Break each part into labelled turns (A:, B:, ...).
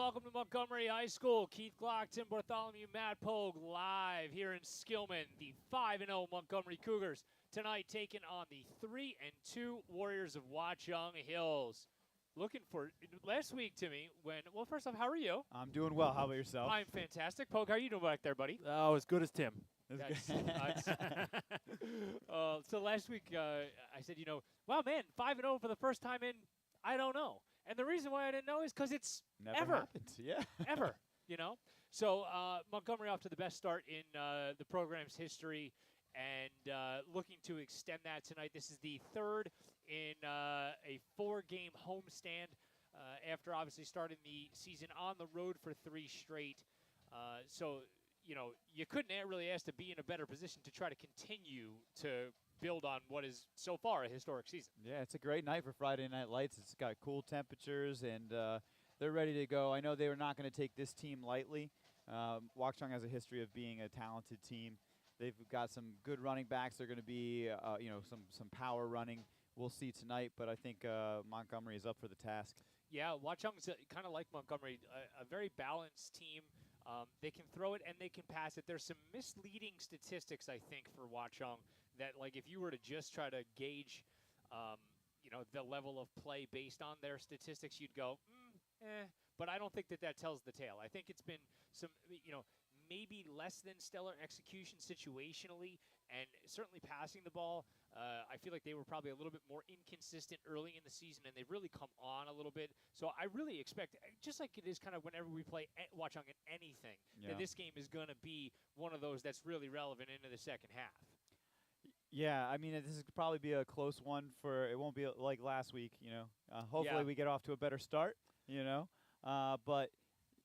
A: welcome to Montgomery High School. Keith Glock, Tim Bartholomew, Matt Pogue, live here in Skillman. The 5-0 Montgomery Cougars tonight taking on the 3-2 Warriors of Watchung Hills. Looking for last week, Timmy. Well, first off, how are you?
B: I'm doing well. How about yourself?
A: I'm fantastic. Pogue, how are you doing back there, buddy?
C: Oh, as good as Tim.
A: So last week, I said, wow, man, 5-0 for the first time in, I don't know. And the reason why I didn't know is because it's
B: Never happened. Yeah.
A: ever, So Montgomery off to the best start in the program's history and looking to extend that tonight. This is the third in a 4-game homestand after obviously starting the season on the road for 3 straight. So, you couldn't really ask to be in a better position to try to continue to build on what is so far a historic season.
B: Yeah, it's a great night for Friday Night Lights. It's got cool temperatures, and they're ready to go. I know they were not going to take this team lightly. Watchung has a history of being a talented team. They've got some good running backs. They're going to be, some power running. We'll see tonight, but I think Montgomery is up for the task.
A: Yeah, Watchung's kind of like Montgomery, a very balanced team. They can throw it and they can pass it. There's some misleading statistics, I think, for Watchung that, like, if you were to just try to gauge, the level of play based on their statistics, you'd go, But I don't think that tells the tale. I think it's been some, maybe less than stellar execution situationally, and certainly passing the ball. I feel like they were probably a little bit more inconsistent early in the season, and they've really come on a little bit. So I really expect, just like it is kind of whenever we play Watchung in anything, that this game is going to be one of those that's really relevant into the second half.
B: Yeah, I mean, this could probably be a close one. It won't be like last week, Hopefully we get off to a better start, But,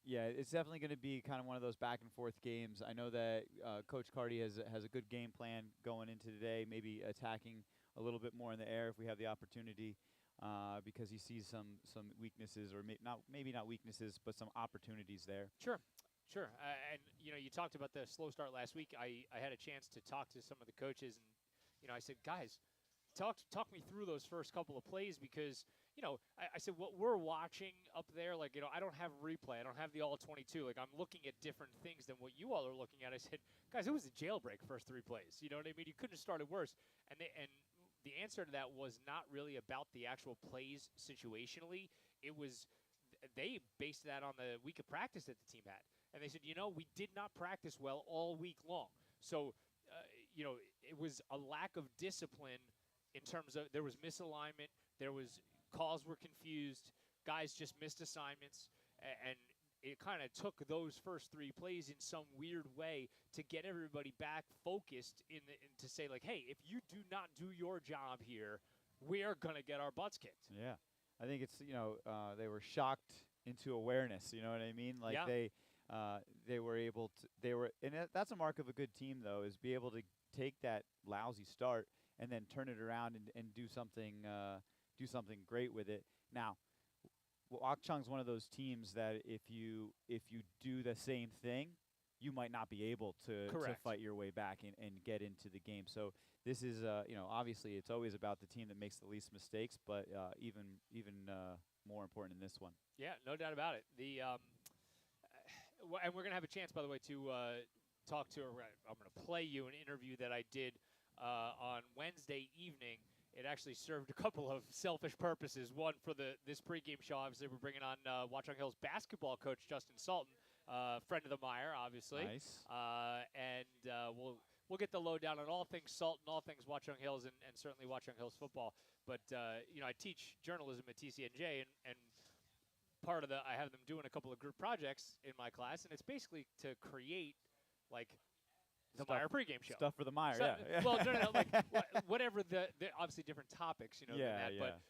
B: yeah, it's definitely going to be kind of one of those back-and-forth games. I know that Coach Carty has a good game plan going into today, maybe attacking a little bit more in the air if we have the opportunity, because he sees some weaknesses, or maybe not weaknesses, but some opportunities there.
A: Sure. And, you talked about the slow start last week. I had a chance to talk to some of the coaches, and, I said, guys, talk me through those first couple of plays, because I said, what we're watching up there, like, I don't have replay. I don't have the all-22. Like, I'm looking at different things than what you all are looking at. I said, guys, it was a jailbreak first 3 plays. You know what I mean? You couldn't have started worse. And the answer to that was not really about the actual plays situationally. It was they based that on the week of practice that the team had. And they said, we did not practice well all week long. So, it was a lack of discipline in terms of there was misalignment, calls were confused, guys just missed assignments, and it kind of took those first 3 plays in some weird way to get everybody back focused to say, like, hey, if you do not do your job here, we are going to get our butts kicked.
B: Yeah. I think it's, they were shocked into awareness, you know what I mean? Like, they were able to, and that's a mark of a good team, though, is be able to take that lousy start and then turn it around and do something great with it. Now, Watchung's one of those teams that if you do the same thing, you might not be able to fight your way back and get into the game. So this is, obviously it's always about the team that makes the least mistakes, but even more important in this one.
A: Yeah, no doubt about it. And we're going to have a chance, by the way, to talk to her. I'm going to play you an interview that I did on Wednesday evening. It actually served a couple of selfish purposes. One, for this pregame show, obviously, we're bringing on Watchung Hills basketball coach Justin Salton, friend of the MIRE, obviously.
B: Nice.
A: And we'll get the lowdown on all things Salton, all things Watchung Hills, and certainly Watchung Hills football. But, I teach journalism at TCNJ, and part of I have them doing a couple of group projects in my class, and it's basically to create, like, the MIRE pregame show.
B: Stuff for the MIRE, yeah.
A: Well, no, like, whatever the obviously different topics, but,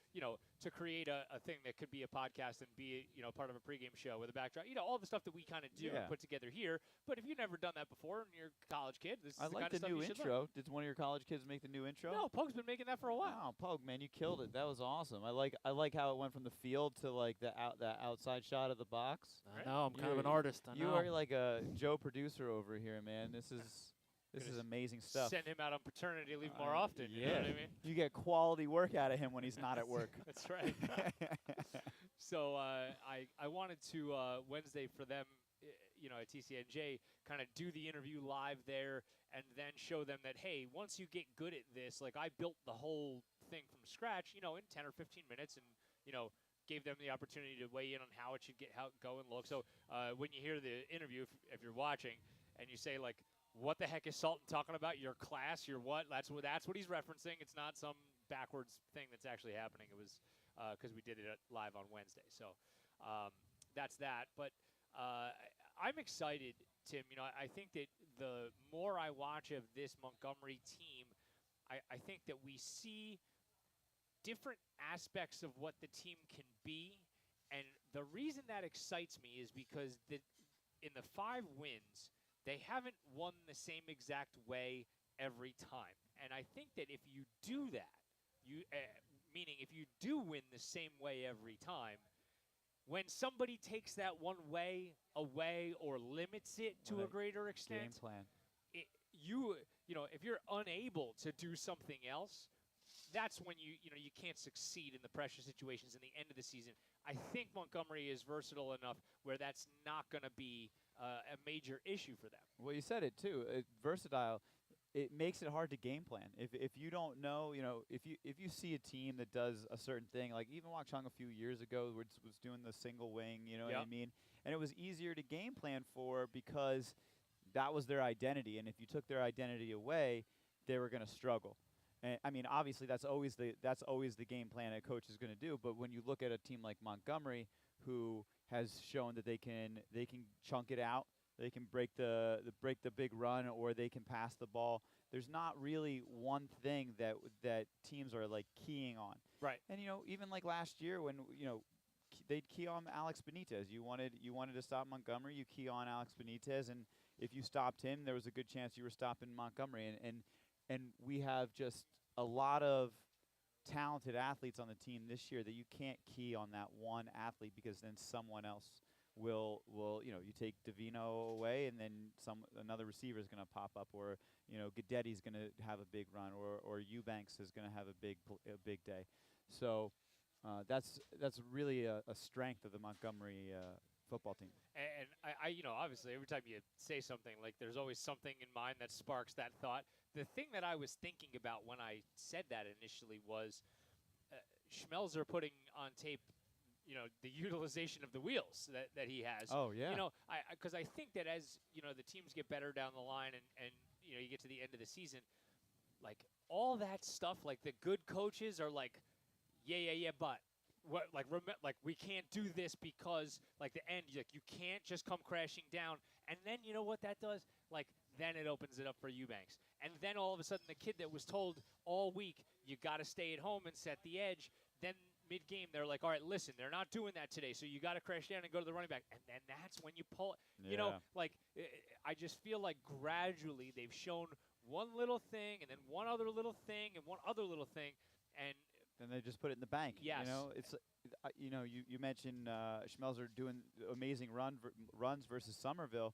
A: to create a thing that could be a podcast and be, part of a pregame show with a backdrop, all the stuff that we kind of do and put together here. But if you've never done that before and you're a college kid, this is the kind of stuff you should learn.
B: I like the new intro. Did one of your college kids make the new intro?
A: No, Pogue's been making that for a while.
B: Wow, Pogue, man, you killed it. That was awesome. I like how it went from the field to, like, the outside shot of the box.
C: I know, I'm kind of an artist.
B: You are like a Joe producer over here, man. This is This is amazing stuff.
A: Send him out on paternity leave more often.
B: Yeah.
A: You know what I mean?
B: You get quality work out of him when he's not at work.
A: That's right. So I wanted to Wednesday for them, at TCNJ, kind of do the interview live there and then show them that, hey, once you get good at this, like I built the whole thing from scratch, in 10 or 15 minutes and, gave them the opportunity to weigh in on how it should go and look. So when you hear the interview, if you're watching and you say like, what the heck is Salton talking about? Your class, your what? That's what he's referencing. It's not some backwards thing that's actually happening. It was because we did it live on Wednesday. So that's that. But I'm excited, Tim. I think that the more I watch of this Montgomery team, I think that we see different aspects of what the team can be. And the reason that excites me is because in the 5 wins, they haven't won the same exact way every time. And I think that if you do that, meaning if you do win the same way every time, when somebody takes that one way away or limits it to a greater extent,
B: game plan.
A: If you're unable to do something else, that's when you can't succeed in the pressure situations in the end of the season. I think Montgomery is versatile enough where that's not going to be a major issue for them.
B: Well, you said it too. Versatile. It makes it hard to game plan. If you don't know, if you see a team that does a certain thing, like even Watchung a few years ago was doing the single wing, what I mean? And it was easier to game plan for because that was their identity. And if you took their identity away, they were going to struggle. And I mean, obviously that's always the game plan a coach is going to do. But when you look at a team like Montgomery, who has shown that they can chunk it out, they can break the big run, or they can pass the ball. There's not really one thing that teams are like keying on.
A: Right.
B: And even like last year when they'd key on Alex Benitez. You wanted to stop Montgomery, you key on Alex Benitez, and if you stopped him, there was a good chance you were stopping Montgomery. And we have just a lot of talented athletes on the team this year that you can't key on that one athlete because then someone else will you take Davino away and then another receiver is going to pop up, or Guidetti's going to have a big run, or Eubanks is going to have a big day. So that's really a strength of the Montgomery football team.
A: And I obviously every time you say something, like there's always something in mind that sparks that thought. The thing that I was thinking about when I said that initially was Schmelzer putting on tape, the utilization of the wheels that he has.
B: Oh, yeah.
A: Because I think that as, the teams get better down the line and you get to the end of the season, like all that stuff, like the good coaches are like, yeah, but. What like we can't do this because like the end, like you can't just come crashing down. And then you know what that does? Like then it opens it up for Eubanks. And then all of a sudden the kid that was told all week you got to stay at home and set the edge, then mid-game they're like, all right, listen, they're not doing that today, so you got to crash down and go to the running back. And then that's when you pull. Like I just feel like gradually they've shown one little thing and then one other little thing and one other little thing, and
B: they just put it in the bank.
A: Yes.
B: It's you mentioned Schmelzer doing amazing runs versus Somerville.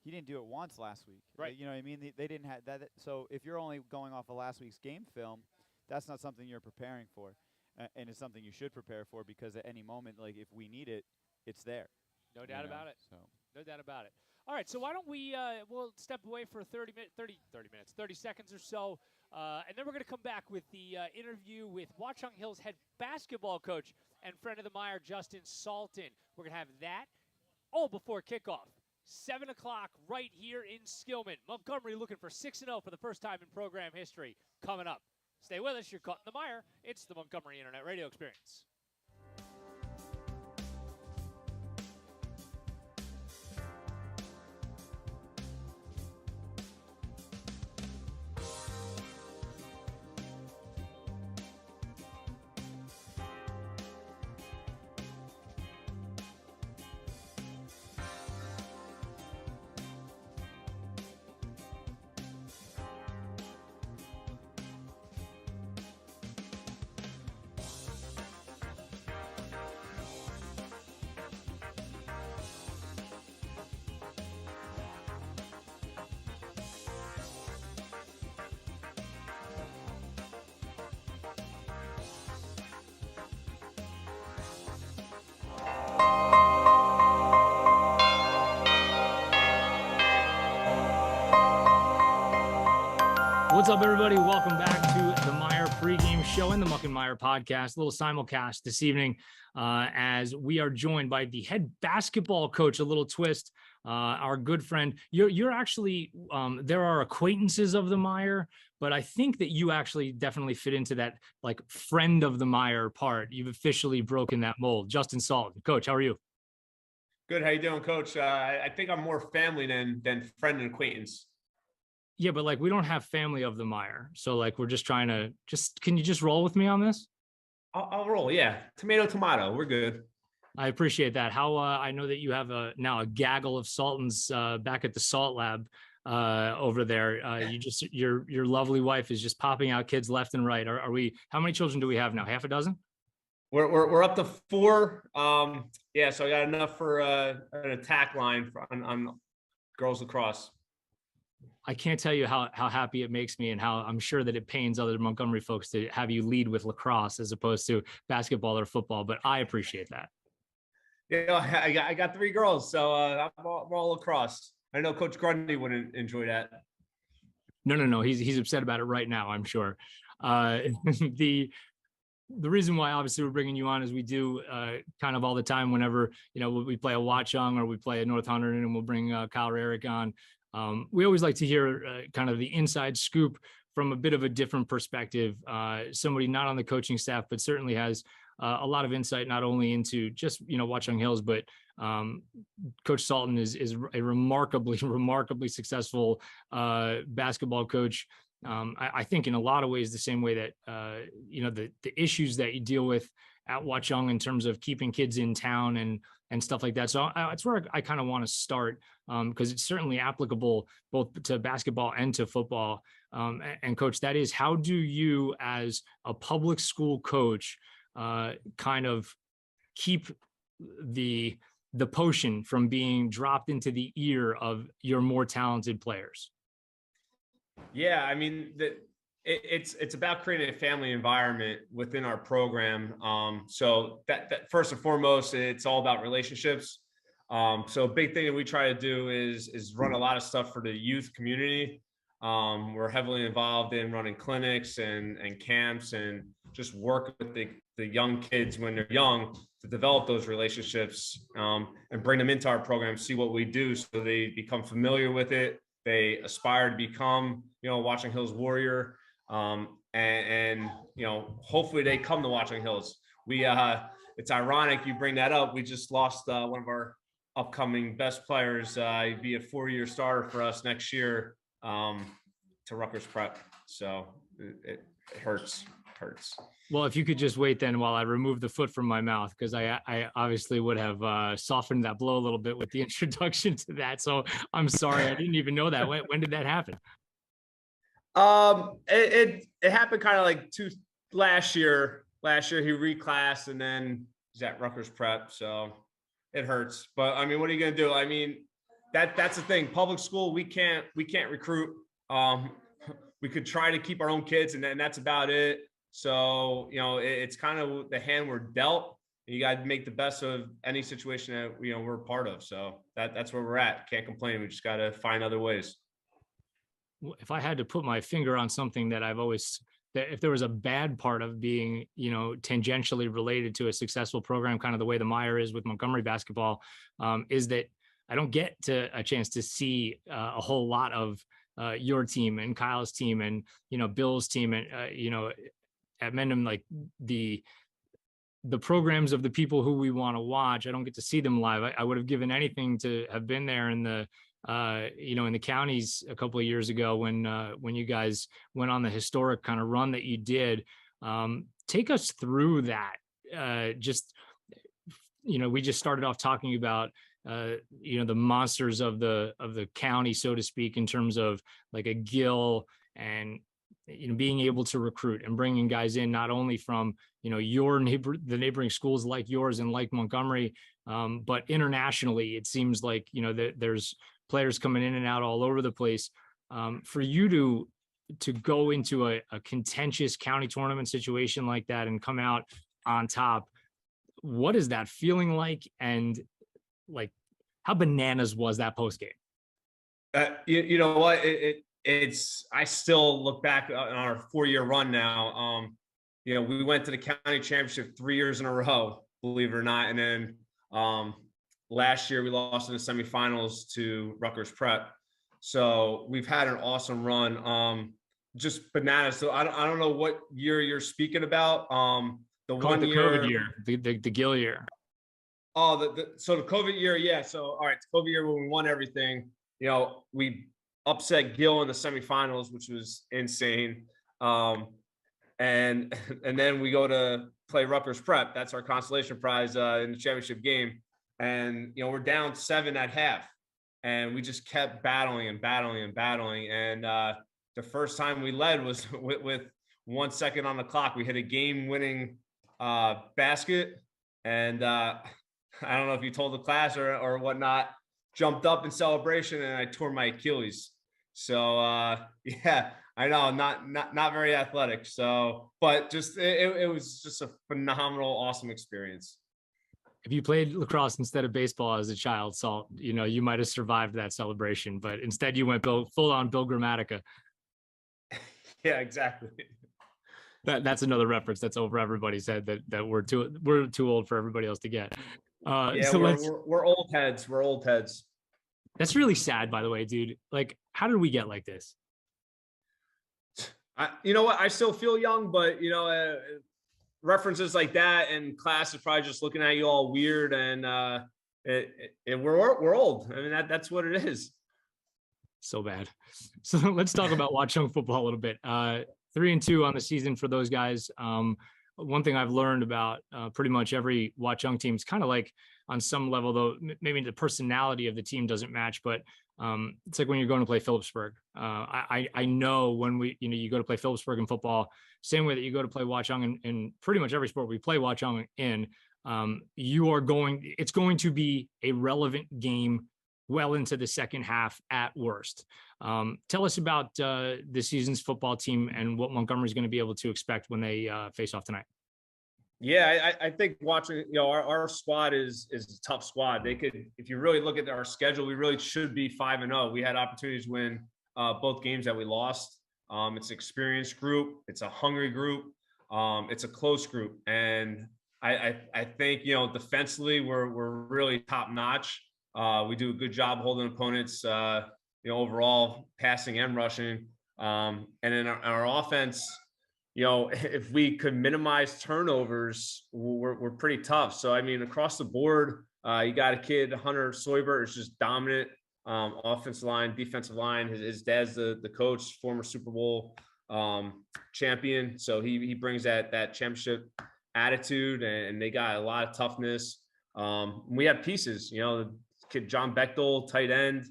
B: He didn't do it once last week.
A: Right.
B: You know what I mean? They didn't have that. So if you're only going off of last week's game film, that's not something you're preparing for, and it's something you should prepare for because at any moment, like if we need it, it's there.
A: No doubt about it.
B: So.
A: No doubt about it. All right, so why don't we we'll step away for 30 seconds or so, and then we're going to come back with the interview with Watchung Hills head basketball coach and friend of the MIRE, Justin Salton. We're going to have that all before kickoff. 7 o'clock right here in Skillman. Montgomery looking for 6-0 for the first time in program history coming up. Stay with us. You're caught in the MIRE. It's the Montgomery Internet Radio Experience.
C: What's up, everybody? Welcome back to the MIRE pregame show and the Muck and MIRE podcast, a little simulcast this evening, as we are joined by the head basketball coach, a little twist, our good friend. You're actually, there are acquaintances of the MIRE, but I think that you actually definitely fit into that, like, friend of the MIRE part. You've officially broken that mold. Justin Salton. Coach, how are you?
D: Good. How you doing, Coach? I think I'm more family than friend and acquaintance.
C: Yeah, but like, we don't have family of the MIRE. So like, we're just trying to can you just roll with me on this?
D: I'll roll. Yeah. Tomato. We're good.
C: I appreciate that. How, I know that you have now a gaggle of Saltons back at the Salt Lab over there. Your lovely wife is just popping out kids left and right. Are we, how many children do we have now? Half a dozen?
D: We're up to 4. Yeah. So I got enough for an attack line on girls lacrosse.
C: I can't tell you how happy it makes me, and how I'm sure that it pains other Montgomery folks to have you lead with lacrosse as opposed to basketball or football, but I appreciate that.
D: Yeah, I got 3 girls, so I'm all lacrosse. I know Coach Grundy wouldn't enjoy that.
C: No. He's upset about it right now, I'm sure. The reason why obviously we're bringing you on is we do kind of all the time whenever, we play a Watchung or we play a North Hunterdon, and we'll bring Kyle Eric on. We always like to hear kind of the inside scoop from a bit of a different perspective. Somebody not on the coaching staff, but certainly has a lot of insight, not only into just, Watchung Hills, but Coach Salton is a remarkably successful basketball coach. I think in a lot of ways, the same way that, the issues that you deal with at Watchung in terms of keeping kids in town and stuff like that. So it's where I kind of want to start, because it's certainly applicable both to basketball and to football. And Coach, that is, how do you as a public school coach kind of keep the potion from being dropped into the ear of your more talented players?
D: Yeah, I mean, it's about creating a family environment within our program. So that first and foremost, it's all about relationships. So a big thing that we try to do is run a lot of stuff for the youth community. We're heavily involved in running clinics and camps, and just work with the young kids when they're young to develop those relationships, and bring them into our program, see what we do, so they become familiar with it. They aspire to become, Watchung Hills Warrior. And hopefully they come to Watchung Hills. It's ironic you bring that up. We just lost one of our upcoming best players. He'd be a 4-year starter for us next year, to Rutgers Prep. So it hurts.
C: Well, if you could just wait then while I remove the foot from my mouth, because I obviously would have softened that blow a little bit with the introduction to that. So I'm sorry, I didn't even know that. When did that happen?
D: It happened kind of like last year. Last year he reclassed, and then he's at Rutgers Prep, so it hurts. But I mean, what are you gonna do? I mean, that's the thing. Public school, we can't recruit. We could try to keep our own kids, and that's about it. So it's kind of the hand we're dealt. And you got to make the best of any situation that we're a part of. So that's where we're at. Can't complain. We just got to find other ways.
C: If I had to put my finger on something that if there was a bad part of being, tangentially related to a successful program, kind of the way the MIRE is with Montgomery basketball, is that I don't get a chance to see a whole lot of your team and Kyle's team and, Bill's team and, at Mendham, like the programs of the people who we want to watch. I don't get to see them live. I would have given anything to have been there in the in the counties a couple of years ago when you guys went on the historic kind of run that you did. Take us through that. We just started off talking about the monsters of the county, so to speak, in terms of like a Gill and being able to recruit and bringing guys in, not only from the neighboring schools like yours and like Montgomery, but internationally. It seems like that there's players coming in and out all over the place. For you to go into a contentious county tournament situation like that and come out on top, what is that feeling like? And like, how bananas was that post game?
D: You know what? I still look back on our 4-year run now. We went to the county championship 3 years in a row, believe it or not. And then last year we lost in the semifinals to Rutgers Prep. So we've had an awesome run. Just bananas. So I don't know what year you're speaking about. The one year,
C: COVID year, the Gill year.
D: Oh, so the COVID year, yeah. So all right, the COVID year when we won everything, we upset Gill in the semifinals, which was insane. And then we go to play Rutgers Prep. That's our consolation prize in the championship game. And we're down 7 at half, and we just kept battling and battling and battling. And the first time we led was with 1 second on the clock. We hit a game-winning basket, and I don't know if you told the class or whatnot, jumped up in celebration, and I tore my Achilles. So yeah, I know, not very athletic. So, but just it was just a phenomenal, awesome experience.
C: If you played lacrosse instead of baseball as a child, Salt, you might have survived that celebration, but instead you went full on Bill Gramatica.
D: Yeah, exactly.
C: That's another reference that's over everybody's head that we're too old for everybody else to get.
D: Yeah,
C: so
D: we're old heads. We're old heads.
C: That's really sad, by the way, dude. Like, how did we get like this?
D: You know what? I still feel young, but references like that and class is probably just looking at you all weird, and we're old. I mean, that's what it is.
C: So bad. So let's talk about Watchung football a little bit. 3-2 on the season for those guys. One thing I've learned about pretty much every Watchung team is kind of like on some level, though maybe the personality of the team doesn't match, but it's like when you're going to play Phillipsburg. I know when you go to play Phillipsburg in football, same way that you go to play Watchung in pretty much every sport we play Watchung in, it's going to be a relevant game well into the second half at worst. Tell us about this season's football team and what Montgomery is going to be able to expect when they face off tonight.
D: Yeah, I think watching, our squad is a tough squad. They could, if you really look at our schedule, we really should be 5-0. We had opportunities to win both games that we lost. It's an experienced group. It's a hungry group. It's a close group. And I think, defensively, we're really top notch. We do a good job holding opponents, overall passing and rushing. And in our offense, if we could minimize turnovers, we're pretty tough. So, I mean, across the board, you got a kid, Hunter Soybert, is just dominant. Offensive line, defensive line. His dad's the coach, former Super Bowl champion. So he brings that championship attitude, and they got a lot of toughness. We have pieces, kid John Bechtel, tight end,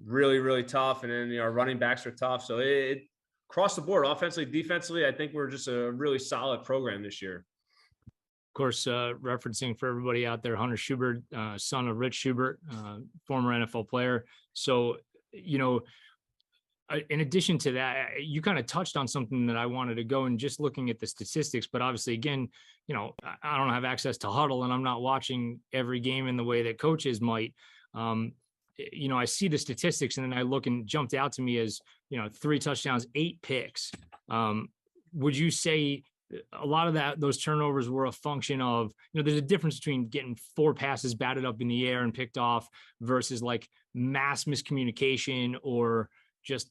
D: really, really tough. And then our running backs are tough. So it across the board, offensively, defensively, I think we're just a really solid program this year.
C: Of course, referencing for everybody out there, Hunter Schubert, son of Rich Schubert, former NFL player. So, in addition to that, you kind of touched on something that I wanted to go and just looking at the statistics, but obviously, again, I don't have access to Huddle and I'm not watching every game in the way that coaches might. I see the statistics and then I look, and jumped out to me as, 3 touchdowns, 8 picks. Would you say a lot of those turnovers were a function of, there's a difference between getting 4 passes batted up in the air and picked off versus like mass miscommunication or just,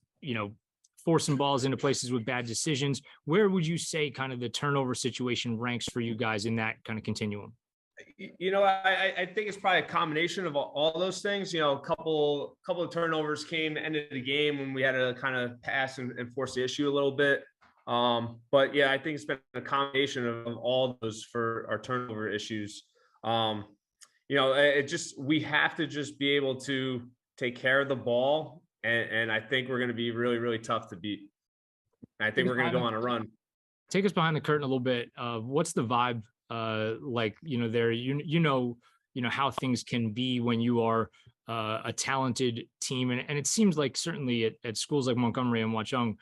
C: forcing balls into places with bad decisions? Where would you say kind of the turnover situation ranks for you guys in that kind of continuum?
D: I think it's probably a combination of all those things. A couple of turnovers came end of the game when we had to kind of pass and force the issue a little bit. But yeah, I think it's been a combination of all those for our turnover issues. We have to just be able to take care of the ball. And I think we're going to be really, really tough to beat. I think we're going to go on a run.
C: Take us behind the curtain a little bit. What's the vibe like, there, how things can be when you are a talented team. And it seems like certainly at schools like Montgomery and Watchung,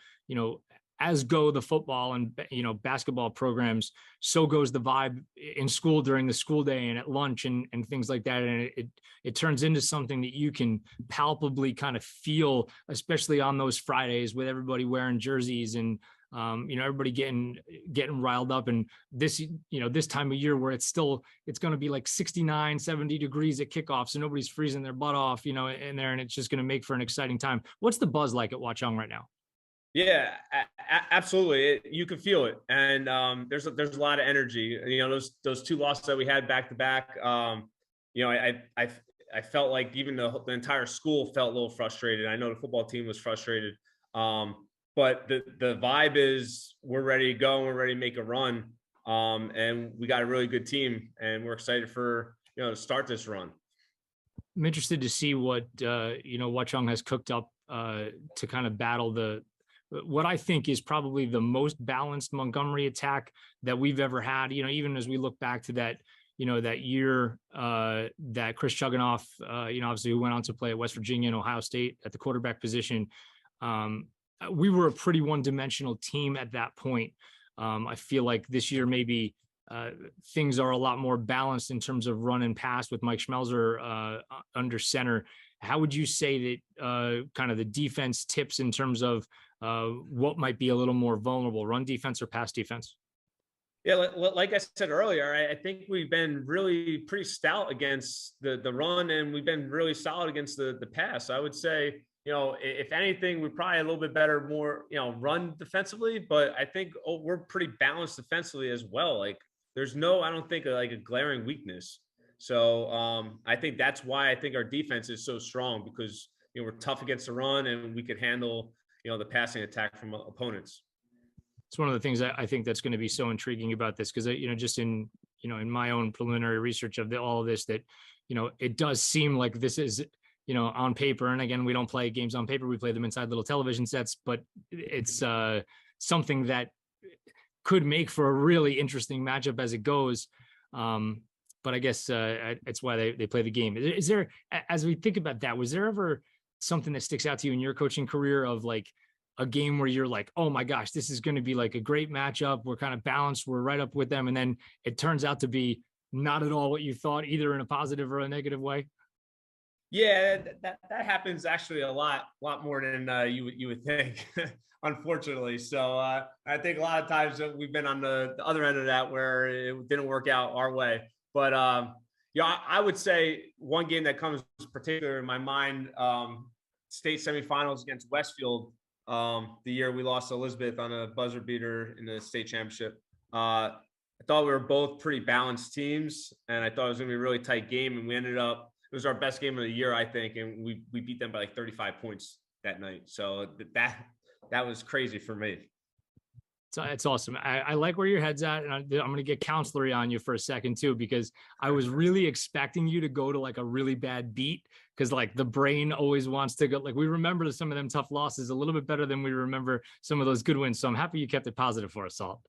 C: as go the football and, basketball programs, so goes the vibe in school during the school day and at lunch and things like that. And it turns into something that you can palpably kind of feel, especially on those Fridays with everybody wearing jerseys and, everybody getting riled up. And this, this time of year where it's going to be like 69, 70 degrees at kickoff. So nobody's freezing their butt off, in there, and it's just going to make for an exciting time. What's the buzz like at Watchung right now?
D: Yeah, absolutely. You can feel it. And there's a lot of energy, those two losses that we had back to back. I felt like even the entire school felt a little frustrated. I know the football team was frustrated. But the vibe is we're ready to go and we're ready to make a run. And we got a really good team and we're excited for, to start this run.
C: I'm interested to see what, Watchung has cooked up to kind of battle what I think is probably the most balanced Montgomery attack that we've ever had. Even as we look back to that, that year that Chris Chuganoff, obviously who went on to play at West Virginia and Ohio State at the quarterback position. We were a pretty one-dimensional team at that point. I feel like this year maybe things are a lot more balanced in terms of run and pass with Mike Schmelzer under center. How would you say that kind of the defense tips in terms of what might be a little more vulnerable, run defense or pass defense?
D: Yeah, like I said earlier, I think we've been really pretty stout against the run, and we've been really solid against the pass. I would say, if anything, we're probably a little bit better, more, run defensively, but I think we're pretty balanced defensively as well. Like there's I don't think like a glaring weakness. So I think that's why I think our defense is so strong, because, we're tough against the run and we could handle, the passing attack from opponents.
C: It's one of the things that I think that's going to be so intriguing about this, because, just in my own preliminary research of all of this, that, it does seem like this is, on paper. And again, we don't play games on paper. We play them inside little television sets, but it's something that could make for a really interesting matchup as it goes. But I guess it's why they play the game. Is there, as we think about that, was there ever something that sticks out to you in your coaching career of like a game where you're like, oh my gosh, this is going to be like a great matchup. We're kind of balanced. We're right up with them. And then it turns out to be not at all what you thought, either in a positive or a negative way?
D: Yeah, that happens actually a lot more than you would think, unfortunately. So I think a lot of times we've been on the other end of that where it didn't work out our way. But I would say one game that comes particular in my mind, state semifinals against Westfield, the year we lost to Elizabeth on a buzzer beater in the state championship. I thought we were both pretty balanced teams, and I thought it was going to be a really tight game, and we ended up. It was our best game of the year, I think, and we beat them by like 35 points that night. So that was crazy for me.
C: So it's awesome. I like where your head's at, and I'm going to get counselory on you for a second too, because I was really expecting you to go to like a really bad beat, because like the brain always wants to go. Like we remember some of them tough losses a little bit better than we remember some of those good wins. So I'm happy you kept it positive for us, Salt.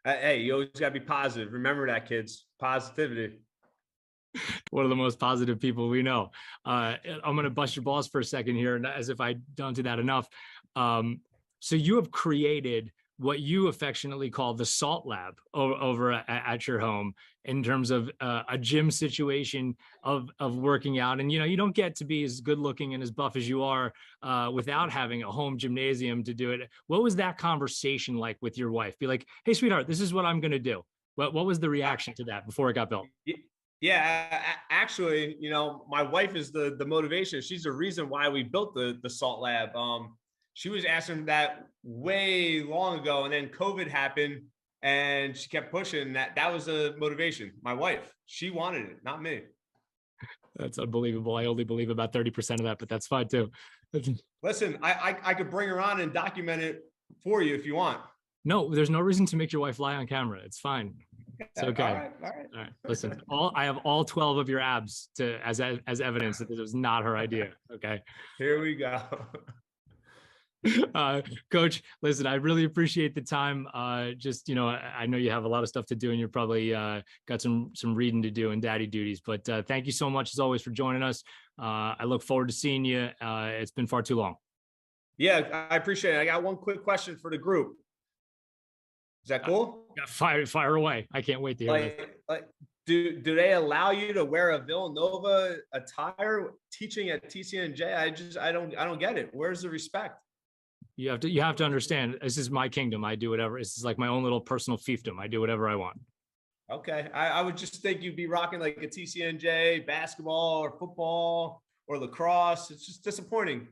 D: Hey, you always got to be positive. Remember that, kids. Positivity.
C: One of the most positive people we know. I'm going to bust your balls for a second here, as if I don't do that enough. So you have created what you affectionately call the Salt Lab over at your home, in terms of a gym situation of working out. And, you don't get to be as good looking and as buff as you are without having a home gymnasium to do it. What was that conversation like with your wife? Be like, hey, sweetheart, this is what I'm going to do. What was the reaction to that before it got built?
D: Yeah, actually, my wife is the motivation. She's the reason why we built the Salt Lab. She was asking that way long ago, and then COVID happened, and she kept pushing. That was the motivation. My wife, she wanted it, not me.
C: That's unbelievable. I only believe about 30% of that, but that's fine too.
D: Listen, I could bring her on and document it for you if you want.
C: No, there's no reason to make your wife lie on camera. It's fine. It's okay.
D: All right.
C: Listen, I have all 12 of your abs as evidence that this was not her idea. Okay.
D: Here we go.
C: Coach, listen, I really appreciate the time. Just, I know you have a lot of stuff to do, and you're probably got some reading to do and daddy duties, but thank you so much as always for joining us. I look forward to seeing you. It's been far too long.
D: Yeah, I appreciate it. I got one quick question for the group. Is that cool?
C: Fire away. I can't wait to hear this.
D: Like, do they allow you to wear a Villanova attire teaching at TCNJ? I don't get it. Where's the respect?
C: You have to understand, this is my kingdom. I do whatever. This is like my own little personal fiefdom. I do whatever I want.
D: Okay. I would just think you'd be rocking like a TCNJ basketball or football or lacrosse. It's just disappointing,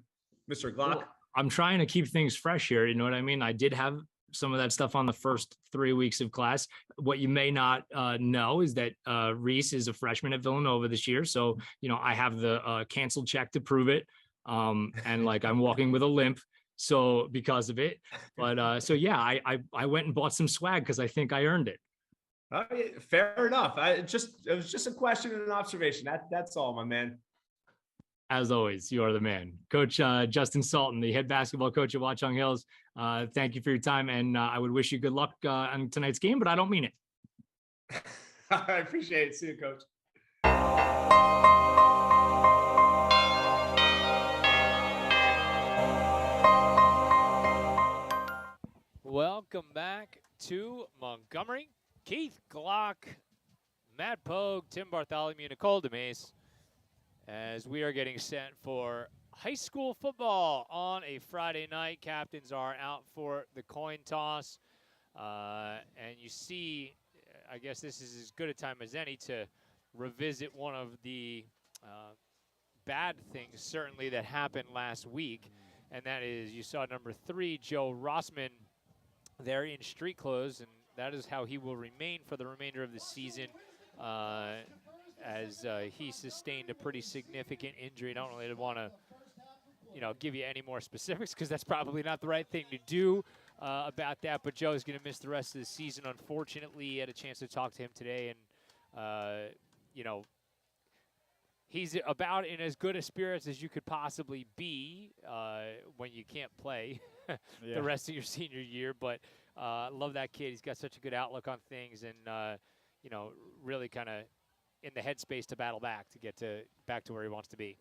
D: Mr. Glock.
C: Well, I'm trying to keep things fresh here. You know what I mean? I did have some of that stuff on the first 3 weeks of class. What you may not know is that Reese is a freshman at Villanova this year. So, I have the canceled check to prove it. And like I'm walking with a limp. So because of it, but so yeah, I went and bought some swag because I think I earned it.
D: Fair enough. It was just a question and an observation. That's all, my man.
C: As always, you are the man. Coach Justin Salton, the head basketball coach at Watchung Hills. Thank you for your time, and I would wish you good luck on tonight's game, but I don't mean it.
D: I appreciate it. See you, Coach.
A: Welcome back to Montgomery. Keith Glock, Matt Pogue, Tim Bartholomew, Nicole DeMace, as we are getting set for high school football on a Friday night. Captains are out for the coin toss. And you see, I guess this is as good a time as any to revisit one of the bad things, certainly, that happened last week. And that is, you saw number 3, Joe Rossman, there in street clothes, and that is how he will remain for the remainder of the season, as he sustained a pretty significant injury. I don't really want to, give you any more specifics because that's probably not the right thing to do about that. But Joe is going to miss the rest of the season. Unfortunately, he had a chance to talk to him today, and he's about in as good a spirits as you could possibly be when you can't play the rest of your senior year. But love that kid. He's got such a good outlook on things, and really kind of in the headspace to battle back to get back to where he wants to be.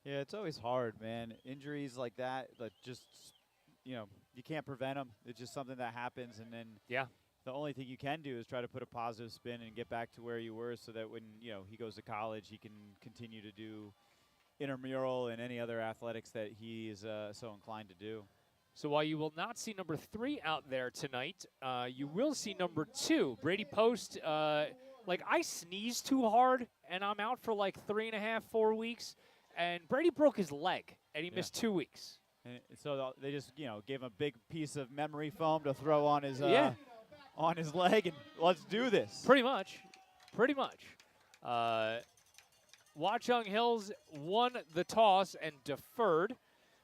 B: Yeah, it's always hard, man. Injuries like that, just you can't prevent them. It's just something that happens, and then the only thing you can do is try to put a positive spin and get back to where you were, so that when he goes to college, he can continue to do intramural and any other athletics that he is so inclined to do.
A: So while you will not see number 3 out there tonight, you will see number 2, Brady Post. I sneezed too hard, and I'm out for 3.5, 4 weeks. And Brady broke his leg, and he missed 2 weeks.
B: And so they just, gave him a big piece of memory foam to throw on his leg, and let's do this.
A: Pretty much. Watchung Hills won the toss and deferred.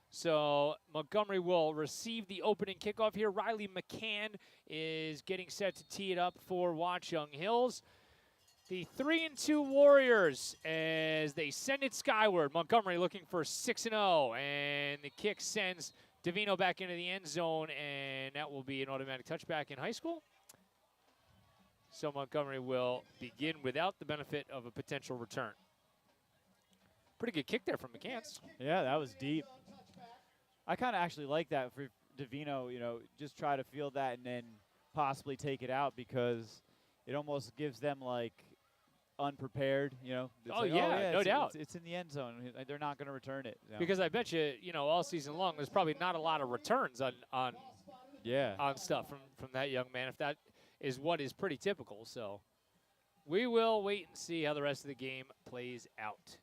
A: So Montgomery will receive the opening kickoff here. Riley McCann is getting set to tee it up for Watchung Hills. The 3-2 Warriors, as they send it skyward. Montgomery looking for 6-0, and the kick sends Davino back into the end zone, and that will be an automatic touchback in high school. So Montgomery will begin without the benefit of a potential return. Pretty good kick there from McCants.
B: Yeah, that was deep. I kind of actually like that for Davino, just try to field that and then possibly take it out, because it almost gives them unprepared,
A: no doubt.
B: It's in the end zone. They're not going to return it.
A: Because I bet you, all season long, there's probably not a lot of returns on stuff from that young man, if that is what is pretty typical. So we will wait and see how the rest of the game plays out.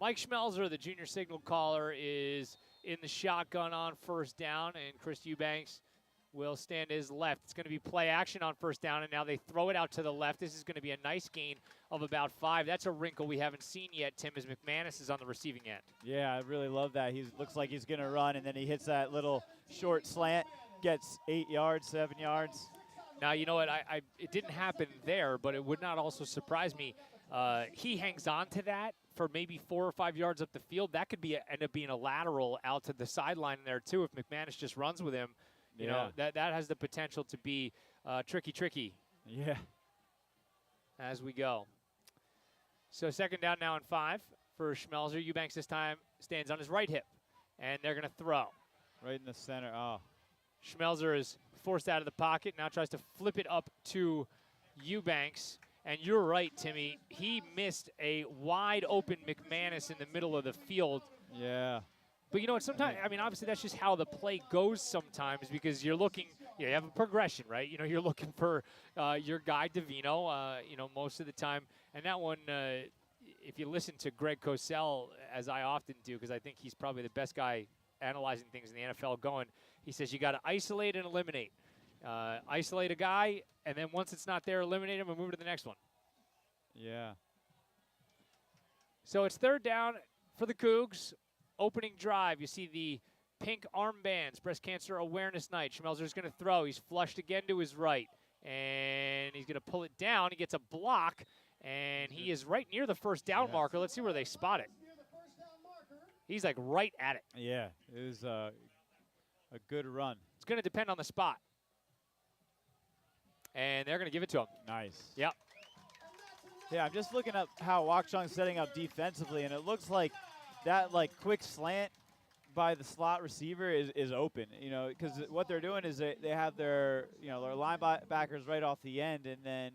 A: Mike Schmelzer, the junior signal caller, is in the shotgun on first down, and Chris Eubanks will stand his left. It's going to be play action on first down, and now they throw it out to the left. This is going to be a nice gain of about 5. That's a wrinkle we haven't seen yet, Tim, as McManus is on the receiving end.
B: Yeah, I really love that. He looks like he's going to run, and then he hits that little short slant, gets 8 yards, 7 yards.
A: Now, you know what? It didn't happen there, but it would not also surprise me. He hangs on to that for maybe 4 or 5 yards up the field. That could end up being a lateral out to the sideline there, too, if McManus just runs with him. You know, that has the potential to be tricky.
B: Yeah.
A: As we go. So second down now and 5 for Schmelzer. Eubanks this time stands on his right hip, and they're going to throw.
B: Right in the center. Oh.
A: Schmelzer is forced out of the pocket. Now tries to flip it up to Eubanks. And you're right, Timmy. He missed a wide open McManus in the middle of the field.
B: Yeah.
A: But you know what, sometimes, I mean, obviously that's just how the play goes sometimes because you're looking, you have a progression, right? You know, you're looking for your guy, Davino, you know, most of the time. And that one, if you listen to Greg Cosell, as I often do, because I think he's probably the best guy analyzing things in the NFL going, he says you got to isolate and eliminate. Isolate a guy, and then once it's not there, eliminate him and move to the next one.
B: Yeah.
A: So it's third down for the Cougs. Opening drive, you see the pink armbands, breast cancer awareness night. Schmelzer's going to throw. He's flushed again to his right, and he's going to pull it down. He gets a block, and he is right near the first down marker. Let's see where they spot it. He's like right at it.
B: Yeah, it was a good run.
A: It's going to depend on the spot. And they're going to give it to him.
B: Nice.
A: Yep.
B: Yeah, I'm just looking at how Watchung's setting up defensively, and it looks like that quick slant by the slot receiver is open, you know, because what they're doing is they have their, you know, their linebackers right off the end and then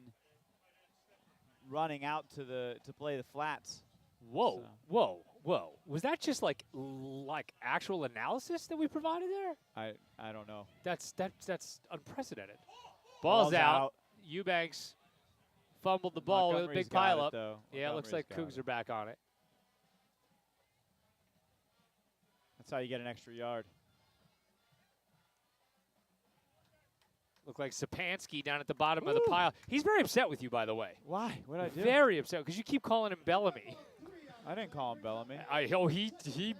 B: running out to play the flats.
A: Whoa, so. Whoa. Was that just like actual analysis that we provided there?
B: I don't know.
A: That's unprecedented. Ball's out. Eubanks fumbled the ball with a big pile up. Yeah, it looks like Cougs are back on it.
B: That's how you get an extra yard.
A: Look like Sapansky down at the bottom of the pile. He's very upset with you, by the way.
B: Why? What did I do?
A: Very upset because you keep calling him Bellamy.
B: I didn't call him Bellamy.
A: He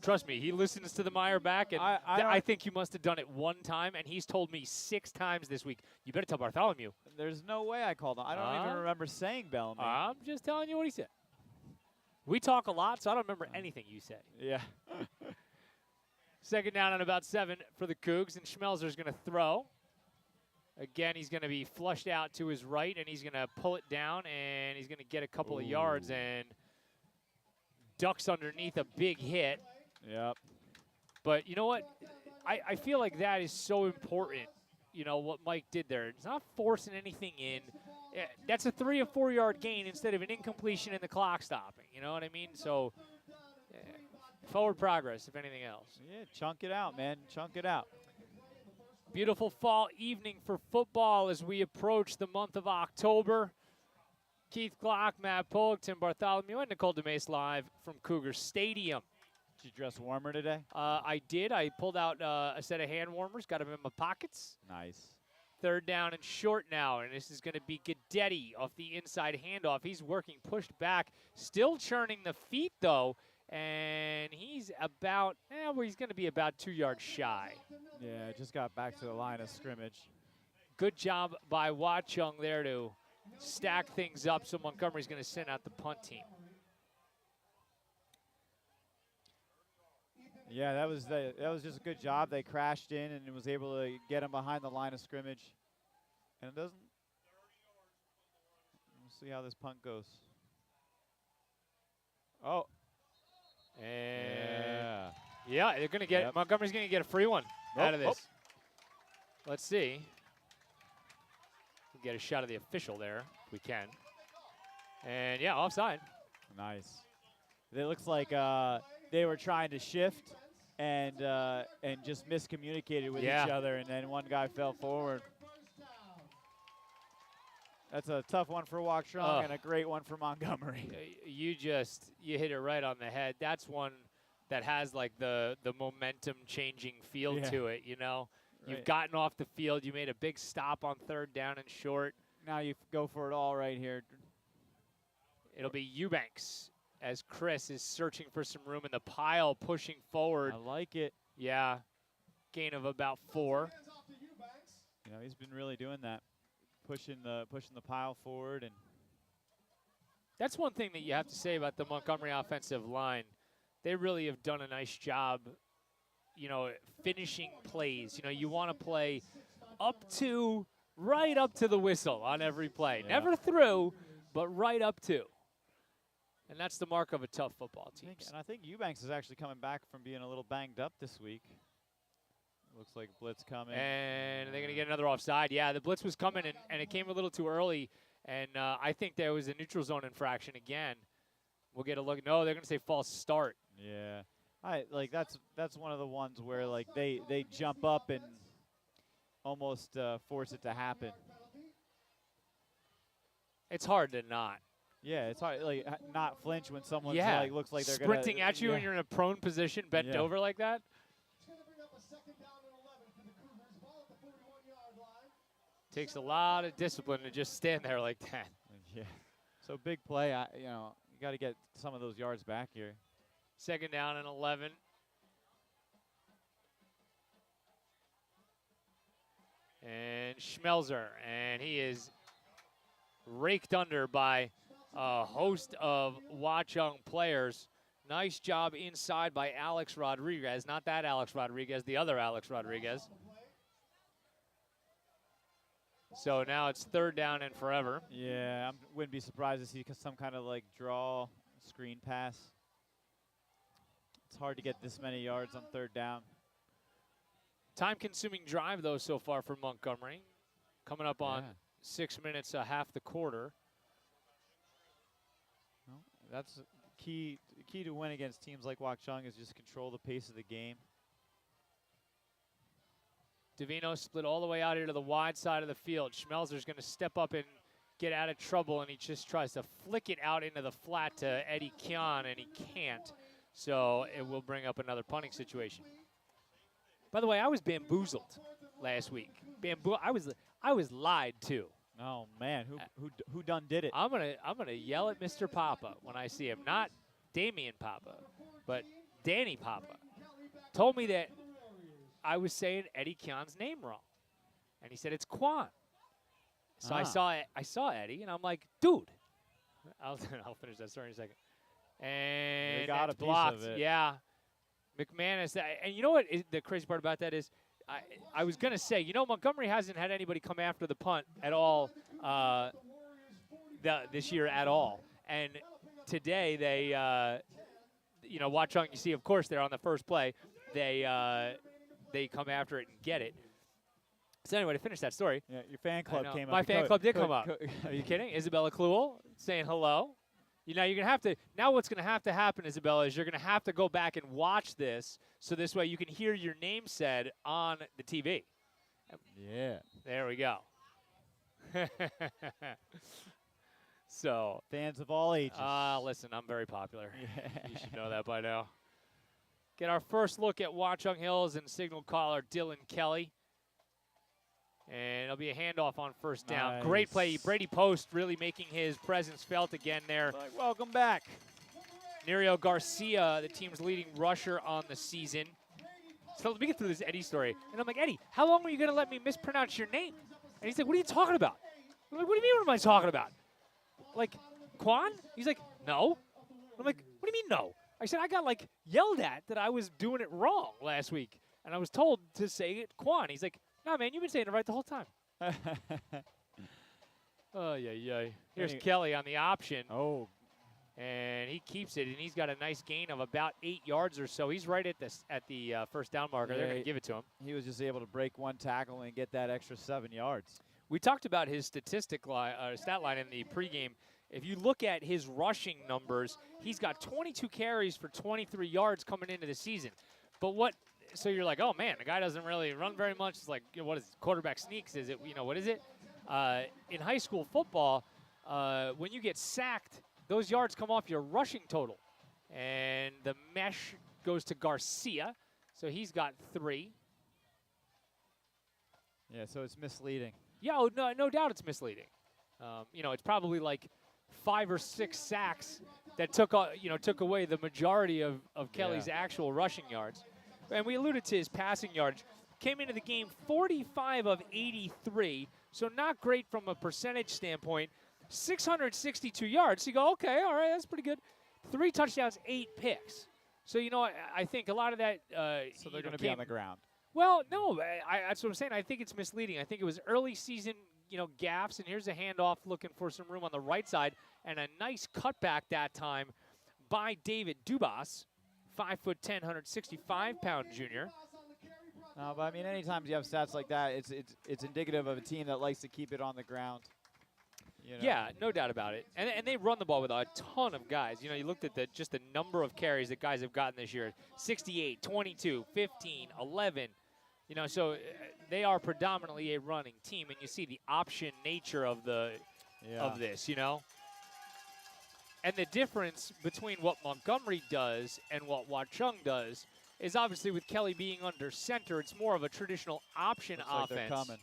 A: trust me, he listens to the MIRE back, and I think you must have done it one time, and he's told me 6 times this week, you better tell Bartholomew.
B: There's no way I called him. I don't even remember saying Bellamy.
A: I'm just telling you what he said. We talk a lot, so I don't remember anything you say.
B: Yeah.
A: Second down and about 7 for the Cougs, and Schmelzer's going to throw. Again, he's going to be flushed out to his right, and he's going to pull it down, and he's going to get a couple of yards and ducks underneath a big hit.
B: Yep.
A: But you know what? I feel like that is so important, you know, what Mike did there. It's not forcing anything in. That's a 3 or 4 yard gain instead of an incompletion and the clock stopping. You know what I mean? So forward progress, if anything else.
B: Yeah, chunk it out, man. Chunk it out.
A: Beautiful fall evening for football as we approach the month of October. Keith Glock, Matt Polk, Tim Bartholomew, and Nicole DeMace live from Cougar Stadium.
B: Did you dress warmer today?
A: I did. I pulled out a set of hand warmers, got them in my pockets.
B: Nice.
A: Third down and short now, and this is going to be Guidetti off the inside handoff. He's working, pushed back, still churning the feet, though, and he's about, he's going to be about 2 yards shy.
B: Yeah, just got back to the line of scrimmage.
A: Good job by Watchung there to stack things up, so Montgomery's going to send out the punt team.
B: Yeah, that was just a good job. They crashed in and was able to get him behind the line of scrimmage. And it doesn't. We'll see how this punt goes. Oh.
A: And yeah, they're going to get Montgomery's going to get a free one out of this. Let's see. We'll get a shot of the official there if we can. And yeah, offside.
B: Nice. It looks like they were trying to shift and just miscommunicated with each other, and then one guy fell forward. That's a tough one for Watchung and a great one for Montgomery.
A: You hit it right on the head. That's one that has like the momentum changing feel to it, you know. Right. You've gotten off the field, you made a big stop on third down and short.
B: Now you go for it all right here.
A: It'll be Eubanks as Chris is searching for some room in the pile, pushing forward.
B: I like it.
A: Yeah, gain of about 4.
B: You know, he's been really doing that, pushing the pile forward. And
A: that's one thing that you have to say about the Montgomery offensive line. They really have done a nice job, you know, finishing plays. You know, you want to play right up to the whistle on every play. Yeah. Never through, but right up to. And that's the mark of a tough football team.
B: I think Eubanks is actually coming back from being a little banged up this week. Looks like blitz coming.
A: And they're going to get another offside. Yeah, the blitz was coming, and it came a little too early. And I think there was a neutral zone infraction again. We'll get a look. No, they're going to say false start.
B: Yeah. That's one of the ones where, like, they jump up and almost force it to happen.
A: It's hard to not.
B: Yeah, it's hard, like, not flinch when someone's like, looks like they're
A: sprinting at you and you're in a prone position, bent over like that. Takes a lot of discipline to just stand there like that.
B: Yeah. So big play. You got to get some of those yards back here.
A: 2nd down and 11. And Schmelzer, and he is raked under by a host of Watchung players. Nice job inside by Alex Rodriguez. Not that Alex Rodriguez, the other Alex Rodriguez. So now it's 3rd down and forever.
B: Yeah, I wouldn't be surprised to see some kind of like draw screen pass. It's hard to get this many yards on 3rd down.
A: Time-consuming drive, though, so far for Montgomery. Coming up on 6 minutes, half the quarter.
B: Well, that's key to win against teams like Watchung is just control the pace of the game.
A: Davino split all the way out here to the wide side of the field. Schmelzer's going to step up and get out of trouble, and he just tries to flick it out into the flat to Eddie Kian, and he can't. So it will bring up another punting situation. By the way, I was bamboozled last week. I was lied to.
B: Oh man, who done did it?
A: I'm gonna yell at Mr. Papa when I see him. Not Damian Papa, but Danny Papa. Told me that I was saying Eddie Kian's name wrong, and he said it's Quan. So I saw Eddie, and I'm like, dude. I'll finish that story in a second. And
B: they got
A: it's
B: a
A: blocked.
B: piece of it.
A: Yeah, McManus. And you know what the crazy part about that is, I was gonna say, Montgomery hasn't had anybody come after the punt at all this year at all. And today they, Watchung. You see, of course, they're on the first play. They come after it and get it. So anyway, to finish that story.
B: Yeah, your fan club came up.
A: My fan club did come up. Are you kidding? Isabella Kluel saying hello. You're going to have to, now what's going to have to happen, Isabella, is you're going to have to go back and watch this so this way you can hear your name said on the TV.
B: Yeah.
A: There we go. So.
B: Fans of all ages.
A: Listen, I'm very popular. Yeah. You should know that by now. Get our first look at Watchung Hills and signal caller Dylan Kelly. And it'll be a handoff on 1st down.
B: Nice.
A: Great play. Brady Post really making his presence felt again there.
B: Welcome back.
A: Nerio Garcia, the team's leading rusher on the season. So let me get through this Eddie story. And I'm like, Eddie, how long were you going to let me mispronounce your name? And he's like, what are you talking about? I'm like, what do you mean, what am I talking about? Like, Quan? He's like, no. I'm like, what do you mean, no? I said, I got, yelled at that I was doing it wrong last week. And I was told to say it Quan. He's like, no, man, you've been saying it right the whole time. Oh, yeah. Here's Kelly on the option.
B: Oh.
A: And he keeps it, and he's got a nice gain of about 8 yards or so. He's right at the 1st down marker. They're going to give it to him.
B: He was just able to break one tackle and get that extra 7 yards.
A: We talked about his stat line in the pregame. If you look at his rushing numbers, he's got 22 carries for 23 yards coming into the season. But so you're like, oh, man, the guy doesn't really run very much. It's like, what is it, quarterback sneaks? Is it, what is it? In high school football, when you get sacked, those yards come off your rushing total. And the mesh goes to Garcia, so he's got 3.
B: Yeah, so it's misleading.
A: Yeah, no doubt it's misleading. It's probably like 5 or 6 sacks that took away the majority of Kelly's actual rushing yards. And we alluded to his passing yards. Came into the game 45 of 83, so not great from a percentage standpoint. 662 yards. So you go, okay, all right, that's pretty good. 3 touchdowns, 8 picks. So, I think a lot of that.
B: So they're going to be on the ground.
A: Well, no, that's what I'm saying. I think it's misleading. I think it was early season, gaffes, and here's a handoff looking for some room on the right side, and a nice cutback that time by David Dubas, 5'10", 165-pound junior.
B: No, but I mean, anytime you have stats like that, it's indicative of a team that likes to keep it on the ground. You know?
A: Yeah, no doubt about it. And they run the ball with a ton of guys. You know, you looked at just the number of carries that guys have gotten this year. 68, 22, 15, 11. You know, so they are predominantly a running team, and you see the option nature of this, you know. And the difference between what Montgomery does and what Watchung does is obviously with Kelly being under center, it's more of a traditional option offense.
B: Like they're coming.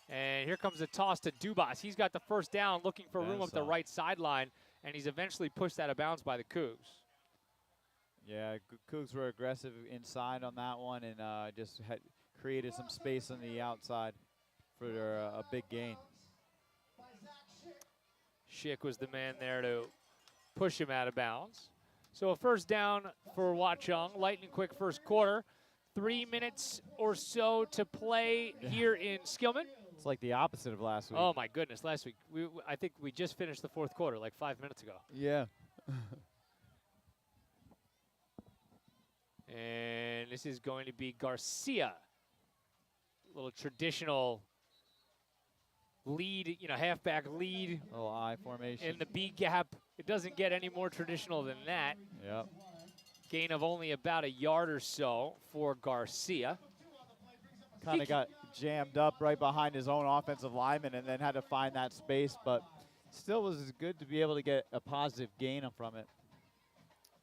A: And here comes a toss to Dubas. He's got the first down, looking for room up the right sideline, and he's eventually pushed out of bounds by the Cougs.
B: Yeah, Cougs were aggressive inside on that one and just had created some space on the outside for a big gain.
A: Schick was the man there to push him out of bounds. So a first down for Watchung. Lightning quick first quarter. 3 minutes or so to play here in Skillman.
B: It's like the opposite of last week.
A: Oh, my goodness. Last week, I think we just finished the fourth quarter like 5 minutes ago.
B: Yeah.
A: And this is going to be Garcia. A little traditional lead, you know, halfback lead.
B: Little I formation.
A: In the B gap. It doesn't get any more traditional than that.
B: Yep.
A: Gain of only about a yard or so for Garcia.
B: Kind of got jammed up right behind his own offensive lineman and then had to find that space, but still was good to be able to get a positive gain from it.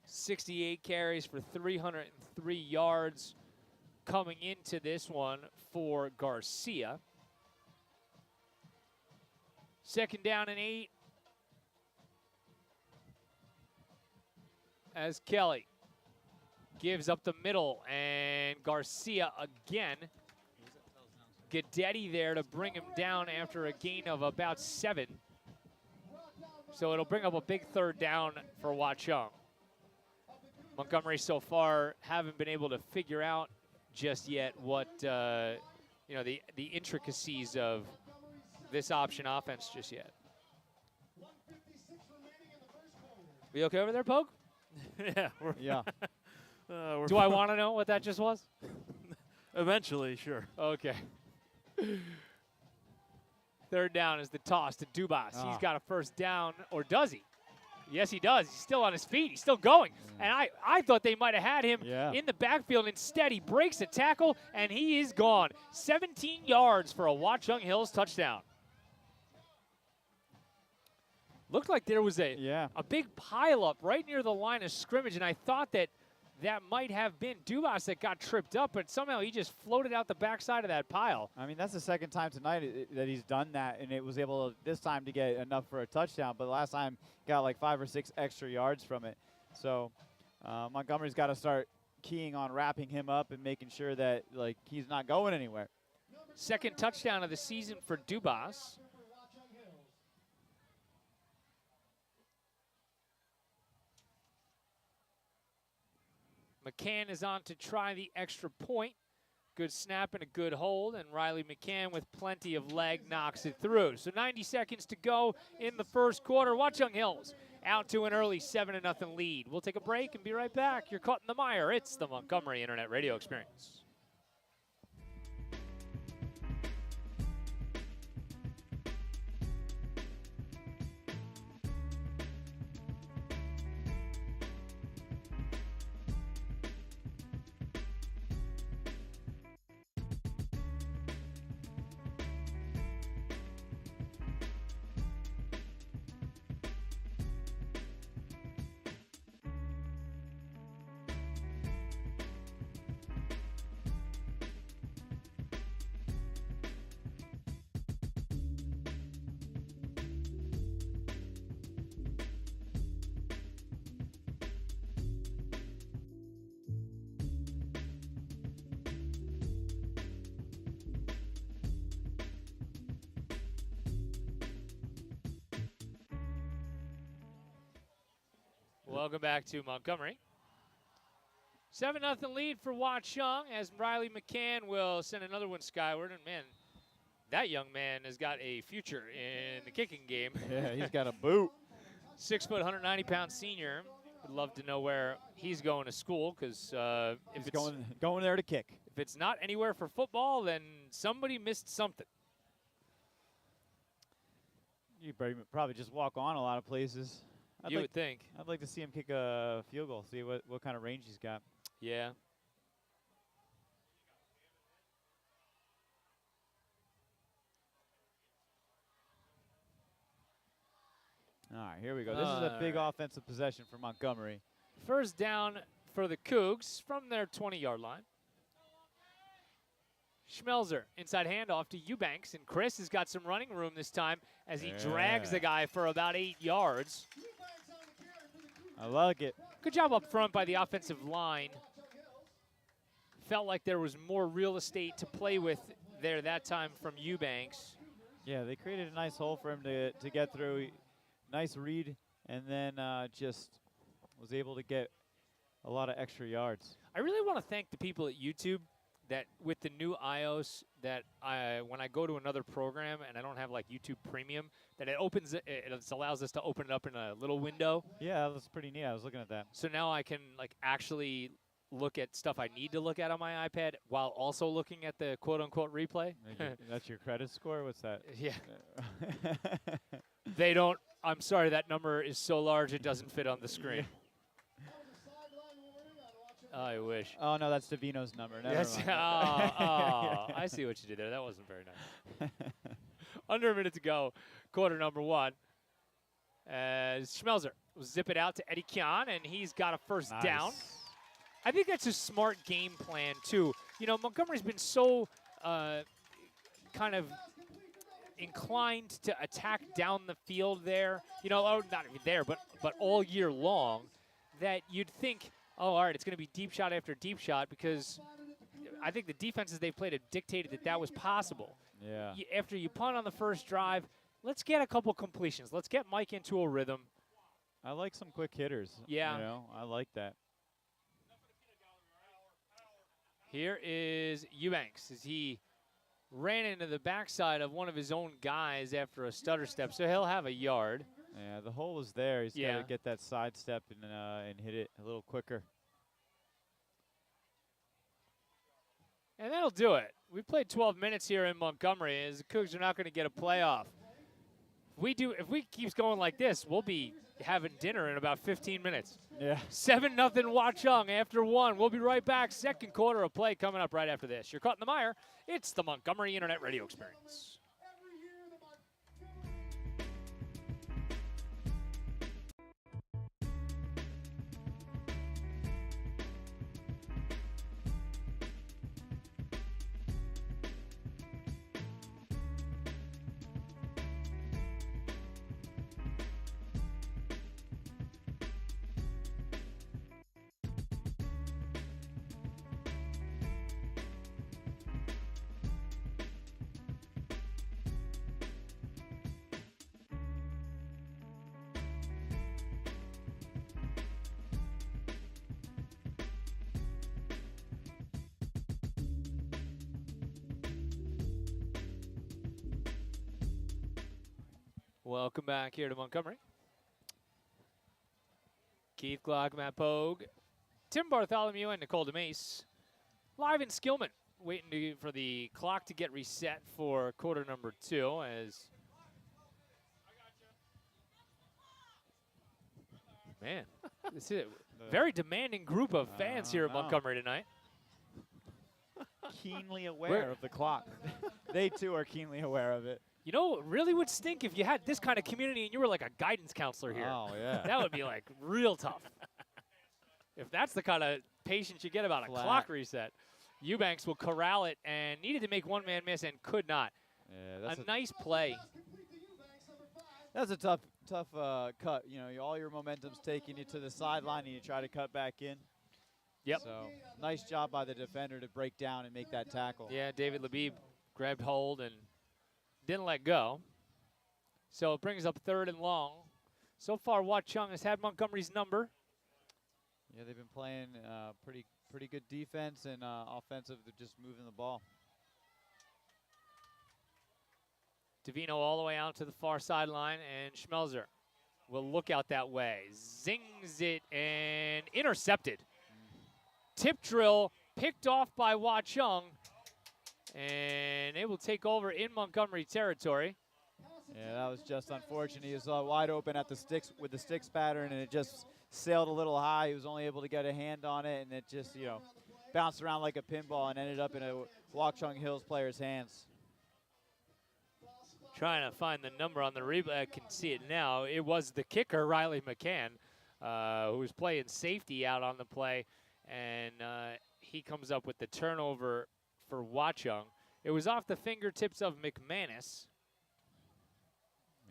A: 68 carries for 303 yards coming into this one for Garcia. Second down and 8. As Kelly gives up the middle, and Garcia again. Guidetti there to bring him down after a gain of about 7. So it'll bring up a big third down for Watchung. Montgomery so far haven't been able to figure out just yet what, you know, the intricacies of this option offense just yet. We okay over there, Pogue?
E: Yeah.
A: Do I want to know what that just was?
E: Eventually, sure.
A: Okay. Third down is the toss to Dubas. He's got a first down, or does he? Yes, he does. He's still on his feet. He's still going. And I thought they might have had him in the backfield. Instead, he breaks a tackle, and he is gone. 17 yards for a Watchung Hills touchdown. Looked like there was a big pileup right near the line of scrimmage, and I thought that might have been Dubas that got tripped up, but somehow he just floated out the backside of that pile.
B: I mean, that's the second time tonight that he's done that, and it was able to, this time to get enough for a touchdown, but last time got like 5 or 6 extra yards from it. So Montgomery's got to start keying on wrapping him up and making sure that like he's not going anywhere.
A: Second touchdown of the season for Dubas. McCann is on to try the extra point. Good snap and a good hold, and Riley McCann with plenty of leg knocks it through. So 90 seconds to go in the first quarter. Watchung Hills out to an early 7-0 lead. We'll take a break and be right back. You're caught in the mire. It's the Montgomery Internet Radio Experience. Welcome back to Montgomery. 7-0 lead for Watchung as Riley McCann will send another one skyward. And, man, that young man has got a future in the kicking game.
B: Yeah, he's got a boot.
A: 6 foot, 190-pound senior. Would love to know where he's going to school because
B: he's going there to kick.
A: If it's not anywhere for football, then somebody missed something.
B: You probably just walk on a lot of places.
A: You would think.
B: I'd like to see him kick a field goal, see what kind of range he's got.
A: Yeah.
B: All right, here we go. This is a big offensive possession for Montgomery.
A: First down for the Cougs from their 20-yard line. Schmelzer, inside handoff to Eubanks, and Chris has got some running room this time as he drags the guy for about 8 yards.
B: I like it.
A: Good job up front by the offensive line. Felt like there was more real estate to play with there that time from Eubanks.
B: Yeah, they created a nice hole for him to get through. Nice read, and then just was able to get a lot of extra yards.
A: I really want to thank the people at YouTube that with the new iOS that when I go to another program and I don't have like YouTube Premium, that it opens it allows us to open it up in a little window.
B: Yeah, that's pretty neat. I was looking at that.
A: So now I can like actually look at stuff I need to look at on my iPad while also looking at the quote-unquote replay.
B: That's your credit score? What's that?
A: Yeah. They don't. I'm sorry, that number is so large it doesn't fit on the screen. I wish.
B: Oh, no, that's Davino's number. Never mind.
A: I see what you did there. That wasn't very nice. Under a minute to go, quarter number one. As Schmelzer will zip it out to Eddie Kian, and he's got a first down. I think that's a smart game plan, too. You know, Montgomery's been so kind of inclined to attack down the field there, you know, not even there, but all year long, that you'd think, oh, all right, it's going to be deep shot after deep shot, because I think the defenses they've played have dictated that was possible.
B: Yeah.
A: After you punt on the first drive, let's get a couple completions. Let's get Mike into a rhythm.
B: I like some quick hitters.
A: Yeah.
B: You know, I like that.
A: Here is Eubanks as he ran into the backside of one of his own guys after a stutter step, so he'll have a yard.
B: Yeah, the hole was there. He's got to get that side step and hit it a little quicker.
A: And that'll do it. We played 12 minutes here in Montgomery, as the Cougs are not going to get a playoff. If we keep going like this, we'll be having dinner in about 15 minutes.
B: Yeah.
A: 7-0 Watchung after one. We'll be right back. Second quarter of play coming up right after this. You're caught in the mire. It's the Montgomery Internet Radio Experience. Welcome back here to Montgomery. Keith Glock, Matt Pogue, Tim Bartholomew, and Nicole DeMace. Live in Skillman, waiting for the clock to get reset for quarter number two. As man, this is a very demanding group of fans here at Montgomery tonight.
B: Keenly aware of the clock. They, too, are keenly aware of it.
A: You know, it really would stink if you had this kind of community and you were like a guidance counselor here.
B: Oh, yeah.
A: That would be like real tough. If that's the kind of patience you get about a clock reset. Eubanks will corral it and needed to make one man miss and could not.
B: Yeah, that's
A: a nice play.
B: That's a tough cut. You know, all your momentum's taking you to the sideline and you try to cut back in.
A: Yep.
B: So nice job by the defender to break down and make that tackle.
A: Yeah, David Labib grabbed hold and didn't let go. So it brings up third and long. So far, Watchung has had Montgomery's number.
B: Yeah, they've been playing pretty good defense and offensive. They're just moving the ball.
A: Davino all the way out to the far sideline, and Schmelzer will look out that way. Zings it and intercepted. Tip drill picked off by Watchung, and they will take over in Montgomery territory.
B: Yeah, that was just unfortunate. He was wide open at the sticks with the sticks pattern, and it just sailed a little high. He was only able to get a hand on it, and it just, bounced around like a pinball and ended up in a Watchung Hills player's hands.
A: Trying to find the number on the replay. I can see it now. It was the kicker, Riley McCann, who was playing safety out on the play, and he comes up with the turnover for Watchung. It was off the fingertips of McManus.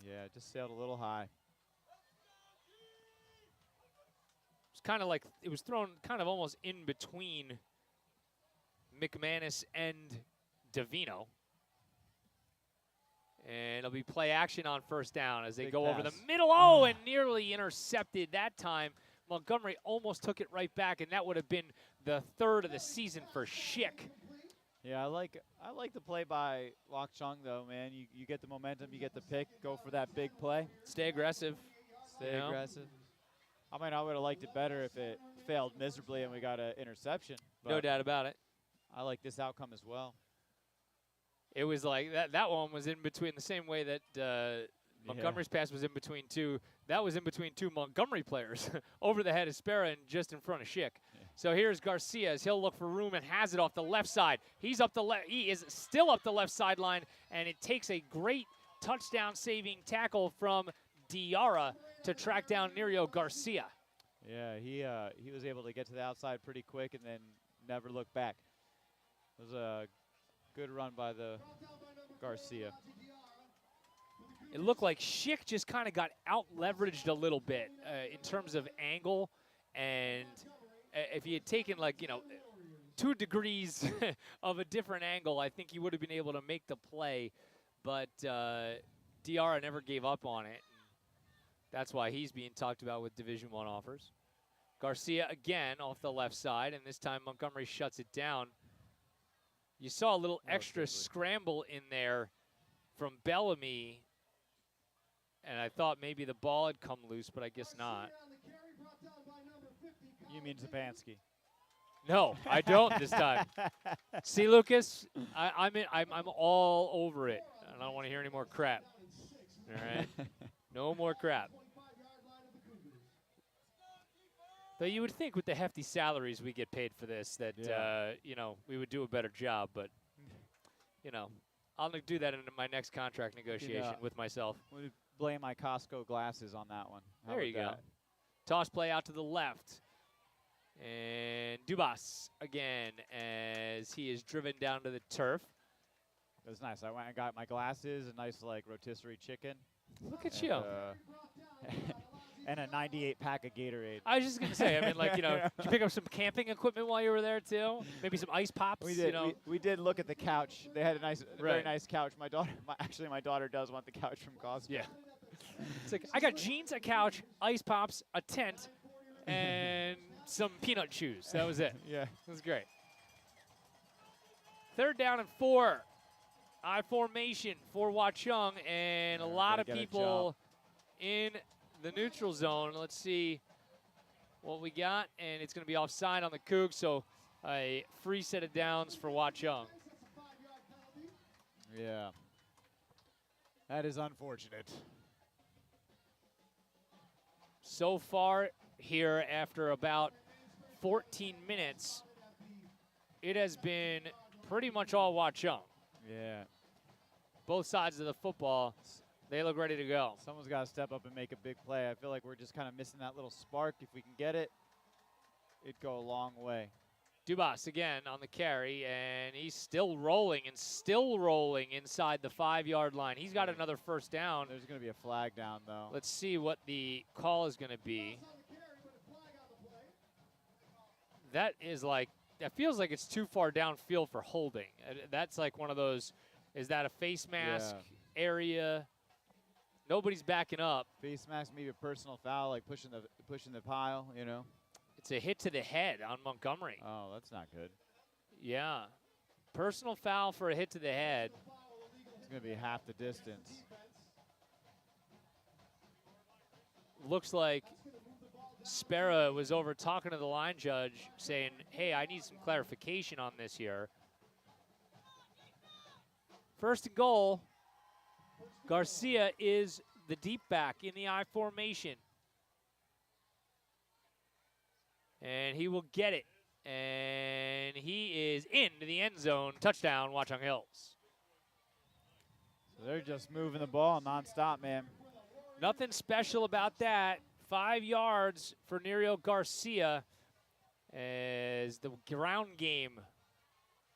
B: Yeah, it just sailed a little high.
A: It's kind of like it was thrown kind of almost in between McManus and Davino. And it'll be play action on first down as they go over the middle. Oh, and nearly intercepted that time. Montgomery almost took it right back, and that would have been the third of the season for Schick.
B: Yeah, I like the play by Watchung, though, man. You get the momentum, you get the pick, go for that big play.
A: Stay aggressive.
B: Stay aggressive. I mean, I would have liked it better if it failed miserably and we got an interception.
A: No doubt about it.
B: I like this outcome as well.
A: It was like that one was in between the same way that Montgomery's pass was in between two. That was in between two Montgomery players over the head of Spera and just in front of Schick. Yeah. So here's Garcia as he'll look for room and has it off the left side. He is still up the left sideline, and it takes a great touchdown-saving tackle from Diarra to track down Nerio Garcia.
B: Yeah, he was able to get to the outside pretty quick and then never look back. It was a good run by the Garcia.
A: It looked like Schick just kind of got out-leveraged a little bit in terms of angle, and if he had taken 2 degrees of a different angle, I think he would have been able to make the play, but Diarra never gave up on it. That's why he's being talked about with Division I offers. Garcia again off the left side, and this time Montgomery shuts it down. You saw a little extra scramble in there from Bellamy, and I thought maybe the ball had come loose, but I guess not.
B: You mean Zapansky?
A: No, I don't this time. See, Lucas, I'm all over it. I don't want to hear any more crap. All right, no more crap. Though you would think with the hefty salaries we get paid for this that we would do a better job, but I'll do that in my next contract negotiation with myself.
B: I'm gonna blame my Costco glasses on that one.
A: There you go. Toss play out to the left. And Dubas again as he is driven down to the turf.
B: It was nice. I went and got my glasses, a nice rotisserie chicken.
A: Look at you.
B: And a 98 pack of Gatorade.
A: I was just going to say, I mean, did you pick up some camping equipment while you were there too? Maybe some ice pops?
B: We did. We did look at the couch. They had a very nice couch. My daughter does want the couch from Costco.
A: Yeah. It's like, I got jeans, a couch, ice pops, a tent, and some peanut chews. That was it.
B: Yeah.
A: It was great. 3rd down and 4. I formation for Watchung, and a lot of people in the neutral zone. Let's see what we got, and it's going to be offside on the Cougs, so a free set of downs for Watchung.
B: Yeah. That is unfortunate.
A: So far here, after about 14 minutes, it has been pretty much all Watchung.
B: Yeah.
A: Both sides of the football, they look ready to go.
B: Someone's got to step up and make a big play. I feel like we're just kind of missing that little spark. If we can get it, it'd go a long way.
A: Dubas again on the carry, and he's still rolling inside the 5-yard line. He's got another first down.
B: There's going to be a flag down, though.
A: Let's see what the call is going to be. That feels like it's too far downfield for holding. That's like one of those, is that a face mask area? Nobody's backing up.
B: Face mask, maybe a personal foul, like pushing the pile,
A: It's a hit to the head on Montgomery.
B: Oh, that's not good.
A: Yeah. Personal foul for a hit to the head.
B: It's going to be half the distance.
A: Looks like Spera was over talking to the line judge saying, hey, I need some clarification on this here. First and goal, Garcia is the deep back in the I formation. And he will get it. And he is into the end zone. Touchdown, Watchung Hills.
B: So they're just moving the ball nonstop, man.
A: Nothing special about that. 5 yards for Nerio Garcia as the ground game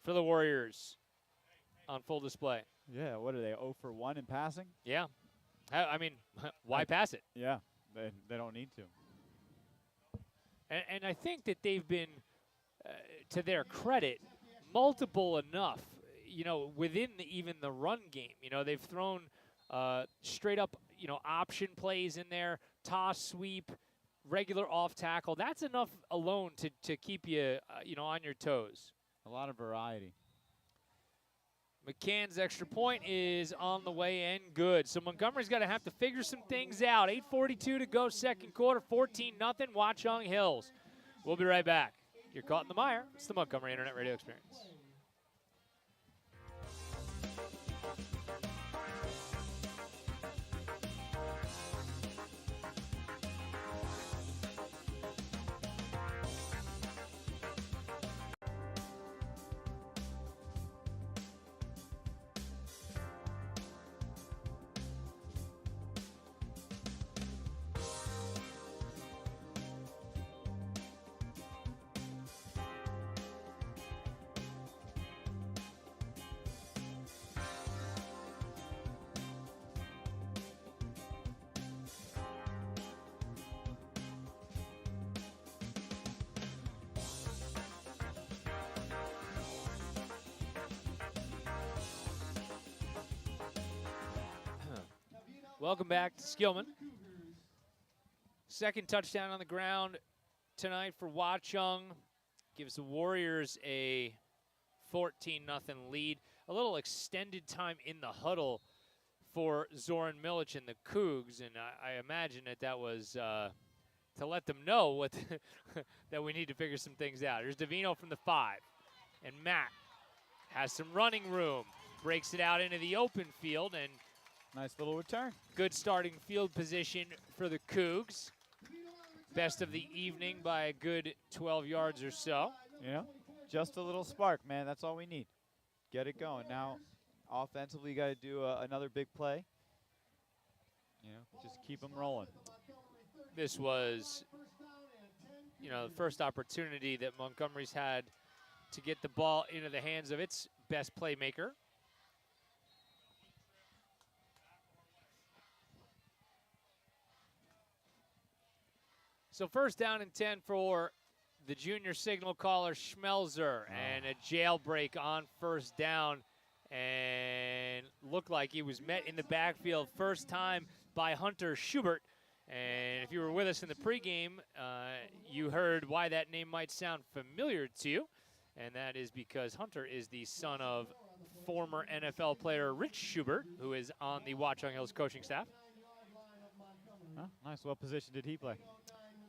A: for the Warriors on full display.
B: Yeah, what are they, 0 for 1 in passing?
A: Yeah. I mean, why pass it?
B: Yeah, they don't need to.
A: And I think that they've been, to their credit, multiple enough, within even the run game. They've thrown straight up, option plays in there, toss, sweep, regular off tackle. That's enough alone to keep you, on your toes.
B: A lot of variety.
A: McCann's extra point is on the way and good. So Montgomery's going to have to figure some things out. 8:42 to go, second quarter, 14-0, Watchung Hills. We'll be right back. You're caught in the mire. It's the Montgomery Internet Radio Experience. Welcome back to Skillman. Second touchdown on the ground tonight for Watchung. Gives the Warriors a 14-0 lead. A little extended time in the huddle for Zoran Milic and the Cougs, and I imagine that was to let them know that we need to figure some things out. Here's Davino from the 5, and Matt has some running room. Breaks it out into the open field, and
B: nice little return.
A: Good starting field position for the Cougs. Best of the evening by a good 12 yards or so.
B: Yeah, just a little spark, man. That's all we need. Get it going. Now, offensively, you got to do another big play. Just keep them rolling.
A: This was, the first opportunity that Montgomery's had to get the ball into the hands of its best playmaker. So first down and 10 for the junior signal caller Schmelzer, and a jailbreak on first down, and looked like he was met in the backfield first time by Hunter Schubert. And if you were with us in the pregame, you heard why that name might sound familiar to you, and that is because Hunter is the son of former NFL player Rich Schubert, who is on the Watchung Hills coaching staff.
B: Nice. What position did he play?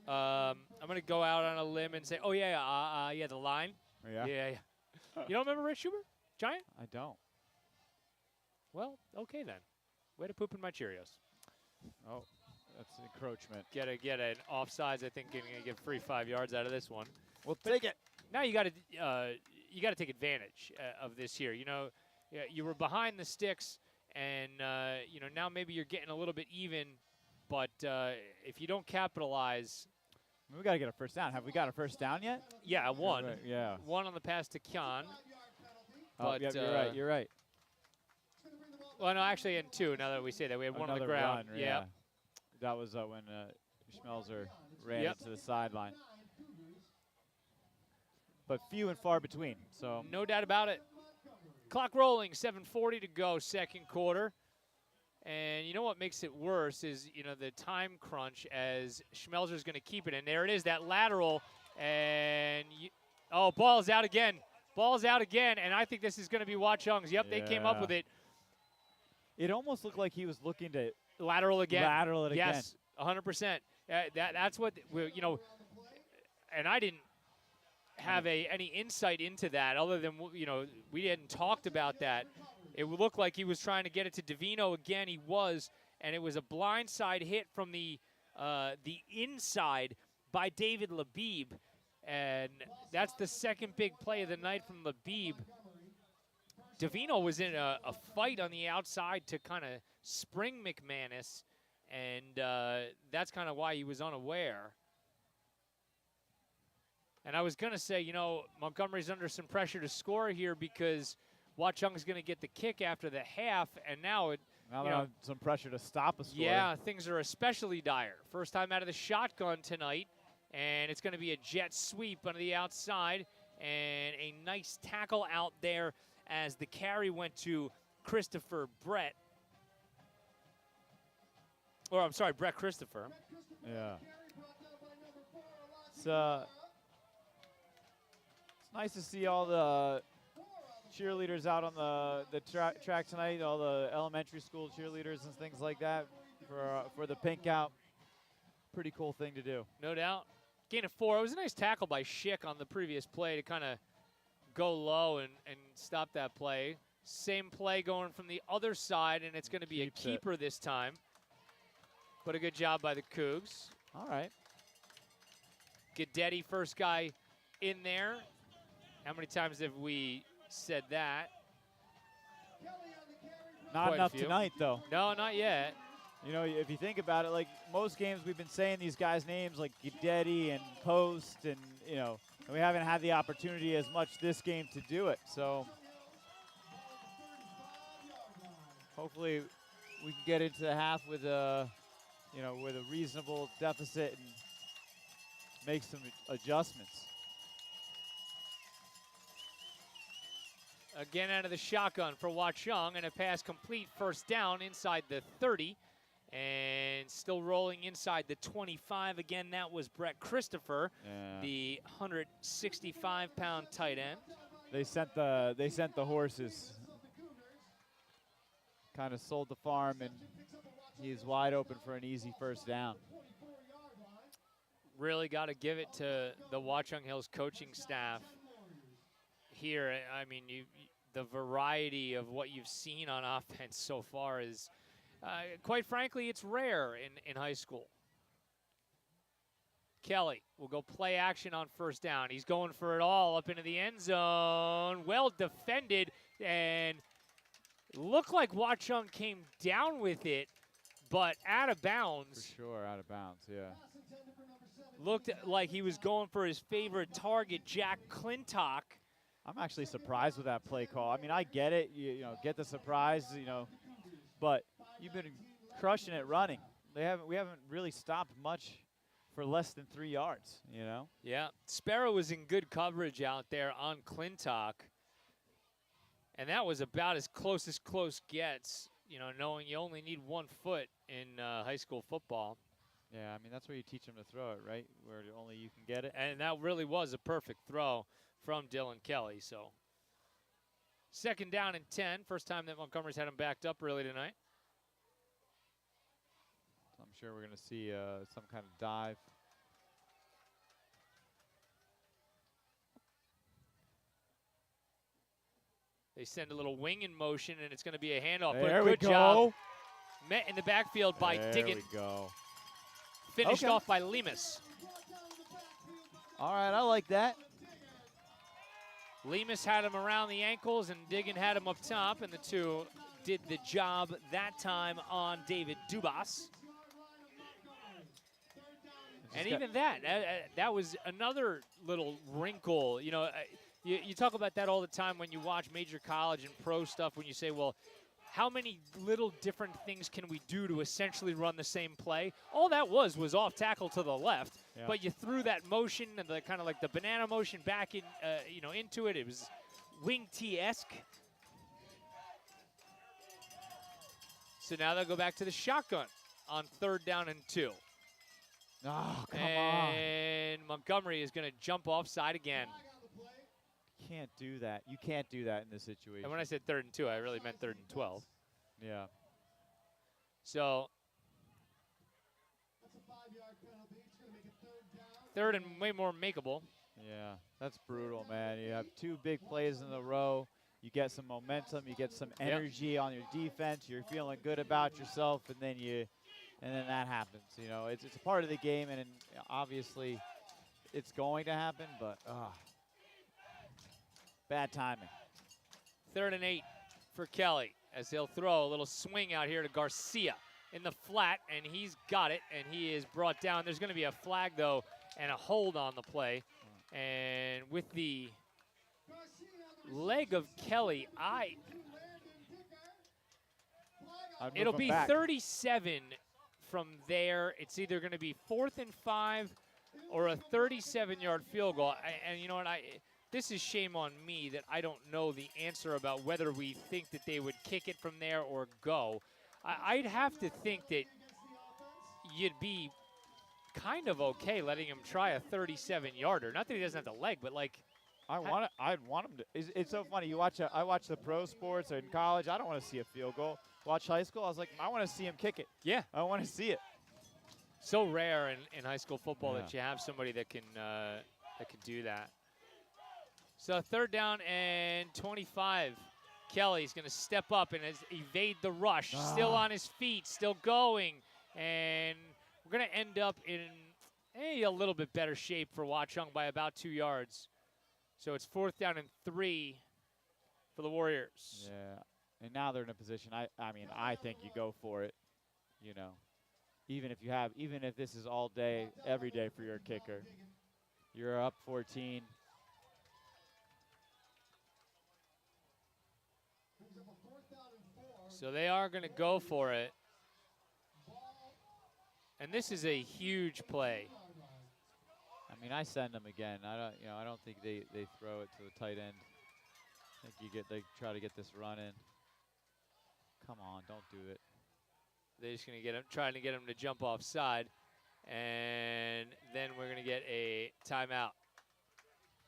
A: I'm going to go out on a limb and say, the line.
B: Yeah.
A: You don't remember Rich Schubert, Giant?
B: I don't.
A: Well, okay then. Way to poop in my Cheerios.
B: Oh, that's encroachment.
A: Get an offsides. I think you're going to get free 5 yards out of this one.
B: We'll take it.
A: Now you got to take advantage of this here. You were behind the sticks, and now maybe you're getting a little bit even. But if you don't capitalize,
B: we got to get a first down. Have we got a first down yet?
A: Yeah, one.
B: Yeah.
A: One on the pass to Kyan.
B: But you're right.
A: Well, no, actually, and two. Now that we say that, we had one on the ground.
B: Run, yeah. That was when Schmelzer ran into the sideline. But few and far between. So
A: no doubt about it. Clock rolling. 7:40 to go. Second quarter. And you know what makes it worse is, the time crunch as Schmelzer's going to keep it. And there it is, that lateral. And, ball's out again. Ball's out again. And I think this is going to be Watchung's. Yep, They came up with it.
B: It almost looked like he was looking to
A: lateral again.
B: Lateral it again.
A: Yes. 100%. That's what and I didn't have any insight into that other than we hadn't talked about that. It looked like he was trying to get it to Davino again. He was, and it was a blindside hit from the inside by David Labib, and that's the second big play of the night from Labib. Davino was in a fight on the outside to kind of spring McManus, and that's kind of why he was unaware. And I was going to say, Montgomery's under some pressure to score here because Watchung's going to get the kick after the half, and now
B: some pressure to stop a score.
A: Yeah, things are especially dire. First time out of the shotgun tonight, and it's going to be a jet sweep on the outside, and a nice tackle out there as the carry went to Brett Christopher.
B: Yeah. It's nice to see all the cheerleaders out on the track tonight, all the elementary school cheerleaders and things like that for the pink out. Pretty cool thing to do.
A: No doubt. Gain of 4. It was a nice tackle by Schick on the previous play to kind of go low and stop that play. Same play going from the other side, and it's going to be a keeper this time. But a good job by the Cougs.
B: All right.
A: Guidetti, first guy in there. How many times have we said that?
B: Not enough tonight, though.
A: No, not yet.
B: If you think about it, like most games we've been saying these guys' names like Guidetti and Post, and, and we haven't had the opportunity as much this game to do it. So hopefully we can get into the half with a reasonable deficit and make some adjustments.
A: Again out of the shotgun for Watchung, and a pass complete, first down inside the 30, and still rolling inside the 25. Again, that was Brett Christopher, the 165-pound tight end.
B: They sent the horses. Kind of sold the farm, and he's wide open for an easy first down.
A: Really got to give it to the Watchung Hills coaching staff here. I mean, the variety of what you've seen on offense so far is, quite frankly, it's rare in high school. Kelly will go play action on first down. He's going for it all up into the end zone. Well defended, and looked like Watchung came down with it, but out of bounds.
B: For sure, out of bounds, yeah.
A: Looked like he was going for his favorite target, Jack Clintock.
B: I'm actually surprised with that play call. I mean, I get it, get the surprise, but you've been crushing it running. We haven't really stopped much for less than 3 yards,
A: Yeah, Sparrow was in good coverage out there on Clintock, and that was about as close gets, knowing you only need 1 foot in high school football.
B: Yeah, I mean, that's where you teach them to throw it, right? Where only you can get it.
A: And that really was a perfect throw from Dylan Kelly. So, second down and 10. First time that Montgomery's had him backed up really tonight.
B: I'm sure we're going to see some kind of dive.
A: They send a little wing in motion, and it's going to be a handoff.
B: There
A: but
B: we
A: good
B: go.
A: job. Met in the backfield by
B: There
A: Diggin.
B: we go.
A: Finished off by Lemus.
B: All right, I like that.
A: Lemus had him around the ankles, and Diggin had him up top, and the two did the job that time on David Dubas. And even that was another little wrinkle. You talk about that all the time when you watch major college and pro stuff, when you say, well, how many little different things can we do to essentially run the same play? All that was off tackle to the left, but you threw that motion and the kind of like the banana motion back in, into it. It was wing T-esque. So now they'll go back to the shotgun on 3rd down and 2.
B: Oh, come on.
A: And Montgomery is going to jump offside again.
B: Can't do that. You can't do that in this situation.
A: And when I said 3rd and 2, I really meant 3rd and 12.
B: Yeah.
A: So Third and way more makeable.
B: Yeah, that's brutal, man. You have 2 big plays in a row. You get some momentum. You get some energy on your defense. You're feeling good about yourself, and then that happens. You know, it's a part of the game, and obviously it's going to happen, but bad timing.
A: 3rd and 8 for Kelly as he'll throw a little swing out here to Garcia in the flat, and he's got it, and he is brought down. There's going to be a flag, though, and a hold on the play. And with the leg of Kelly, it'll be 37 from there. It's either going to be 4th and 5 or a 37-yard field goal. And you know what? This is shame on me that I don't know the answer about whether we think that they would kick it from there or go. I'd have to think that you'd be kind of okay letting him try a 37-yarder. Not that he doesn't have the leg, but like
B: I'd want him to. It's so funny. I watch the pro sports in college. I don't want to see a field goal. Watch high school. I was like, I want to see him kick it.
A: Yeah,
B: I want to see it.
A: So rare in high school football that you have somebody that can do that. So 3rd down and 25. Kelly's going to step up and evade the rush. Still on his feet, still going. And we're going to end up in a little bit better shape for Watchung by about 2 yards. So it's 4th down and 3 for the Warriors.
B: Yeah, and now they're in a position. I mean, I think you go for it. You know, even if this is all day, every day for your kicker, you're up 14.
A: So they are going to go for it. And this is a huge play.
B: I mean, I send them again. I don't think they throw it to the tight end. I think they try to get this run in. Come on, don't do it.
A: They're just going to trying to get him to jump offside. And then we're going to get a timeout.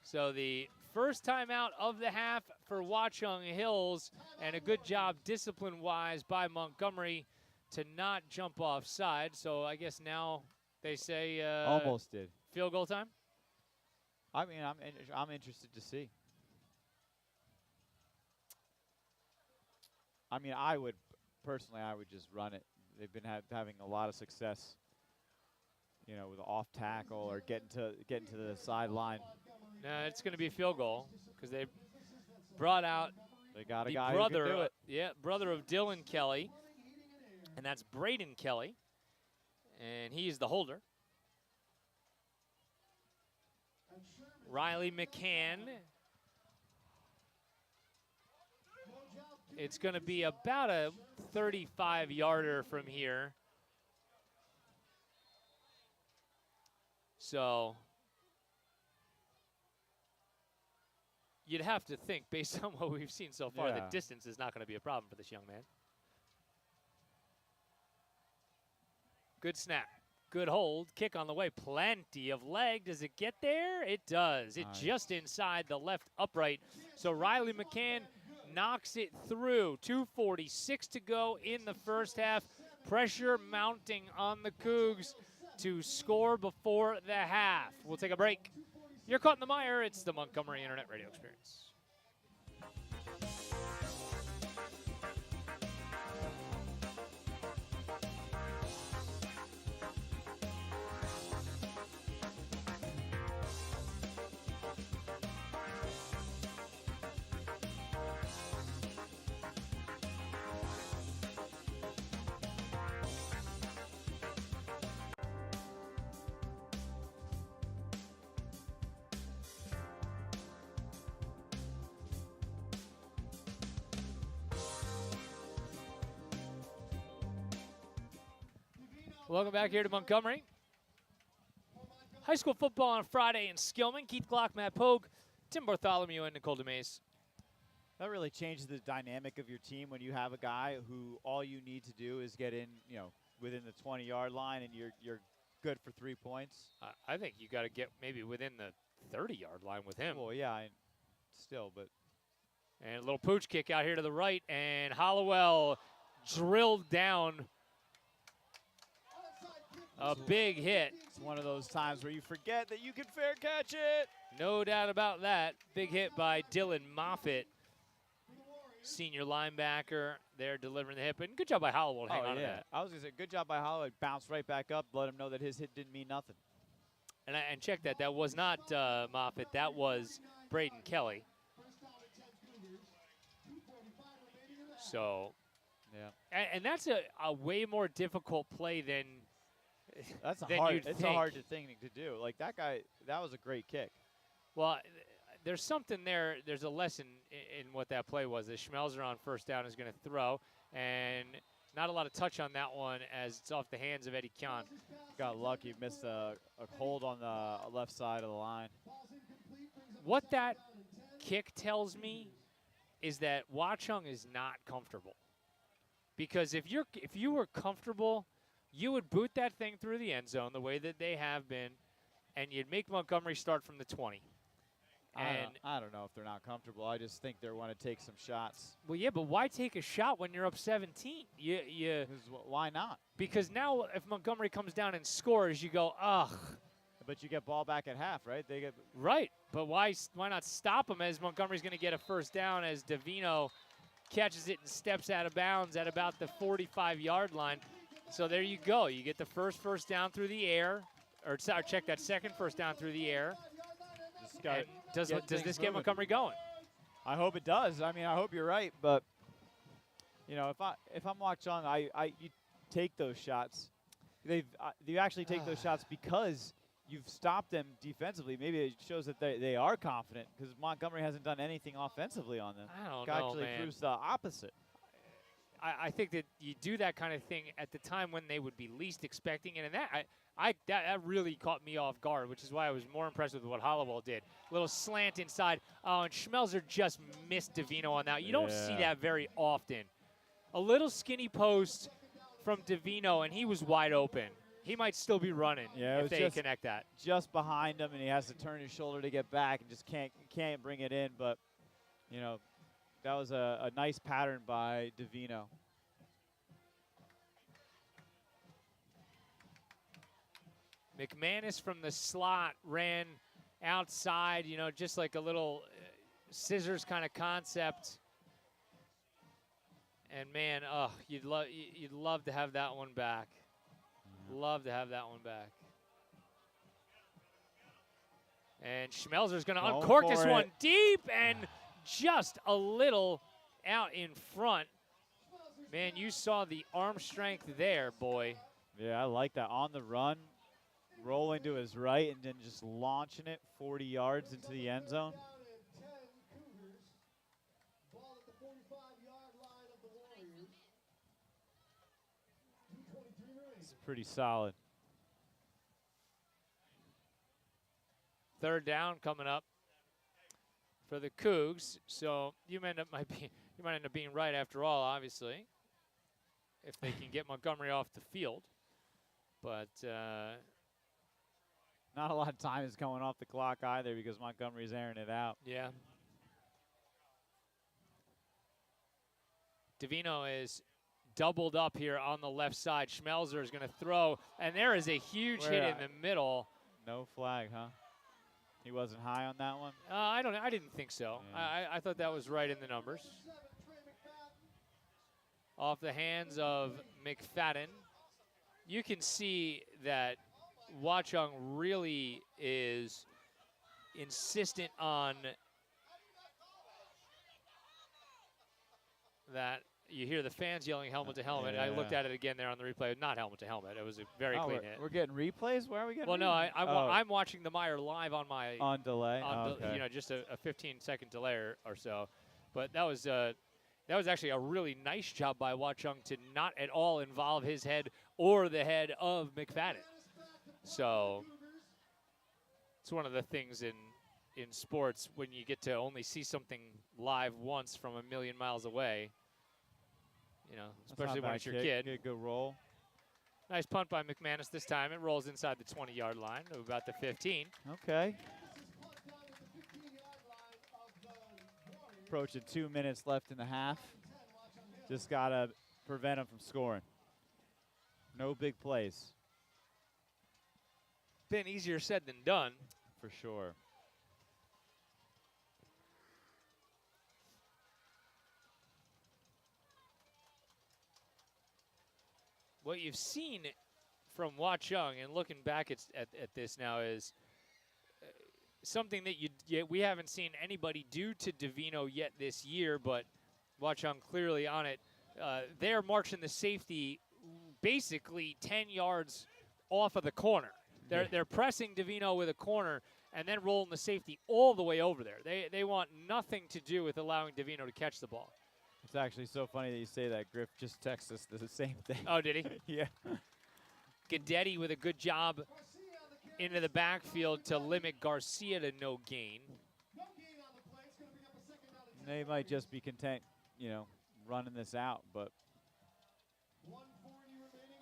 A: So the first timeout of the half for Watchung Hills, and a good job discipline-wise by Montgomery to not jump offside. So I guess now they say
B: almost did.
A: Field goal time?
B: I mean, I'm interested to see. I mean, I would just run it. They've been having a lot of success, you know, with off tackle or getting to the sideline.
A: No, it's going to be a field goal because they brought out
B: they got a guy who can do it.
A: Yeah, brother of Dylan Kelly, and that's Braden Kelly, and he's the holder. Riley McCann. It's going to be about a 35-yarder from here. So you'd have to think, based on what we've seen so far, the distance is not going to be a problem for this young man. Good snap. Good hold. Kick on the way. Plenty of leg. Does it get there? It does. It just inside the left upright. So Riley McCann knocks it through. 2:46 to go in the first half. Pressure mounting on the Cougs to score before the half. We'll take a break. You're caught in the mire. It's the Montgomery Internet Radio Experience. Welcome back here to Montgomery. High school football on Friday in Skillman. Keith Glock, Matt Pogue, Tim Bartholomew, and Nicole DeMace.
B: That really changes the dynamic of your team when you have a guy who all you need to do is get in, you know, within the 20-yard line, and you're good for 3 points.
A: I think you got to get maybe within the 30-yard line with him.
B: Well, yeah, still, but.
A: And a little pooch kick out here to the right, and Hollowell drilled down A big hit.
B: It's one of those times where you forget that you can fair catch it.
A: No doubt about that. Big hit by Dylan Moffitt, senior linebacker. There delivering the hit. And good job by Hollowell to hang on to that.
B: I was going to say, good job by Hollowell. Bounced right back up, let him know that his hit didn't mean nothing.
A: And check that. That was not Moffitt. That was Braden Kelly. So,
B: yeah.
A: And that's a way more difficult play than
B: that's a
A: than
B: hard.
A: you'd
B: It's
A: think.
B: a hard thing to do. Like that guy, that was a great kick.
A: Well, there's something there. There's a lesson in what that play was. The Schmelzer on first down is going to throw, and not a lot of touch on that one as it's off the hands of Eddie Kyan.
B: Got lucky, missed a hold on the left side of the line.
A: What that kick tells me is that Watchung is not comfortable. Because if you were comfortable, you would boot that thing through the end zone the way that they have been, and you'd make Montgomery start from the 20. And
B: I don't know if they're not comfortable. I just think they want to take some shots.
A: Well, yeah, but why take a shot when you're up 17?
B: Why not?
A: Because now if Montgomery comes down and scores, you go, ugh.
B: But you get ball back at half, right? They get
A: right. But why not stop him as Montgomery's going to get a first down as Davino catches it and steps out of bounds at about the 45-yard line. So there you go. You get the first down through the air, or check that second first down through the air. And does this get Montgomery going?
B: I hope it does. I mean, I hope you're right, but you know, if I'm Watchung, you take those shots. You actually take those shots because you've stopped them defensively. Maybe it shows that they are confident because Montgomery hasn't done anything offensively on them.
A: I don't know,
B: actually
A: man.
B: proves the opposite.
A: I think that you do that kind of thing at the time when they would be least expecting it, and that really caught me off guard, which is why I was more impressed with what Hollowell did. Little slant inside. Oh, and Schmelzer just missed Davino on that. You don't see that very often. A little skinny post from Davino, and he was wide open. He might still be running if they connect that.
B: Just behind him, and he has to turn his shoulder to get back and just can't bring it in. But, you know, that was a nice pattern by Davino.
A: McManus from the slot ran outside, you know, just like a little scissors kind of concept. And man, you'd love to have that one back. Love to have that one back. And Schmelzer's going to uncork this one deep and just a little out in front. Man, you saw the arm strength there, boy.
B: Yeah, I like that. On the run, rolling to his right and then just launching it 40 yards into the end zone. It's pretty solid.
A: Third down coming up for the Cougs. So you might end up being right after all, obviously, if they can get Montgomery off the field. But
B: not a lot of time is going off the clock either because Montgomery's airing it out.
A: Yeah. Davino is doubled up here on the left side. Schmelzer is going to throw, and there is a huge hit in the middle.
B: No flag, huh? He wasn't high on that one?
A: I didn't think so. Yeah. I thought that was right in the numbers. Off the hands of McFadden. You can see that Watchung really is insistent on that. You hear the fans yelling helmet to helmet. Yeah. I looked at it again there on the replay. Not helmet to helmet. It was a very clean hit.
B: We're getting replays? Where are we getting
A: Well, no, I'm watching the MIRE live on my...
B: On delay? Okay.
A: You know, just a 15-second delay or so. But that was actually a really nice job by Watchung to not at all involve his head or the head of McFadden. So it's one of the things in sports when you get to only see something live once from a million miles away. You know, especially when it's your kid.
B: Good roll.
A: Nice punt by McManus this time. It rolls inside the 20-yard line of about the 15.
B: Okay. Approaching 2 minutes left in the half. Just got to prevent him from scoring. No big plays.
A: been easier said than done.
B: For sure.
A: What you've seen from Watchung, and looking back at this now, is something that we haven't seen anybody do to Divino yet this year, but Watchung clearly on it. They're marching the safety basically 10 yards off of the corner. They're pressing Divino with a corner and then rolling the safety all the way over there. They want nothing to do with allowing Divino to catch the ball.
B: It's actually so funny that you say that. Griff just texted us the same thing.
A: Oh, did he?
B: Yeah.
A: Guidetti with a good job into the backfield to limit Garcia to no gain.
B: They might just be content, running this out, but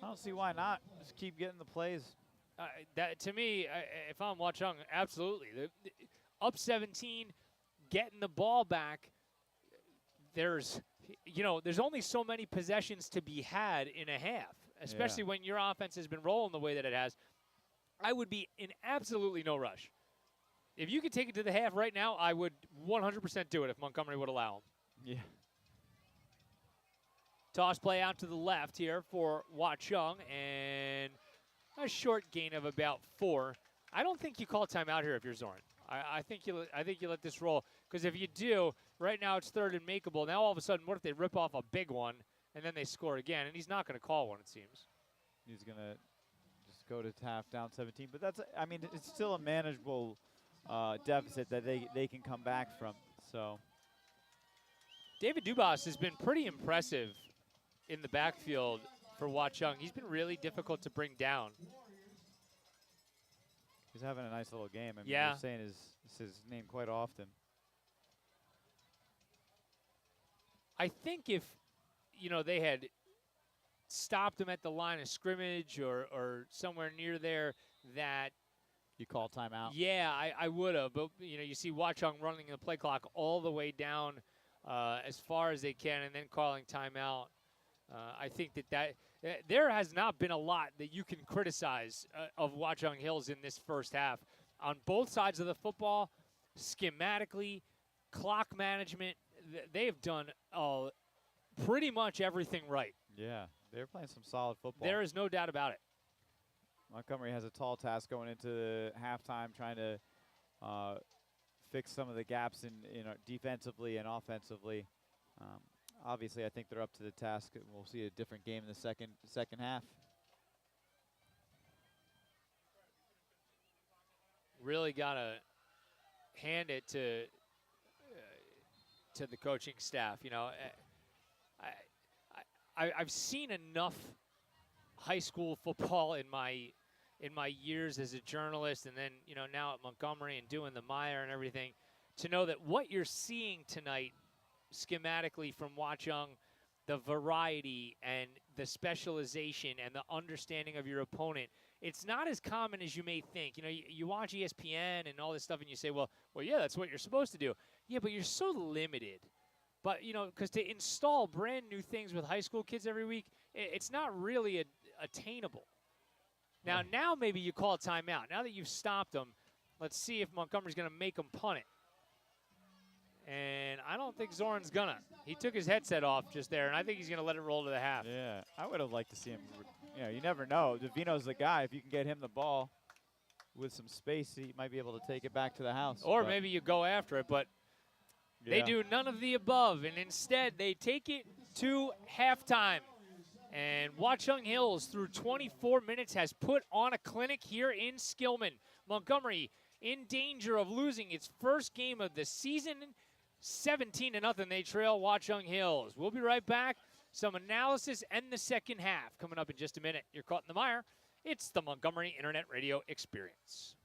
B: I don't see why not. Just keep getting the plays.
A: That to me, if I'm Watchung, absolutely. Up 17, getting the ball back. There's only so many possessions to be had in a half, especially when your offense has been rolling the way that it has. I would be in absolutely no rush. If you could take it to the half right now, I would 100% do it if Montgomery would allow them.
B: Yeah.
A: Toss play out to the left here for Watchung, and a short gain of about 4. I don't think you call timeout here if you're Zorn. I think you let this roll, because if you do, right now it's 3rd and makeable. Now all of a sudden, what if they rip off a big one and then they score again? And he's not going to call one, it seems.
B: He's going to just go to half down 17. But it's still a manageable deficit that they can come back from. So
A: David Dubas has been pretty impressive in the backfield for Watchung. He's been really difficult to bring down.
B: He's having a nice little game.
A: Yeah.
B: We're saying his name quite often.
A: I think if, they had stopped him at the line of scrimmage or somewhere near there, that
B: you call timeout.
A: Yeah, I would have. But, you see Watchung running the play clock all the way down as far as they can and then calling timeout. I think that there has not been a lot that you can criticize of Watchung Hills in this first half. On both sides of the football, schematically, clock management, they have done pretty much everything right.
B: Yeah, they're playing some solid football.
A: There is no doubt about it.
B: Montgomery has a tall task going into halftime, trying to fix some of the gaps in defensively and offensively. Obviously, I think they're up to the task, and we'll see a different game in the second half.
A: Really got to hand it to the coaching staff. I've seen enough high school football in my years as a journalist, and then now at Montgomery and doing the MIRE and everything, to know that what you're seeing tonight schematically from Watchung, the variety and the specialization and the understanding of your opponent, it's not as common as you may think. You watch ESPN and all this stuff and you say, well, yeah, that's what you're supposed to do. Yeah, but you're so limited. But, because to install brand new things with high school kids every week, it's not really attainable. Now maybe you call a timeout. Now that you've stopped them, let's see if Montgomery's going to make them punt it. And I don't think Zorn's going to. He took his headset off just there, and I think he's going to let it roll to the half.
B: Yeah, I would have liked to see him. You never know. Divino's the guy. If you can get him the ball with some space, he might be able to take it back to the house.
A: Or maybe you go after it, but they do none of the above, and instead they take it to halftime. And Watchung Hills, through 24 minutes, has put on a clinic here in Skillman. Montgomery in danger of losing its first game of the season. 17-0, they trail Watchung Hills. We'll be right back. Some analysis and the second half coming up in just a minute. You're caught in the mire. It's the Montgomery Internet Radio Experience.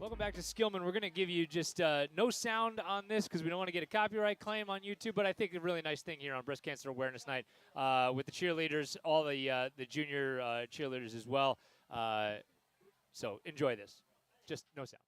A: Welcome back to Skillman. We're going to give you just no sound on this because we don't want to get a copyright claim on YouTube, but I think a really nice thing here on Breast Cancer Awareness Night with the cheerleaders, all the junior cheerleaders as well. So enjoy this. Just no sound.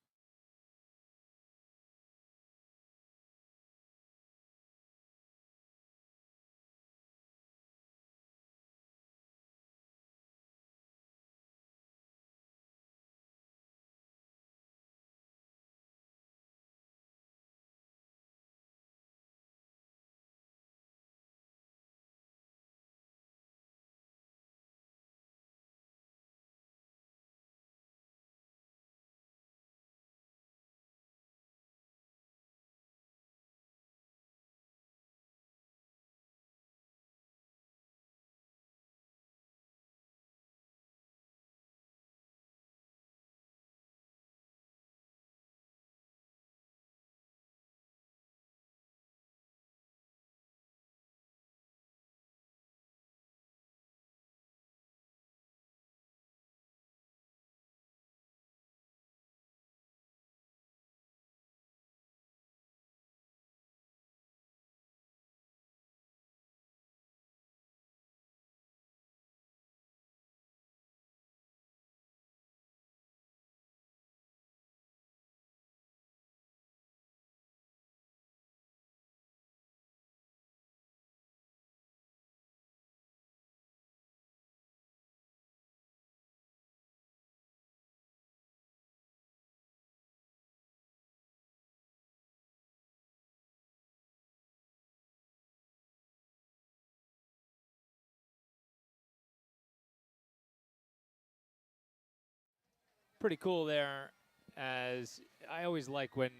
A: Pretty cool there, as I always like when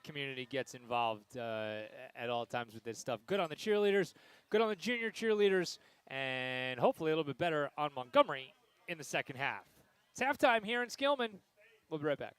A: community gets involved at all times with this stuff. Good on the cheerleaders, good on the junior cheerleaders, and hopefully a little bit better on Montgomery in the second half. It's halftime here in Skillman. We'll be right back.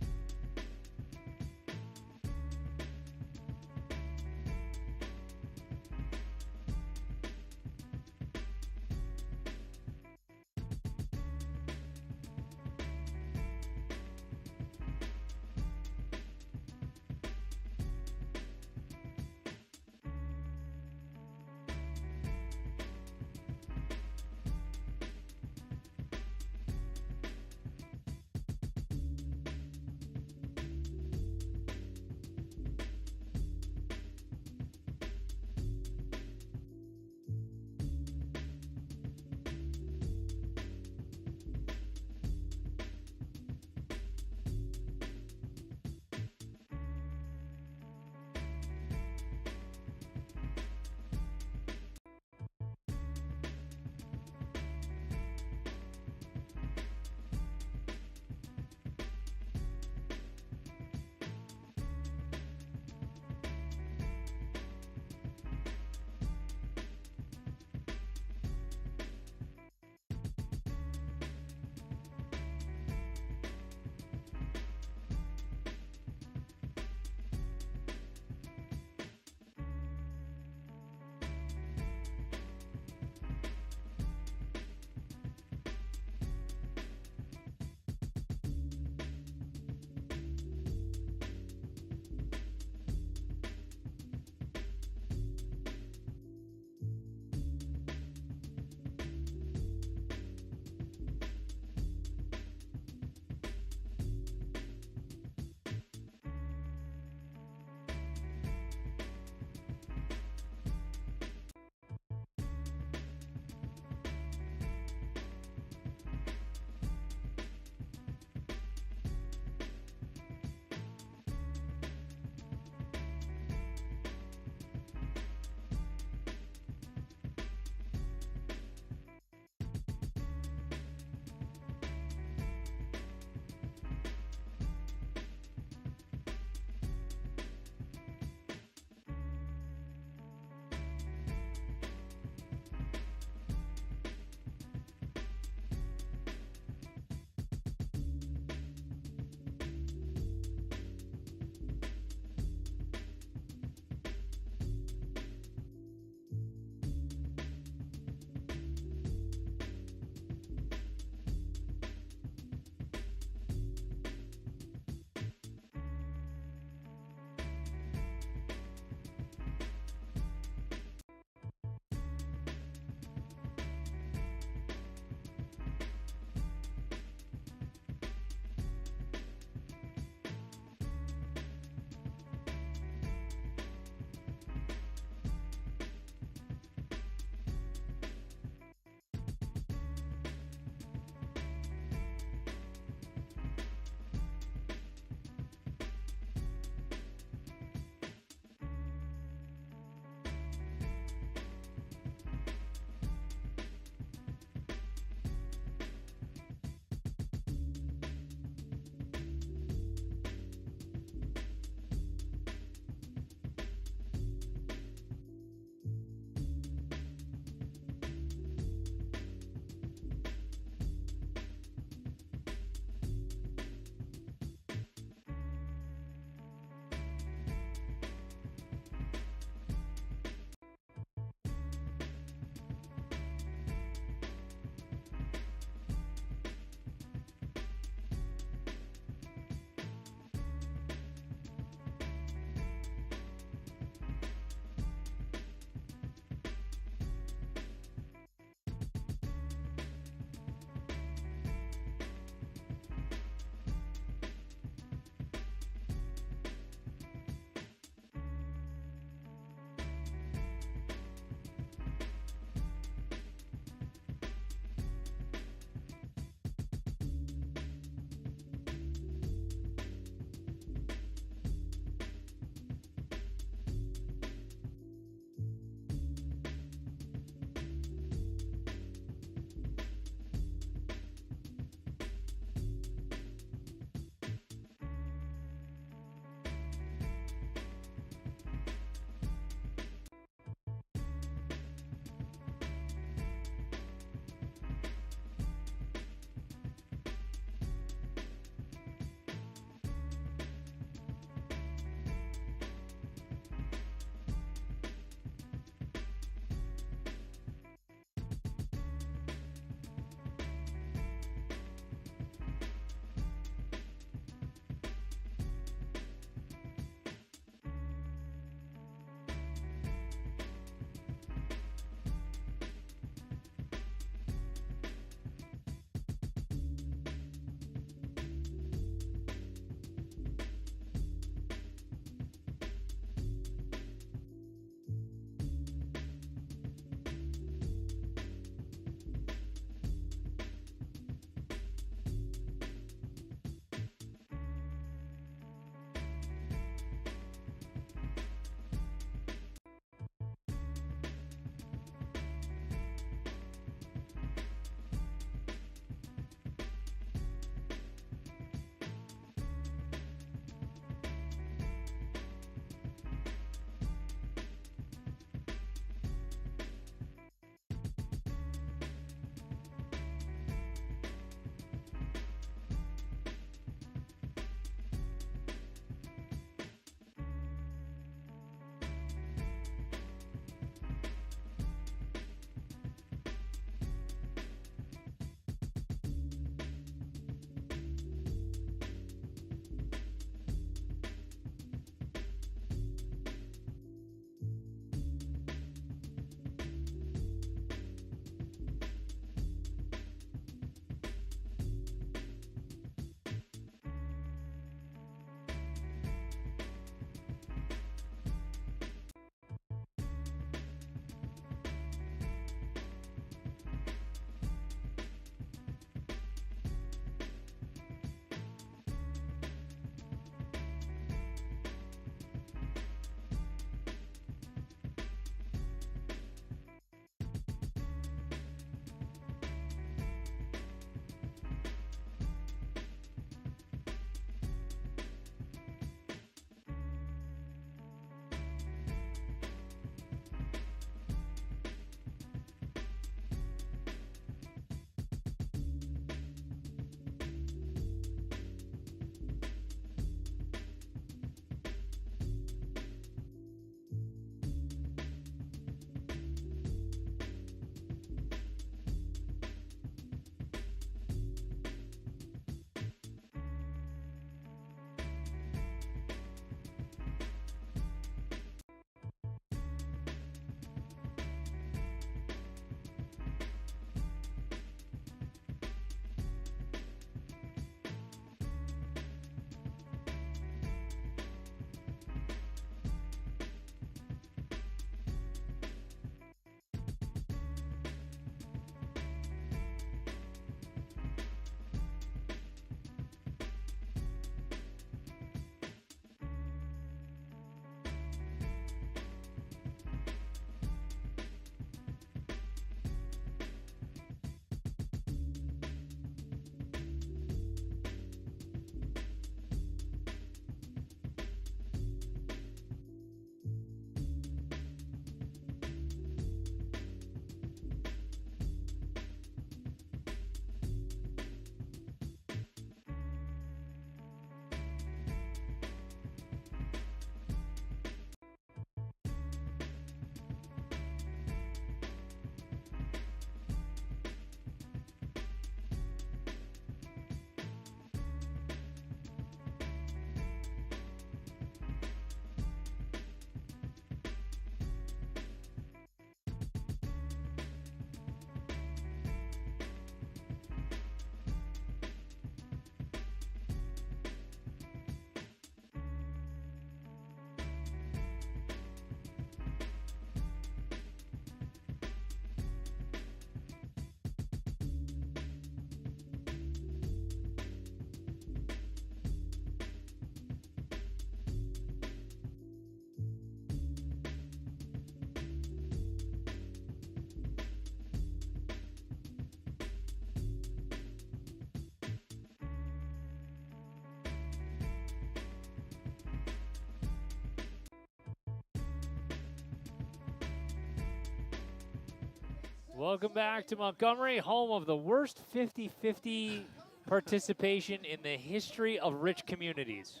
A: Welcome back to Montgomery, home of the worst 50-50 participation in the history of rich communities.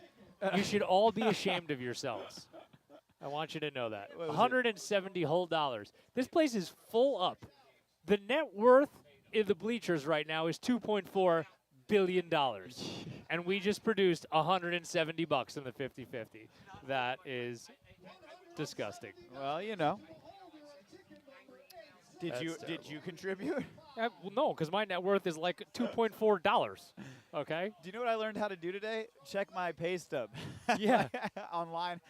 A: You should all be ashamed of yourselves. I want you to know that. 170 whole dollars. This place is full up. The net worth in the bleachers right now is $2.4 billion. And we just produced $170 in the 50-50. That is disgusting.
B: Well, you know. Did you contribute?
A: Well, no, because my net worth is like $2.4. Okay.
B: Do you know what I learned how to do today? Check my pay stub.
A: Yeah.
B: Online.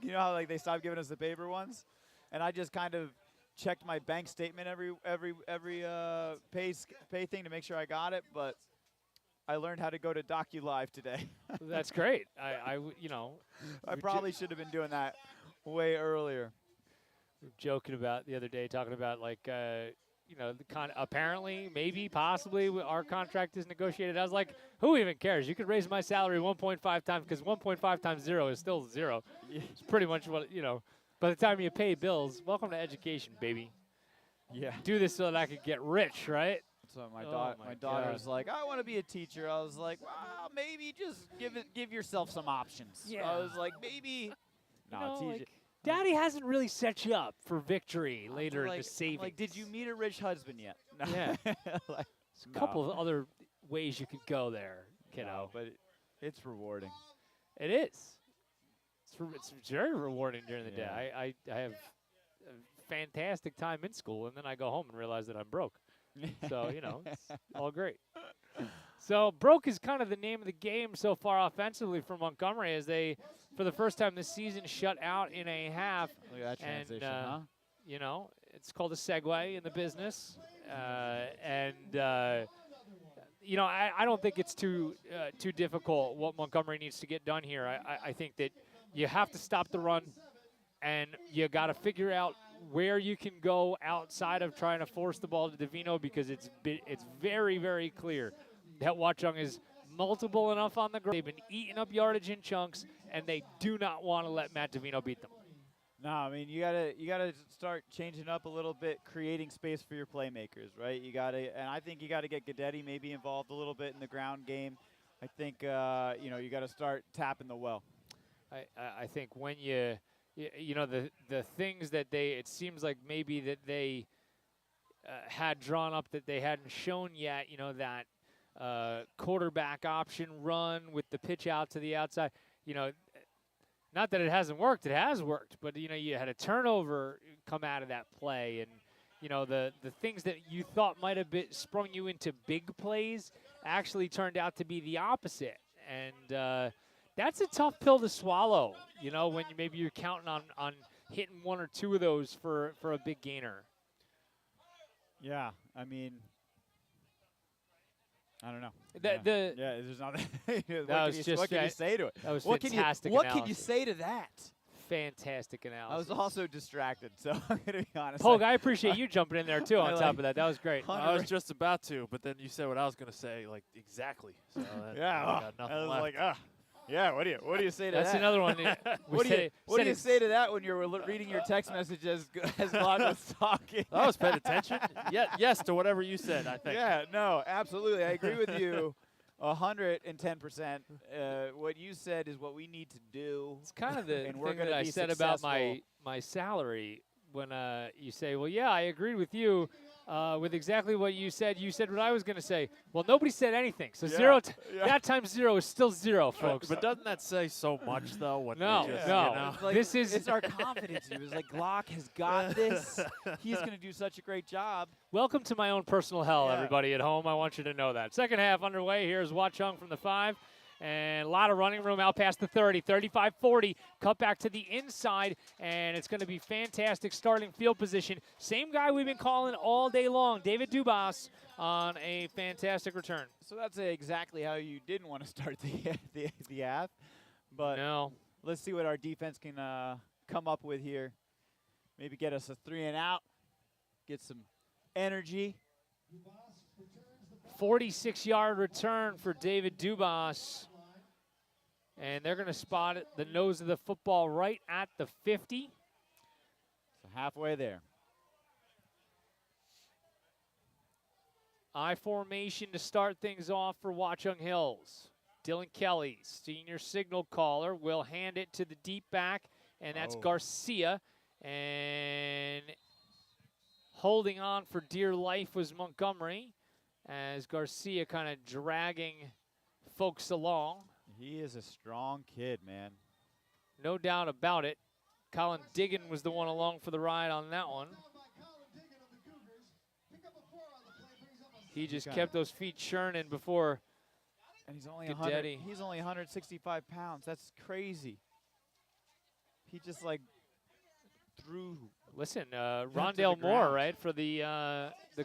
B: You know how like they stopped giving us the paper ones, and I just kind of checked my bank statement every pay thing to make sure I got it. But I learned how to go to DocuLive today.
A: That's great. I
B: probably should have been doing that way earlier.
A: We were joking about the other day, talking about like, apparently, maybe, possibly, our contract is negotiated. I was like, who even cares? You could raise my salary 1.5 times because 1.5 times 0 is still 0. It's pretty much what, by the time you pay bills, welcome to education, baby.
B: Yeah.
A: Do this so that I could get rich, right?
B: So my daughter was like, I want to be a teacher. I was like, well, maybe just give yourself some options.
A: Yeah.
B: I was like, maybe. Teacher.
A: Daddy hasn't really set you up for victory later in the savings.
B: Like, did you meet a rich husband yet? No.
A: Yeah. There's a couple of other ways you could go there, kiddo.
B: No, but it's rewarding.
A: It is. It's very rewarding during the day. I have a fantastic time in school, and then I go home and realize that I'm broke. So, it's all great. So, broke is kind of the name of the game so far offensively for Montgomery as they, for the first time this season, shut out in a half.
B: Look at that transition, huh?
A: It's called a segue in the business. I don't think it's too difficult what Montgomery needs to get done here. I think that you have to stop the run, and you got to figure out where you can go outside of trying to force the ball to Davino, because it's very, very clear that Watchung is multiple enough on the ground. They've been eating up yardage in chunks, and they do not want to let Matt Davino beat them.
B: No, I mean you gotta start changing up a little bit, creating space for your playmakers, right? And I think you gotta get Guidetti maybe involved a little bit in the ground game. I think you gotta start tapping the well.
A: I think when the things that it seems like maybe that they had drawn up that they hadn't shown yet, that quarterback option run with the pitch out to the outside, not that it hasn't worked, it has worked, but you had a turnover come out of that play, and the things that you thought might have sprung you into big plays actually turned out to be the opposite. And that's a tough pill to swallow, when maybe you're counting on hitting one or two of those for a big gainer.
B: Yeah, I mean, I don't know.
A: There's
B: nothing.
A: what can you
B: say to it?
A: That was
B: fantastic. What can you say to that?
A: Fantastic analysis.
B: I was also distracted, so I'm going to be honest.
A: Pogue, I appreciate you jumping in there, too, on top of that. That was great.
E: I was just about to, but then you said what I was going to say, like, exactly. So I got nothing
B: I was
E: left.
B: like, yeah, what do you say to
A: That's
B: that?
A: That's another one.
B: What do you say to that when you're reading your text message as Glock was talking?
E: I was paying attention. Yes to whatever you said, I think.
B: Yeah, no, absolutely. I agree with you 110%. What you said is what we need to do.
A: It's kind of the
B: and
A: thing that I said about my salary when you say, well, yeah, I agreed with you. With exactly what you said. You said what I was going to say. Well, nobody said anything. So that times 0 is still 0, folks.
E: But doesn't that say so much, though?
A: No.
B: Like, it's our confidence. It was like, Glock has got this. He's going to do such a great job.
A: Welcome to my own personal hell, everybody at home. I want you to know that. Second half underway. Here's Watchung from the 5. And a lot of running room out past the 30, 35-40. Cut back to the inside, and it's going to be fantastic starting field position. Same guy we've been calling all day long, David Dubas, on a fantastic return.
B: So that's exactly how you didn't want to start the half. But
A: no.
B: Let's see what our defense can come up with here. Maybe get us a 3-and-out, get some energy.
A: 46-yard return for David Dubas. And they're going to spot it, the nose of the football right at the 50.
B: So halfway there.
A: I formation to start things off for Watchung Hills. Dylan Kelly, senior signal caller, will hand it to the deep back, and that's Garcia. And holding on for dear life was Montgomery, as Garcia kind of dragging folks along.
B: He is a strong kid, man.
A: No doubt about it. Colin Diggin was the one along for the ride on that one. He just kept those feet churning before.
B: And he's only
A: Guidetti.
B: 165 pounds. That's crazy. He just like threw.
A: Listen, Rondale Moore, right, for the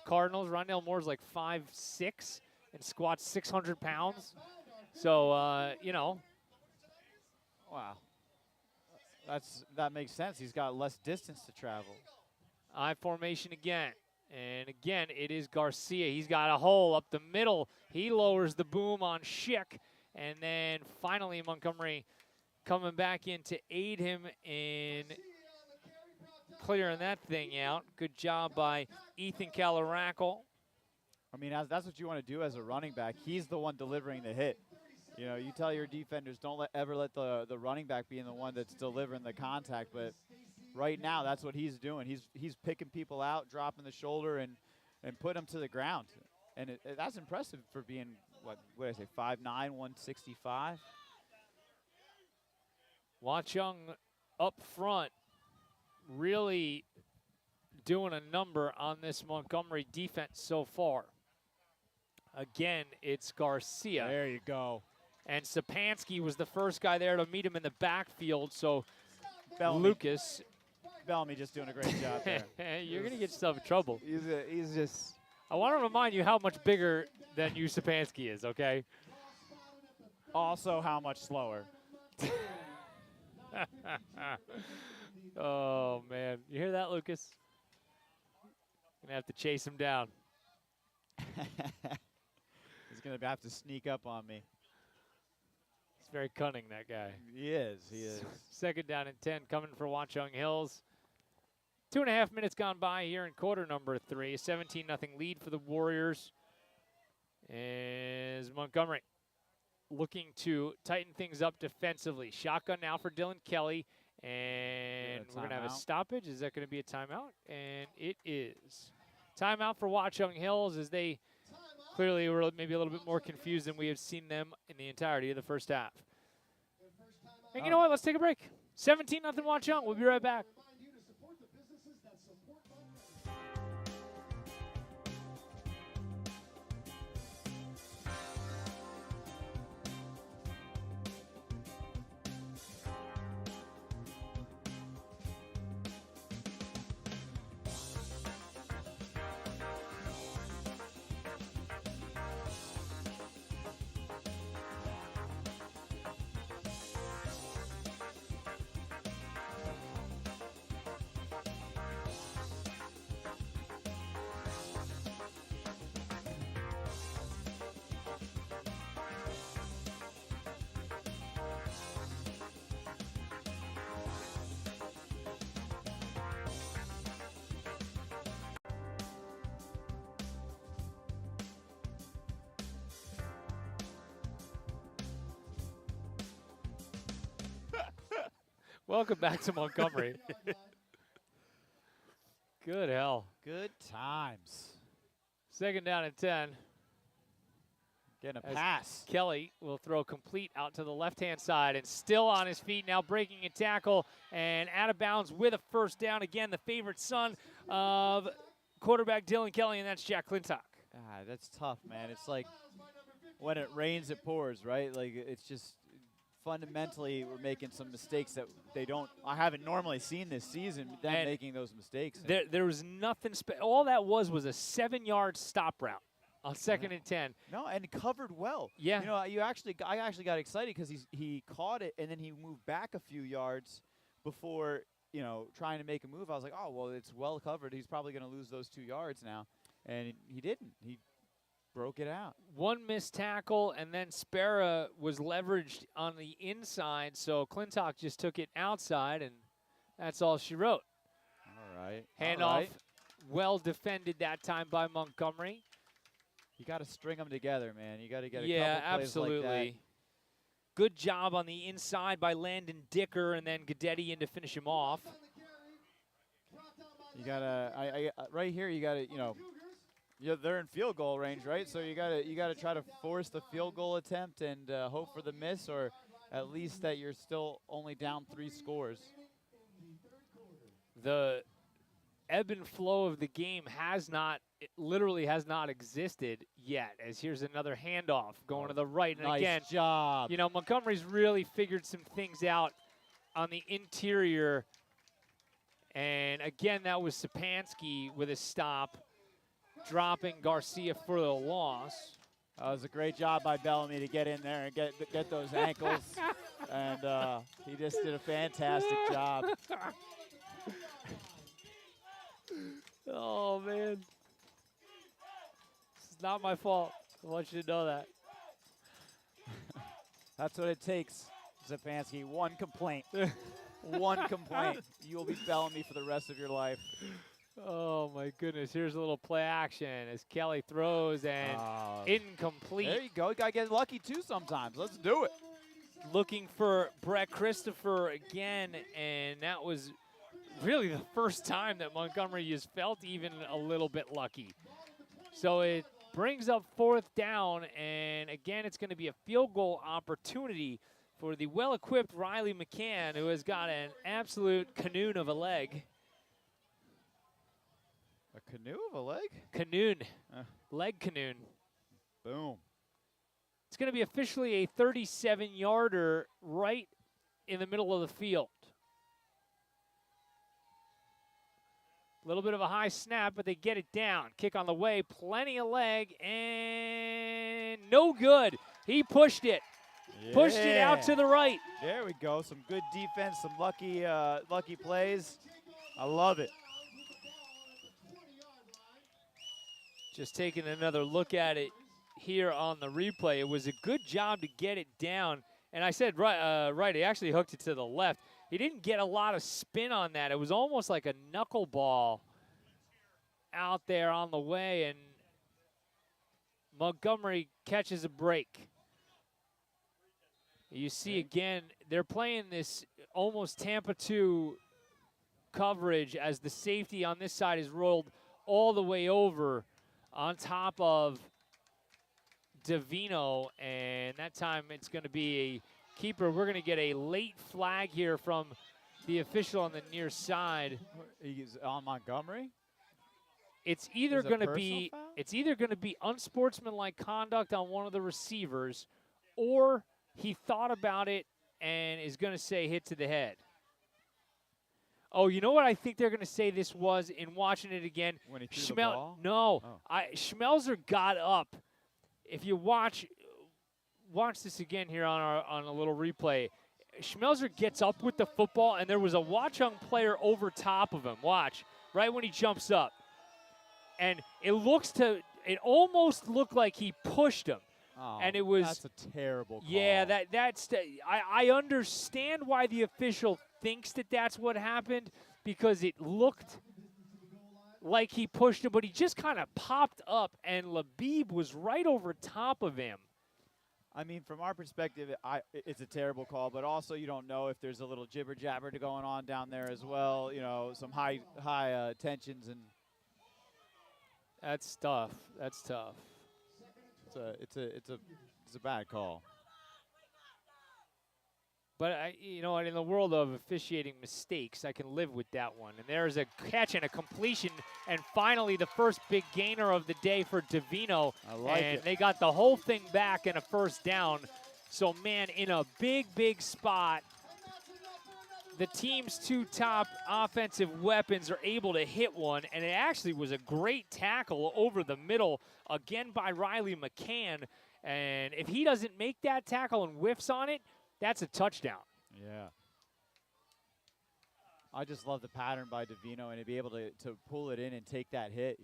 A: Cardinals. Rondale Moore's like 5'6" and squats 600 pounds. So you know.
B: Wow. That makes sense. He's got less distance to travel.
A: I formation again. And again, it is Garcia. He's got a hole up the middle. He lowers the boom on Schick. And then finally Montgomery coming back in to aid him in clearing that thing out. Good job by Ethan Calarackle.
B: I mean, that's what you want to do as a running back. He's the one delivering the hit. You know, you tell your defenders don't ever let the running back be the one that's delivering the contact. But right now, that's what he's doing. He's picking people out, dropping the shoulder, and put them to the ground. And that's impressive for being, what did I say, 5'9", 165?
A: Watchung up front really doing a number on this Montgomery defense so far. Again, it's Garcia.
B: There you go.
A: And Sapansky was the first guy there to meet him in the backfield, so
B: Bellamy.
A: Lucas.
B: Bellamy just doing a great job there.
A: You're going to get yourself in trouble.
B: He's just.
A: I want to remind you how much bigger than you Sapansky is, okay?
B: Also how much slower.
A: Oh, man. You hear that, Lucas? Going to have to chase him down.
B: He's going to have to sneak up on me.
A: He's very cunning, that guy.
B: He is. He is.
A: Second down and 10 coming for Watchung Hills. 2.5 minutes gone by here in quarter number 3. 17-0 lead for the Warriors. As Montgomery looking to tighten things up defensively. Shotgun now for Dylan Kelly. And we're going to have a stoppage. Is that going to be a timeout? And it is. Timeout for Watchung Hills as they clearly were maybe a little bit more confused than we have seen them in the entirety of the first half. And you know what? Let's take a break. 17-0 Watchung. We'll be right back. Welcome back to Montgomery. Good hell.
B: Good times.
A: Second down and 10.
B: Getting a pass.
A: Kelly will throw complete out to the left-hand side and still on his feet, now breaking a tackle and out of bounds with a first down. Again, the favorite son of quarterback Dylan Kelly, and that's Jack Clintock.
B: That's tough, man. It's like when it rains, it pours, right? Like it's just fundamentally we're making some mistakes that I haven't normally seen this season, them making those mistakes.
A: There was nothing, all that was a 7-yard stop route on second and 10.
B: No, and covered well.
A: Yeah.
B: You know, I actually got excited because he caught it and then he moved back a few yards before, you know, trying to make a move. I was like, oh, well, it's well covered. He's probably going to lose those 2 yards now. And he didn't. He broke it out.
A: One missed tackle, and then Spera was leveraged on the inside, so Clintock just took it outside, and that's all she wrote.
B: All right.
A: Handoff, well defended that time by Montgomery.
B: You got to string them together, man. You got to get a
A: Yeah,
B: couple plays
A: absolutely.
B: like that.
A: Good job on the inside by Landon Dicker, and then Guidetti in to finish him off.
B: You gotta, right here. You gotta, they're in field goal range, right? So you gotta try to force the field goal attempt and hope for the miss, or at least that you're still only down 3 scores.
A: The ebb and flow of the game literally has not existed yet, as here's another handoff going to the right. And
B: nice
A: again,
B: job.
A: Montgomery's really figured some things out on the interior. And again, that was Sapansky with a stop, dropping Garcia for the loss.
B: That was a great job by Bellamy to get in there and get those ankles. And he just did a fantastic job.
A: Oh, man. This is not my fault. I want you to know that.
B: That's what it takes, Sapansky. One complaint. One complaint. You will be Bellamy for the rest of your life.
A: Oh, my goodness. Here's a little play action as Kelly throws and incomplete.
B: There you go. You got to get lucky, too, sometimes. Let's do it.
A: Looking for Brett Christopher again, and that was really the first time that Montgomery has felt even a little bit lucky. So it brings up 4th down, and again, it's going to be a field goal opportunity for the well-equipped Riley McCann, who has got an absolute canoon of a leg.
B: A canoe of a leg?
A: Canoon. Leg canoon.
B: Boom.
A: It's going to be officially a 37-yarder right in the middle of the field. A little bit of a high snap, but they get it down. Kick on the way, plenty of leg, and no good. He pushed it. Yeah. Pushed it out to the right.
B: There we go. Some good defense, some lucky plays. I love it.
A: Just taking another look at it here on the replay. It was a good job to get it down. And I said right, he actually hooked it to the left. He didn't get a lot of spin on that. It was almost like a knuckleball out there on the way, and Montgomery catches a break. You see again, they're playing this almost Tampa 2 coverage as the safety on this side is rolled all the way over on top of Davino, and that time it's going to be a keeper. We're going to get a late flag here from the official on the near side.
B: He's on Montgomery?
A: It's either going to be unsportsmanlike conduct on one of the receivers, or he thought about it and is going to say hit to the head. Oh, you know what I think they're going to say this was in watching it again?
B: When he threw the ball?
A: No. Oh. Schmelzer got up. If you watch this again here on a little replay, Schmelzer gets up with the football, and there was a Watchung player over top of him. Watch, right when he jumps up. And it almost looked like he pushed him.
B: Oh,
A: and it was,
B: that's a terrible call.
A: Yeah, I understand why the official thinks that's what happened, because it looked like he pushed him, but he just kind of popped up, and Labib was right over top of him.
B: I mean, from our perspective, it's a terrible call, but also you don't know if there's a little jibber-jabber going on down there as well. You know, some high tensions, and
A: that's tough. That's tough.
B: It's a bad call.
A: But in the world of officiating mistakes, I can live with that one. And there's a catch and a completion, and finally the first big gainer of the day for Davino.
B: I like it.
A: And they got the whole thing back in a first down. So, man, in a big spot, the team's 2 top offensive weapons are able to hit one, and it actually was a great tackle over the middle, again by Riley McCann. And if he doesn't make that tackle and whiffs on it, that's a touchdown.
B: Yeah. I just love the pattern by Davino, and to be able to pull it in and take that hit,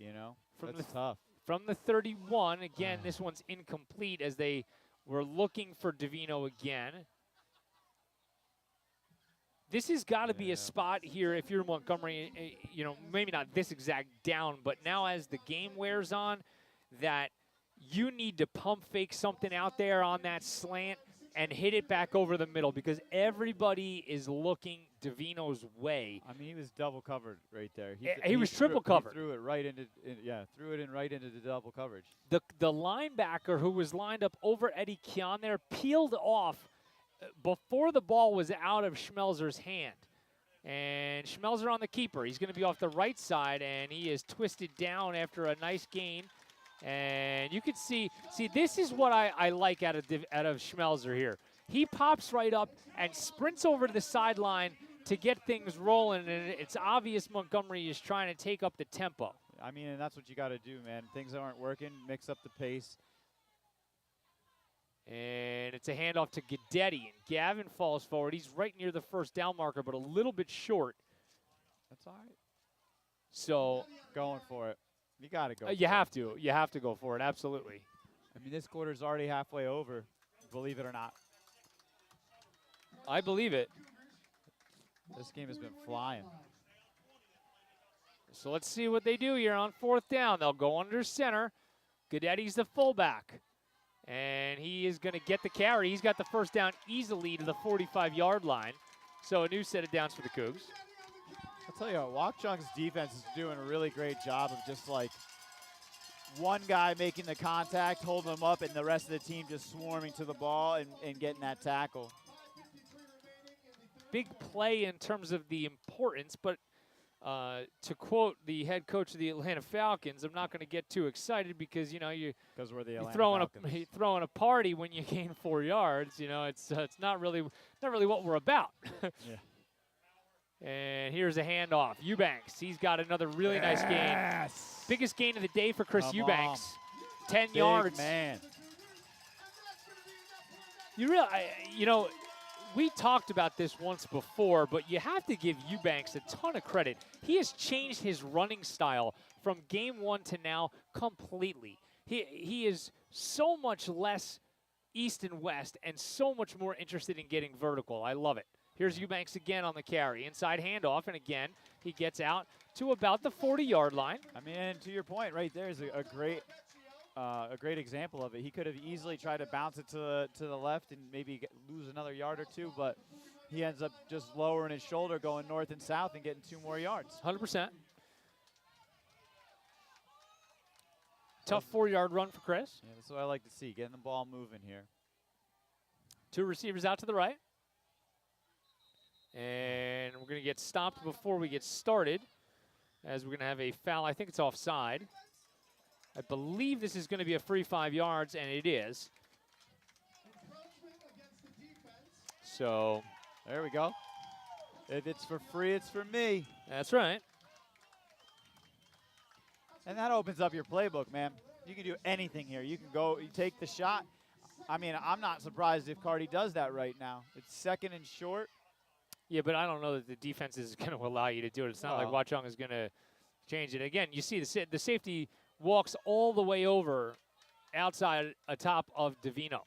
B: that's tough.
A: From the 31, again, this one's incomplete as they were looking for Davino again. This has got to be a spot here if you're Montgomery, maybe not this exact down, but now as the game wears on, that you need to pump fake something out there on that slant and hit it back over the middle because everybody is looking Davino's way.
B: I mean, he was double covered right there.
A: He was triple covered.
B: He threw it right into, threw it in right into the double coverage.
A: The linebacker who was lined up over Eddie Keon there peeled off before the ball was out of Schmelzer's hand. And Schmelzer on the keeper. He's going to be off the right side, and he is twisted down after a nice gain. And you can see this is what I like out of Schmelzer here. He pops right up and sprints over to the sideline to get things rolling, and it's obvious Montgomery is trying to take up the tempo.
B: I mean, and that's what you got to do, man. Things aren't working, mix up the pace.
A: And it's a handoff to Guidetti, and Gavin falls forward. He's right near the first down marker, but a little bit short.
B: That's all right.
A: So
B: going for it. You got to go.
A: You have to. You have to go for it, absolutely.
B: I mean, this quarter's already halfway over, believe it or not.
A: I believe it.
B: This game has been flying.
A: So let's see what they do here on 4th down. They'll go under center. Guidetti's the fullback. And he is going to get the carry. He's got the first down easily to the 45-yard line. So a new set of downs for the Cougs.
B: I'll tell you what, Watchung's defense is doing a really great job of just like one guy making the contact, holding him up, and the rest of the team just swarming to the ball and getting that tackle.
A: Big play in terms of the importance, but to quote the head coach of the Atlanta Falcons, I'm not going to get too excited because, you know, you're throwing a party when you gain 4 yards. You know, it's not really what we're about.
B: Yeah.
A: And here's a handoff. Eubanks, he's got another really nice gain. Biggest gain of the day for Chris Eubanks. 10
B: Big
A: yards.
B: Man.
A: You know, we talked about this once before, but you have to give Eubanks a ton of credit. He has changed his running style from game 1 to now completely. He is so much less east and west and so much more interested in getting vertical. I love it. Here's Eubanks again on the carry. Inside handoff, and again, he gets out to about the 40-yard line.
B: I mean, and to your point right there is a great example of it. He could have easily tried to bounce it to the left and maybe lose another yard or two, but he ends up just lowering his shoulder, going north and south, and getting 2 more yards.
A: 100%. Tough 4-yard run for Chris.
B: Yeah, that's what I like to see, getting the ball moving here.
A: 2 receivers out to the right. And we're going to get stopped before we get started, as we're going to have a foul. I think it's offside. I believe this is going to be a free 5 yards, and it is. So
B: there we go. If it's for free, it's for me.
A: That's right.
B: And that opens up your playbook, man. You can do anything here. You can go, you take the shot. I mean, I'm not surprised if Cardi does that right now. It's 2nd and short.
A: Yeah, but I don't know that the defense is going to allow you to do it. It's not like Watchung is going to change it. Again, you see the safety walks all the way over outside atop of Davino.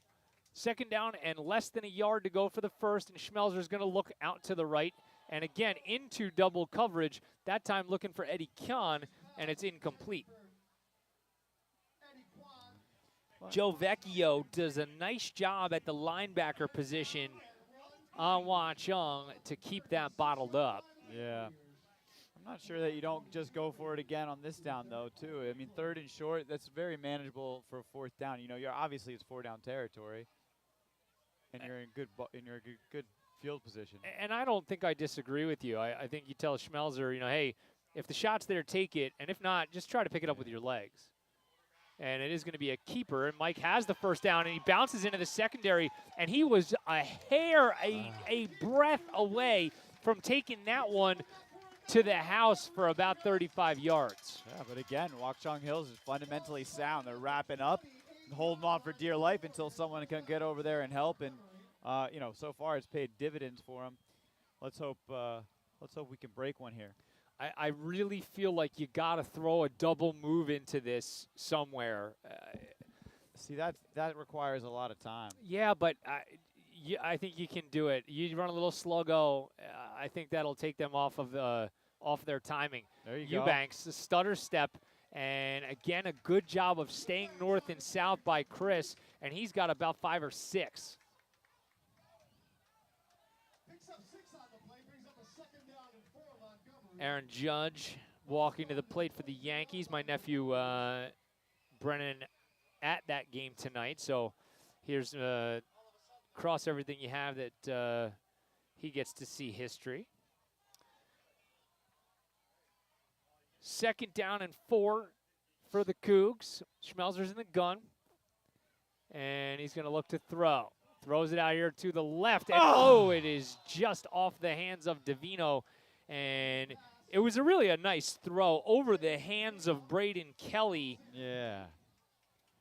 A: 2nd down and less than a yard to go for the first, and Schmelzer's going to look out to the right. And again, into double coverage, that time looking for Eddie Khan, and it's incomplete. Joe Vecchio does a nice job at the linebacker position on Watchung to keep that bottled up.
B: Yeah. I'm not sure that you don't just go for it again on this down, though, too. I mean, 3rd and short, that's very manageable for a 4th down. You know, obviously it's 4-down territory, and you're in good field position.
A: And I don't think I disagree with you. I think you tell Schmelzer, you know, hey, if the shot's there, take it, and if not, just try to pick it up with your legs. And it is going to be a keeper, and Mike has the first down, and he bounces into the secondary, and he was a breath away from taking that one to the house for about 35 yards.
B: Yeah, but again, Watchung Hills is fundamentally sound. They're wrapping up and holding on for dear life until someone can get over there and help, and you know, so far it's paid dividends for them. Let's hope we can break one here.
A: I really feel like you got to throw a double move into this somewhere.
B: See, that requires a lot of time.
A: Yeah, but I think you can do it. You run a little sluggo. I think that'll take them off their timing.
B: There you go.
A: Eubanks, the stutter step, And again, a good job of staying north and south by Chris, and he's got about 5 or 6. Aaron Judge walking to the plate for the Yankees. My nephew Brennan at that game tonight. So here's cross everything you have that he gets to see history. 2nd down and 4 for the Cougs. Schmelzer's in the gun. And he's going to look to throw. Throws it out here to the left. And it is just off the hands of Davino. And it was really a nice throw over the hands of Braden Kelly.
B: Yeah.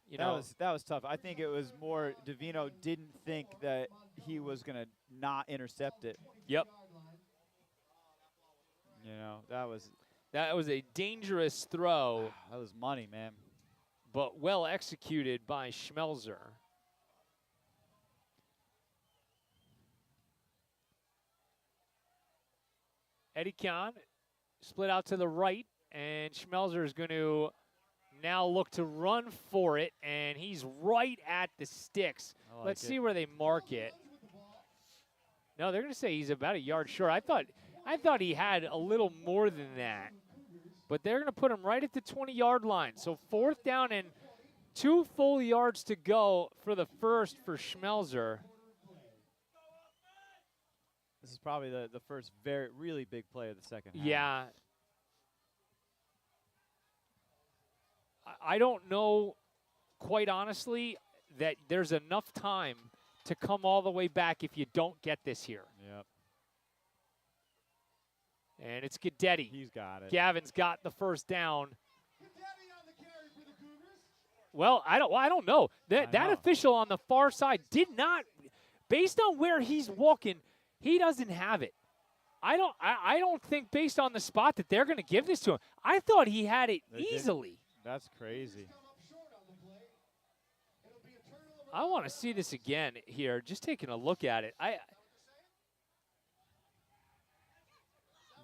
A: You know,
B: that was tough. I think it was more Davino didn't think that he was going to not intercept it.
A: Yep.
B: You know, that was
A: a dangerous throw.
B: That was money, man.
A: But well executed by Schmelzer. Eddie Kahn split out to the right, and Schmelzer is going to now look to run for it, and he's right at the sticks. Let's see where they mark it. No, they're going to say he's about a yard short. I thought he had a little more than that. But they're going to put him right at the 20-yard line. So 4th down and 2 full yards to go for the first for Schmelzer.
B: This is probably the first really big play of the second half.
A: Yeah. I don't know, quite honestly, that there's enough time to come all the way back if you don't get this here.
B: Yep.
A: And it's Guidetti.
B: He's got it.
A: Gavin's got the first down. Well, I don't know. That official on the far side did not, based on where he's walking, he doesn't have it. I don't think based on the spot that they're going to give this to him. I thought he had it easily.
B: That's crazy.
A: I want to see this again here. Just taking a look at it.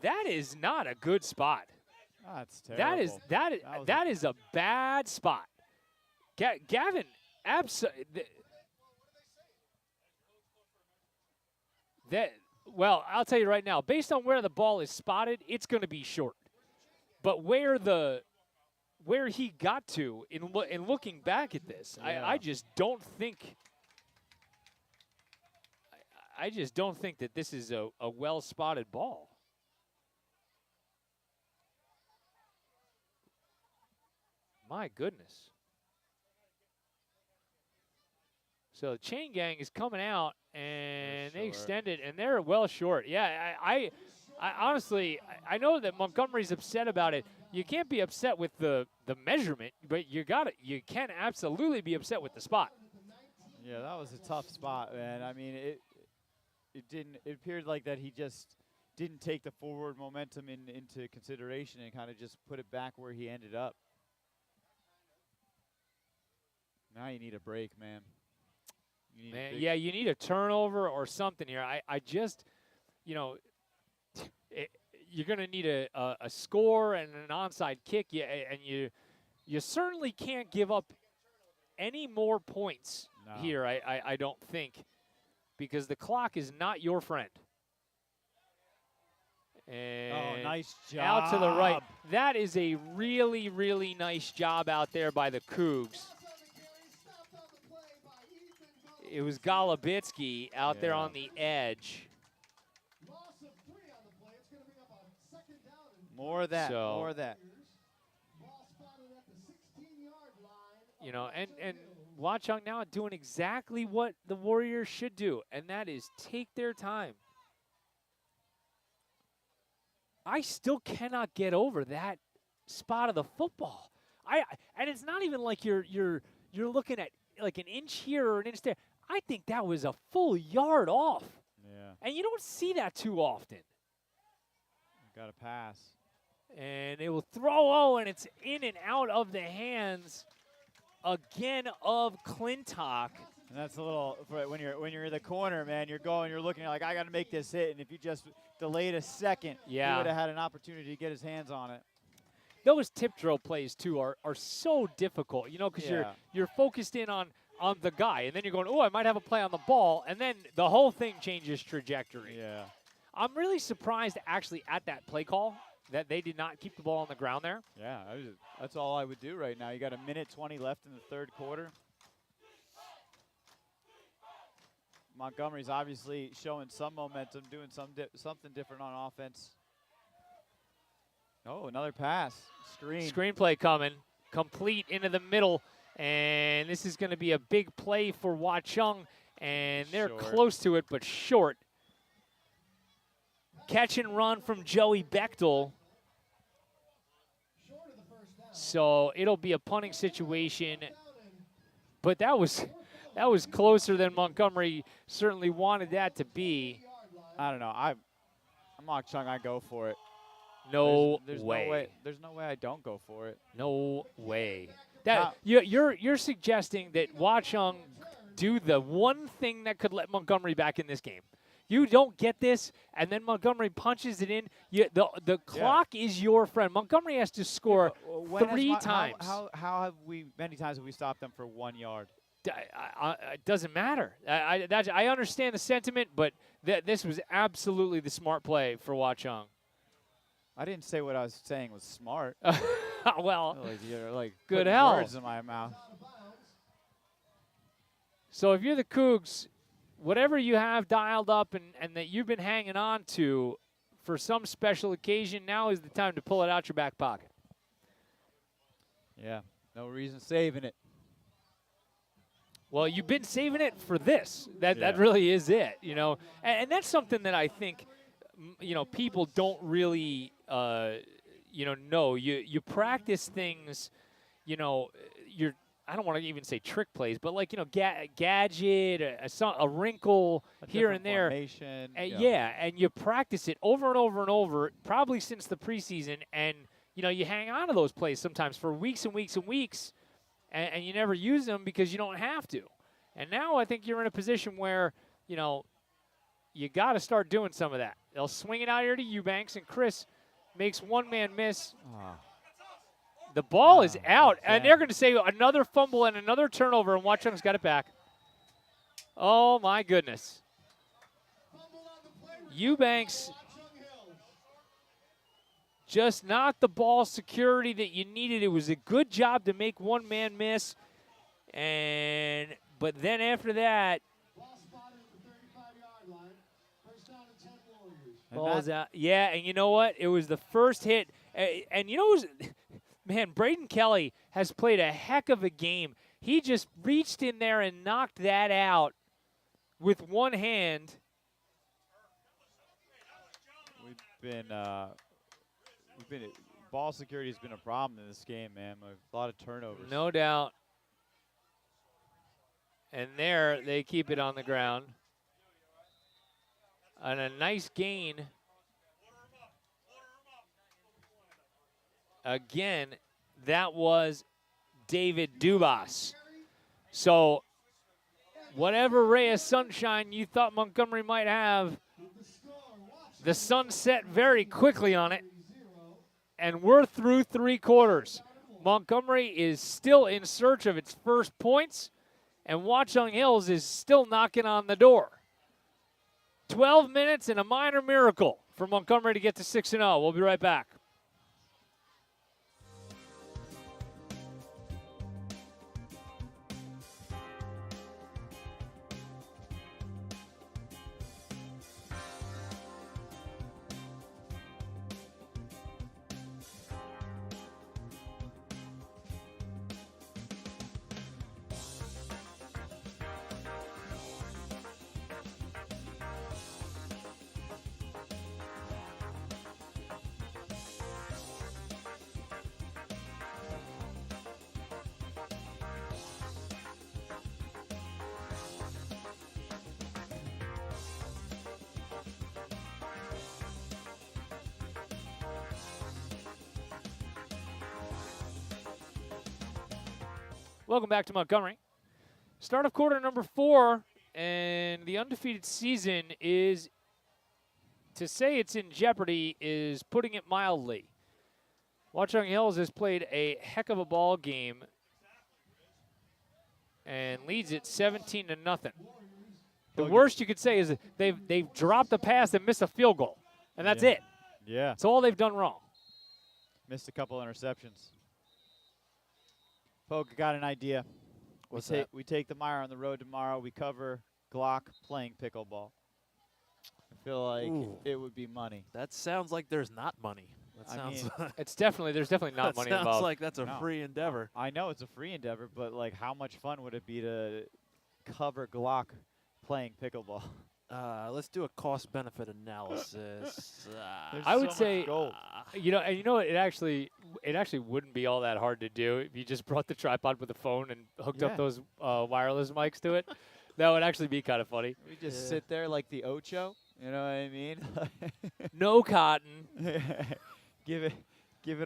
A: That is not a good spot.
B: That's terrible.
A: That is a bad spot. Gavin, well, I'll tell you right now, based on where the ball is spotted, it's going to be short. But where he got to in looking back at this, yeah. I just don't think that this is a well spotted ball. My goodness. So the chain gang is coming out, and they extend it, and they're well short. Yeah, I honestly, I know that Montgomery's upset about it. You can't be upset with the measurement, but you can absolutely be upset with the spot.
B: Yeah, that was a tough spot, man. I mean, it appeared like that he just didn't take the forward momentum into consideration and kind of just put it back where he ended up. Now you need a break, man.
A: You need a turnover or something here. I just, you're going to need a score and an onside kick, and you certainly can't give up any more points here, I don't think, because the clock is not your friend. And
B: nice job.
A: Out to the right. That is a really, really nice job out there by the Cougs. It was Golubitsky out there on the edge.
B: More of that. More of that.
A: And Watchung now doing exactly what the Warriors should do, and that is take their time. I still cannot get over that spot of the football. And it's not even like you're looking at like an inch here or an inch there. I think that was a full yard off.
B: Yeah.
A: And you don't see that too often.
B: Got to pass.
A: And it will throw, and it's in and out of the hands again of Clintock.
B: And that's a little, when you're in the corner, man, you're looking like, I got to make this hit. And if you just delayed a second, he would have had an opportunity to get his hands on it.
A: those tip drill plays too are so difficult, because you're focused in on the guy, and then you're going, oh, I might have a play on the ball, and then the whole thing changes trajectory.
B: Yeah.
A: I'm really surprised actually at that play call that they did not keep the ball on the ground there.
B: Yeah, that's all I would do right now. You got 1:20 left in the third quarter. Montgomery's obviously showing some momentum, doing something different on offense. Oh, another pass.
A: Screen play coming. Complete into the middle. And this is going to be a big play for Watchung. And they're close to it, but short. Catch and run from Joey Bechtel. So it'll be a punting situation. But that was closer than Montgomery certainly wanted that to be.
B: I don't know. I'm Watchung. I go for it.
A: There's
B: way. No way. There's no way I don't go for it.
A: No way. You're suggesting that Watchung do the one thing that could let Montgomery back in this game. You don't get this, and then Montgomery punches it in. The clock is your friend. Montgomery has to score 3 times.
B: How many times have we stopped them for 1 yard?
A: It doesn't matter. I understand the sentiment, but this was absolutely the smart play for Watchung.
B: I didn't say what I was saying was smart.
A: Well,
B: you're like
A: good hell.
B: Words in my mouth.
A: So if you're the Cougs, whatever you have dialed up and that you've been hanging on to for some special occasion, now is the time to pull it out your back pocket.
B: Yeah, no reason saving it.
A: Well, you've been saving it for this. That really is it, And that's something that I think, people don't really, know. You practice things, I don't want to even say trick plays, but like, gadget, a wrinkle here and there. And you practice it over and over and over, probably since the preseason. And, you hang on to those plays sometimes for weeks and weeks and weeks. And you never use them because you don't have to. And now I think you're in a position where, you got to start doing some of that. They'll swing it out here to Eubanks, and Chris makes one-man miss. The ball is out, and they're going to say another fumble and another turnover, and Watchung's got it back. Oh, my goodness. Eubanks just not the ball security that you needed. It was a good job to make one man miss. But then after that, ball's out. Yeah, and you know what? It was the first hit. And man, Braden Kelly has played a heck of a game. He just reached in there and knocked that out with one hand. Ball security has been a problem in this game, man. A lot of turnovers. No doubt. And there, they keep it on the ground. And a nice gain. Again, that was David Dubas. So, whatever ray of sunshine you thought Montgomery might have, the sun set very quickly on it. And we're through 3 quarters. Montgomery is still in search of its first points, and Watchung Hills is still knocking on the door. 12 minutes and a minor miracle for Montgomery to get to 6-0. We'll be right back. Welcome back to Montgomery. Start of quarter number 4, and the undefeated season is, to say it's in jeopardy is putting it mildly. Watchung Hills has played a heck of a ball game and leads it 17-0. The worst you could say is that they've dropped a pass and missed a field goal, and that's it.
B: Yeah.
A: That's all they've done wrong.
B: Missed a couple interceptions. Poke got an idea.
E: What's that?
B: We take the MIRE on the road tomorrow. We cover Glock playing pickleball. I feel like it would be money.
E: That sounds like there's not money. That sounds.
A: There's definitely not money involved.
E: Sounds like that's a free endeavor.
B: I know it's a free endeavor, but like, how much fun would it be to cover Glock playing pickleball?
E: Let's do a cost-benefit analysis.
A: I would say, you know, it actually wouldn't be all that hard to do if you just brought the tripod with a phone and hooked up those wireless mics to it. That would actually be kind of funny.
B: We just sit there like the Ocho. You know what I mean?
A: No cotton.
B: Give it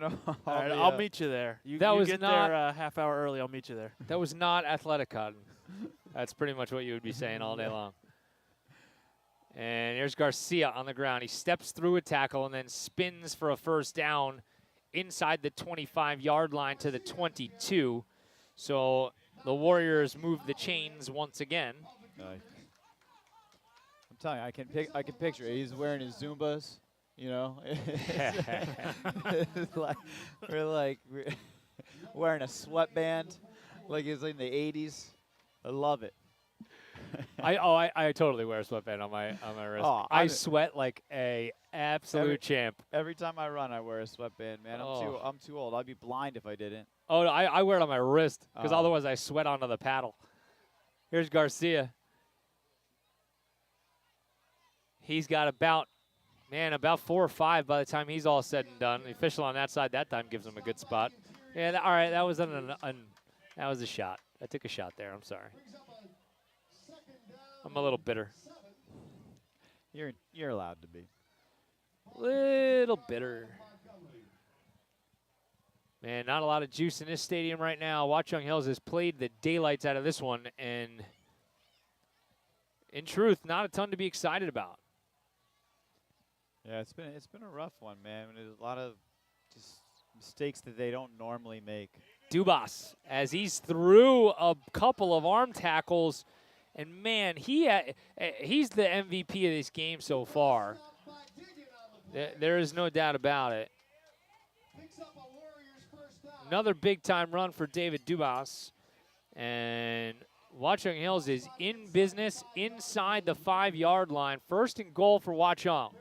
B: all.
E: All right, I'll meet you there. You get there a half hour early. I'll meet you there.
A: That was not athletic cotton. That's pretty much what you would be saying all day long. And here's Garcia on the ground. He steps through a tackle and then spins for a first down inside the 25-yard line to the 22. So the Warriors move the chains once again.
B: I'm telling you, I can picture it. He's wearing his Zumbas, you know. we're wearing a sweatband like it's in the 80s. I love it.
A: I totally wear a sweatband on my wrist.
B: Oh,
A: I sweat like a absolute champ.
B: Every time I run, I wear a sweatband, man. I'm too old. I'd be blind if I didn't.
A: Oh, I wear it on my wrist because otherwise I sweat onto the paddle. Here's Garcia. He's got about 4 or 5 by the time he's all said and done. The official on that side that time gives him a good spot. Yeah, all right, that was that was a shot. I took a shot there. I'm sorry. I'm a little bitter.
B: You're allowed to be.
A: Little bitter. Man, not a lot of juice in this stadium right now. Watchung Hills has played the daylights out of this one, and in truth, not a ton to be excited about.
B: Yeah, it's been a rough one, man. There's a lot of just mistakes that they don't normally make.
A: Dubas, as he's through a couple of arm tackles, and man, he's the MVP of this game so far. There is no doubt about it. Another big-time run for David Dubas, and Watchung Hills is in business inside the 5-yard line. First and goal for Watchung.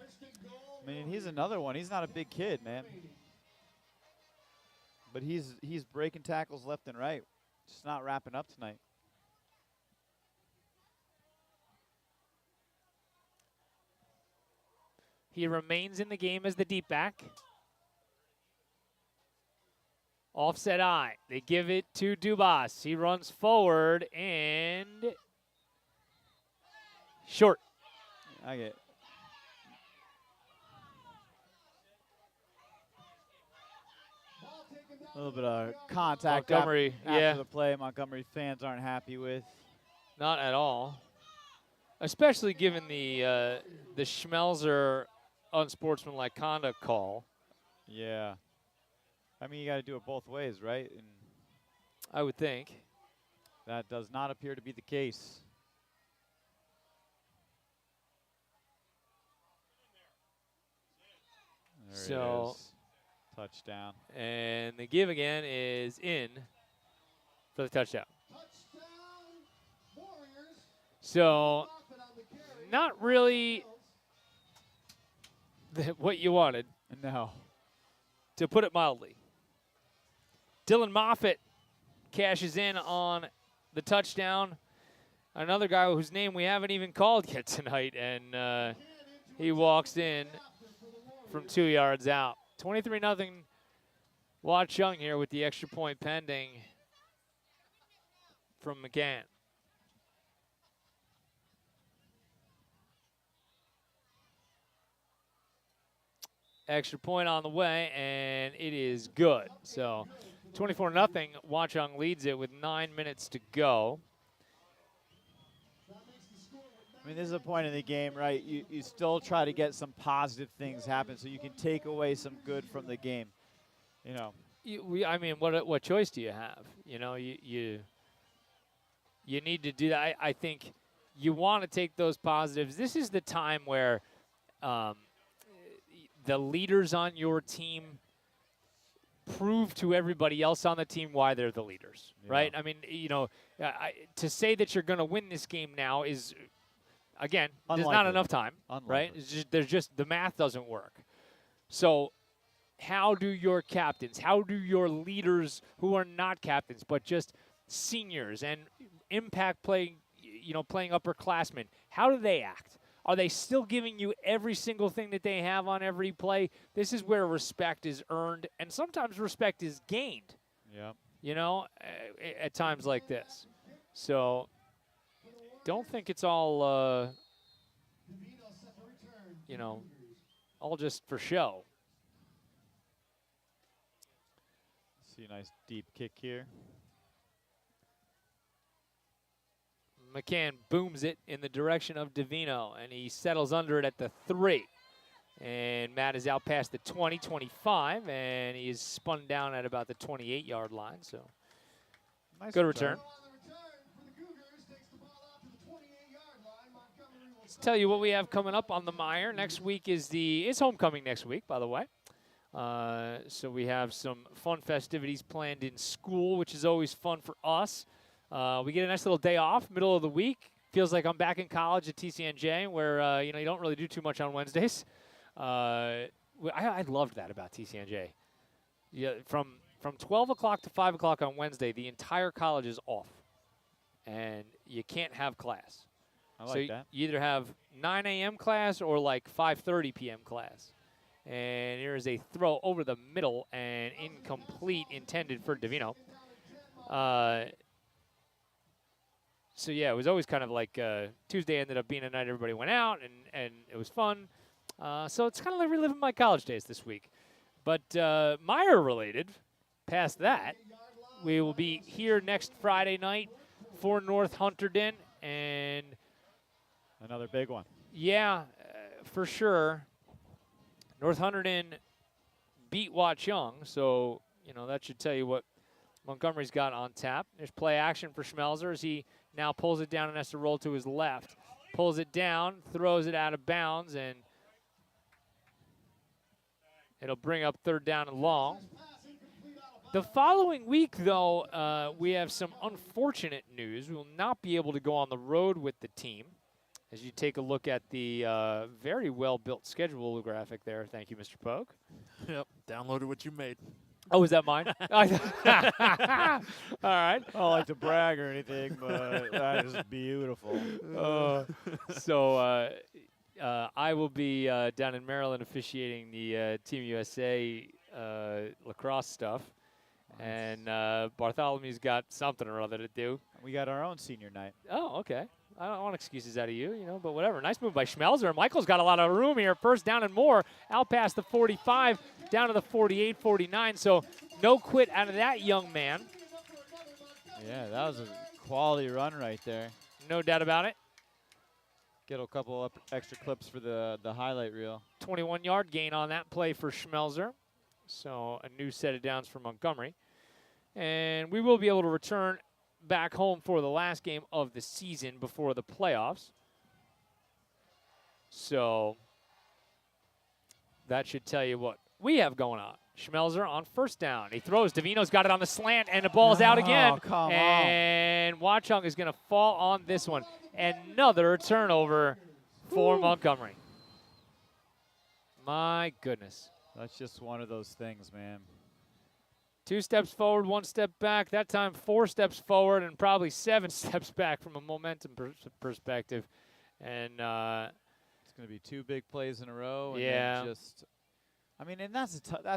B: I mean, he's another one. He's not a big kid, man. But he's breaking tackles left and right. Just not wrapping up tonight.
A: He remains in the game as the deep back. Offset eye. They give it to Dubas. He runs forward and short.
B: I get it. A little bit of contact
A: Montgomery,
B: after the play. Montgomery fans aren't happy with.
A: Not at all. Especially given the Schmelzer unsportsmanlike conduct call.
B: Yeah. I mean, you got to do it both ways, right? And
A: I would think.
B: That does not appear to be the case. There it is. Touchdown.
A: And the give again is in for the touchdown. So, not really what you wanted.
B: No.
A: To put it mildly. Dylan Moffitt cashes in on the touchdown. Another guy whose name we haven't even called yet tonight, and he walks in from 2 yards out. 23-0 Watchung here with the extra point pending from McGann. Extra point on the way, and it is good. So 24-0, Watchung leads it with 9 minutes to go.
B: I mean, this is a point in the game, right? You still try to get some positive things happen so you can take away some good from the game. You know.
A: I mean, what choice do you have? You know, you need to do that. I think you want to take those positives. This is the time where the leaders on your team prove to everybody else on the team why they're the leaders, right? I mean, you know, to say that you're going to win this game now is, again,
B: Unlikely.
A: there's not enough time,
B: Unlikely.
A: right? There's just the math doesn't work. So how do your captains, how do your leaders who are not captains but just seniors and impact playing upperclassmen, how do they act? Are they still giving you every single thing that they have on every play? This is where respect is earned, and sometimes respect is gained.
B: Yep.
A: You know, at times like this. So don't think it's all, all just for show.
B: See a nice deep kick here.
A: McCann booms it in the direction of Davino, and he settles under it at the 3. And Matt is out past the 20, 25, and he is spun down at about the 28-yard line. So
B: Nice
A: good return. Let's tell you what we have coming up on the MIRE. Next week is homecoming next week, by the way. So we have some fun festivities planned in school, which is always fun for us. We get a nice little day off, middle of the week. Feels like I'm back in college at TCNJ, where you don't really do too much on Wednesdays. I loved that about TCNJ. Yeah, from 12 o'clock to 5 o'clock on Wednesday, the entire college is off, and you can't have class.
B: I like that.
A: You either have 9 a.m. class or like 5:30 p.m. class. And here is a throw over the middle and incomplete, intended for Davino. So, yeah, it was always kind of like Tuesday ended up being a night everybody went out, and it was fun. So it's kind of like reliving my college days this week. But MIRE-related, past that, we will be here next Friday night for North Hunterdon. And
B: another big one.
A: Yeah, for sure. North Hunterdon beat Watchung, so, that should tell you what Montgomery's got on tap. There's play action for Schmelzer as he now pulls it down and has to roll to his left. Pulls it down, throws it out of bounds, and it'll bring up 3rd down and long. The following week, though, we have some unfortunate news. We will not be able to go on the road with the team. As you take a look at the very well-built schedule graphic there. Thank you, Mr. Pogue.
E: Yep, downloaded what you made.
A: Oh, is that mine? All right.
B: I don't like to brag or anything, but that is beautiful.
A: So I will be down in Maryland officiating the Team USA lacrosse stuff. Nice. And Bartholomew's got something or other to do.
B: We got our own senior night.
A: Oh, okay. I don't want excuses out of you, but whatever. Nice move by Schmelzer. Michael's got a lot of room here. 1st down and more. Out past the 45, down to the 48, 49. So no quit out of that young man.
B: Yeah, that was a quality run right there.
A: No doubt about it.
B: Get a couple extra clips for the highlight reel.
A: 21-yard gain on that play for Schmelzer. So a new set of downs for Montgomery. And we will be able to return back home for the last game of the season before the playoffs. So that should tell you what we have going on. Schmelzer on 1st down. He throws. Davino's got it on the slant, and the ball's out again. And Watchung is going to fall on this one. Another turnover for Montgomery. My goodness.
B: That's just one of those things, man.
A: 2 steps forward, 1 step back. That time 4 steps forward and probably 7 steps back from a momentum perspective. And
B: it's going to be 2 big plays in a row. And
A: yeah.
B: Then and that's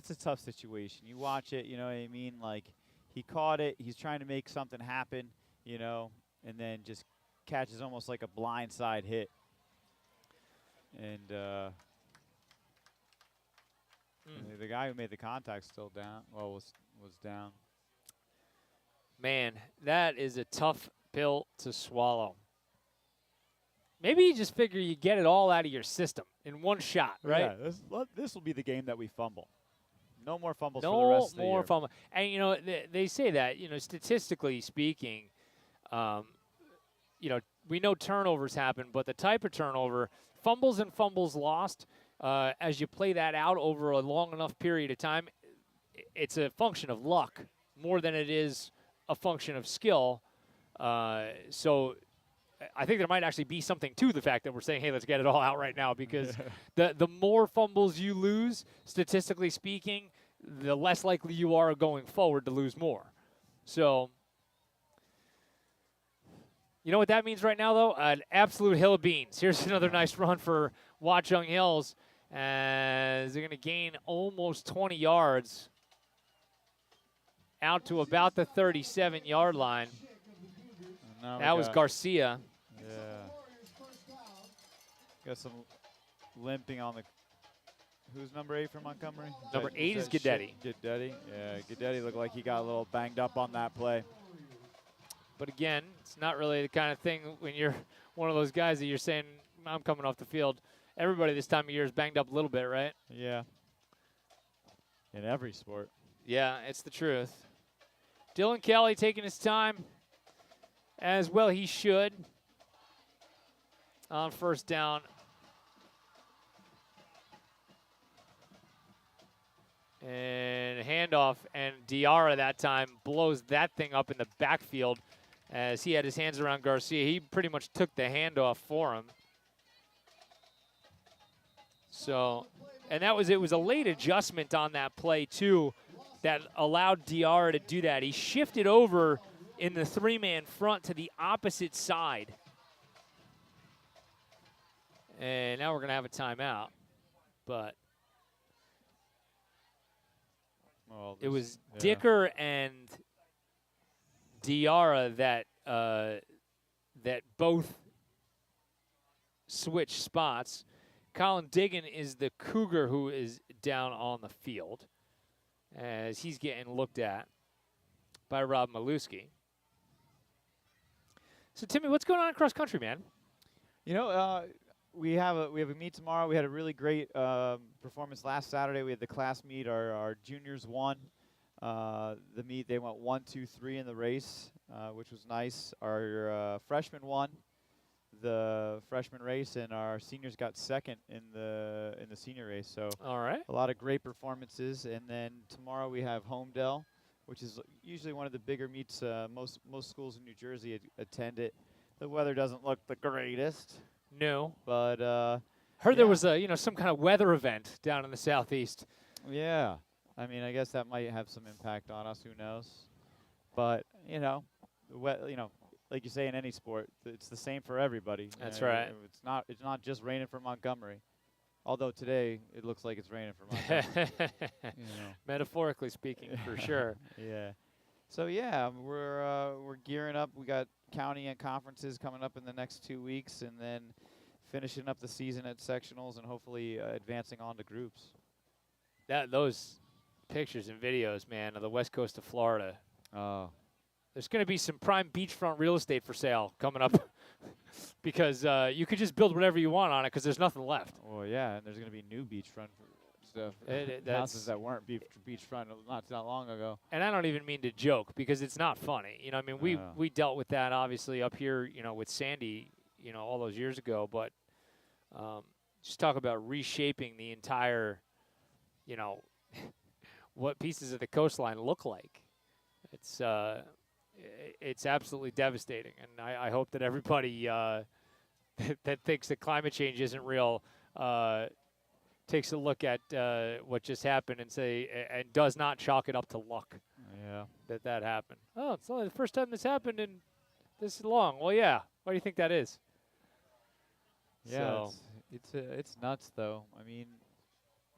B: a tough situation. You watch it, you know what I mean? Like, he caught it. He's trying to make something happen, and then just catches almost like a blindside hit. And the guy who made the contact still down. Well, was down.
A: Man, that is a tough pill to swallow. Maybe you just figure you get it all out of your system in one shot, right?
B: Yeah, this will be the game that we fumble. No more fumbles for the rest of the year.
A: No more fumble. And, you know, they say that, you know, statistically speaking, you know, we know turnovers happen, but the type of turnover, fumbles and fumbles lost, as you play that out over a long enough period of time, it's a function of luck more than it is a function of skill. So I think there might actually be something to the fact that we're saying, hey, let's get it all out right now, because the more fumbles you lose, statistically speaking, the less likely you are going forward to lose more. So you know what that means right now, though? An absolute hill of beans. Here's another nice run for Watchung Hills, as they're going to gain almost 20 yards out to about the 37-yard line. That was Garcia.
B: Yeah. Got some limping on the. Who's number 8 for Montgomery?
A: Number 8 is Guidetti.
B: Guidetti. Yeah, Guidetti looked like he got a little banged up on that play.
A: But again, it's not really the kind of thing when you're one of those guys that you're saying, I'm coming off the field. Everybody this time of year is banged up a little bit, right?
B: Yeah. In every sport.
A: Yeah, it's the truth. Dylan Kelly taking his time, as well he should, on first down. And handoff, and Diarra that time blows that thing up in the backfield as he had his hands around Garcia. He pretty much took the handoff for him. So, and it was a late adjustment on that play too that allowed Diarra to do that. He shifted over in the 3-man front to the opposite side. And now we're going to have a timeout. But it was Dicker and Diarra that both switched spots. Colin Diggin is the Cougar who is down on the field as he's getting looked at by Rob Maluski. So, Timmy, what's going on across country, man?
B: You know, we have a meet tomorrow. We had a really great performance last Saturday. We had the class meet. Our juniors won the meet. They went 1, 2, 3 in the race, which was nice. Our freshmen won the freshman race, and our seniors got second in the senior race. So
A: all right,
B: a lot of great performances. And then tomorrow we have Homedale, which is usually one of the bigger meets. Most schools in New Jersey attend it. The weather doesn't look the greatest.
A: No,
B: but
A: heard there was some kind of weather event down in the southeast.
B: Yeah, I mean, I guess that might have some impact on us. Who knows? But like you say in any sport, it's the same for everybody.
A: That's right.
B: It's not just raining for Montgomery. Although today it looks like it's raining for Montgomery.
A: Metaphorically speaking, for sure.
B: Yeah. So yeah, we're gearing up. We got county and conferences coming up in the next 2 weeks, and then finishing up the season at sectionals and hopefully advancing on to groups.
A: Those pictures and videos, man, of the west coast of Florida.
B: Oh.
A: There's going to be some prime beachfront real estate for sale coming up because you could just build whatever you want on it because there's nothing left.
B: Well, yeah, and there's going to be new beachfront stuff. Houses that weren't beachfront not that long ago.
A: And I don't even mean to joke because it's not funny. You know, I mean, we dealt with that obviously up here, with Sandy, all those years ago. But just talk about reshaping the entire, what pieces of the coastline look like. It's absolutely devastating, and I hope that everybody that thinks that climate change isn't real takes a look at what just happened and does not chalk it up to luck.
B: Yeah,
A: that happened. Oh, it's only the first time this happened in this long. Well, yeah. Why do you think that is?
B: Yeah, it's nuts though. I mean,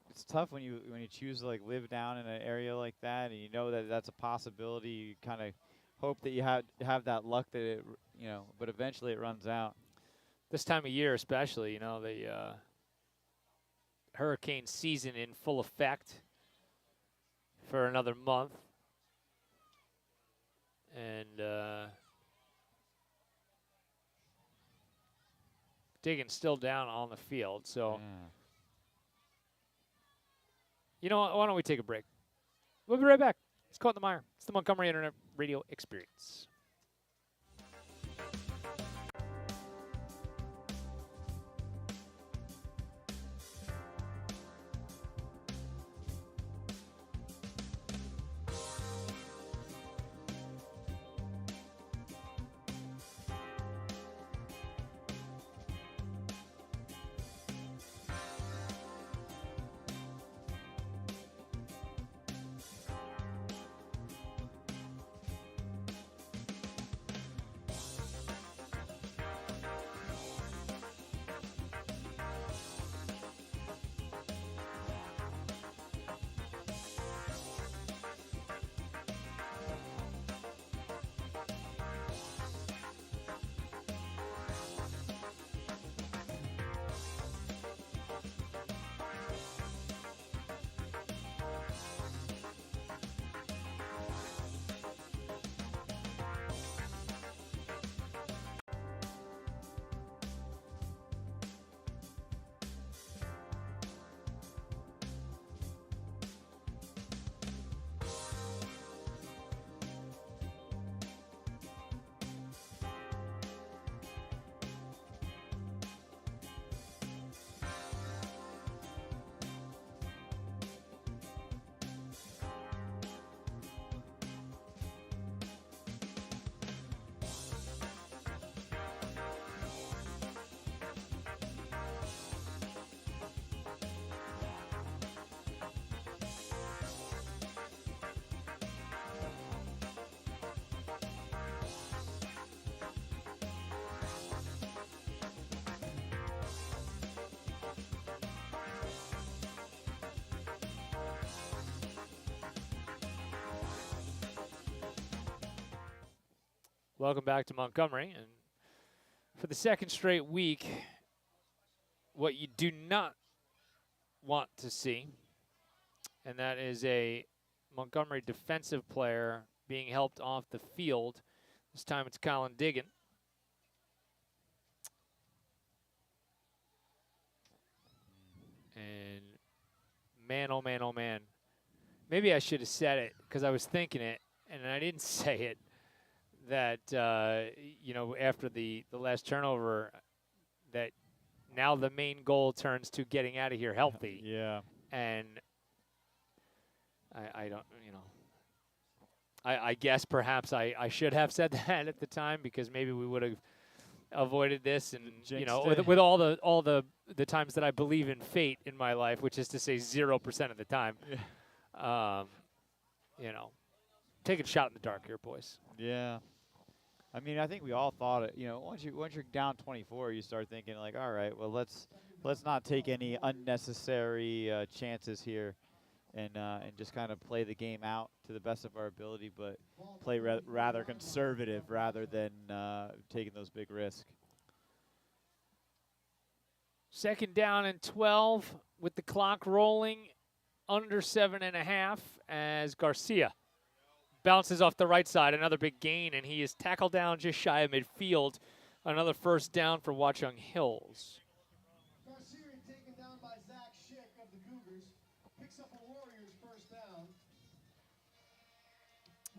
B: it's tough when you choose to live down in an area like that, and you know that that's a possibility. You kind of hope that you have that luck that it, but eventually it runs out.
A: This time of year, especially, the hurricane season in full effect for another month, and Diggins still down on the field, so.
B: Yeah.
A: Why don't we take a break? We'll be right back. It's called the MIRE. It's the Montgomery Internet Radio Experience. Welcome back to Montgomery. And for the second straight week, what you do not want to see, and that is a Montgomery defensive player being helped off the field. This time it's Colin Diggin. And man, oh man, oh man. Maybe I should have said it because I was thinking it, and I didn't say it. That, you know, after the last turnover, that now the main goal turns to getting out of here healthy.
B: Yeah.
A: And I don't, you know, I guess perhaps I should have said that at the time because maybe we would have avoided this. And, you know, with all the times that I believe in fate in my life, which is to say 0% of the time, you know, take a shot in the dark here, boys.
B: Yeah. I mean, I think we all thought it. You know, once you're down 24, you start thinking like, all right, well, let's not take any unnecessary chances here, and just kind of play the game out to the best of our ability, but play rather conservative rather than taking those big risks.
A: Second down and 12 with the clock rolling under 7.5 as Garcia bounces off the right side, another big gain, and he is tackled down just shy of midfield. Another first down for Watchung Hills.
F: Garcia taken down by Zach Schick of the Cougars. Picks up a Warriors first down.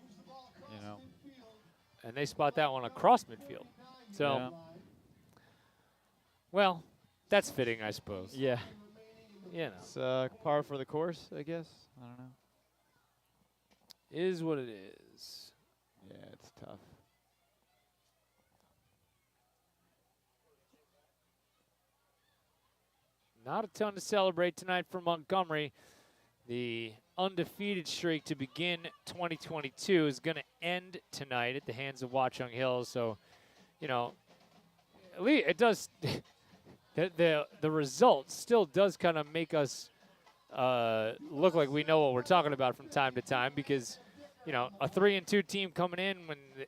F: Moves the ball across midfield.
A: And they spot that one across midfield. So, well, that's fitting, I suppose.
B: Yeah.
A: You know.
B: It's par for the course, I guess. I don't know.
A: Is what it is.
B: Yeah, it's tough.
A: Not a ton to celebrate tonight for Montgomery. The undefeated streak to begin 2022 is going to end tonight at the hands of Watchung Hills. So, you know, at least it does. the result still does kind of make us look like we know what we're talking about from time to time because, you know, a 3-2 team coming in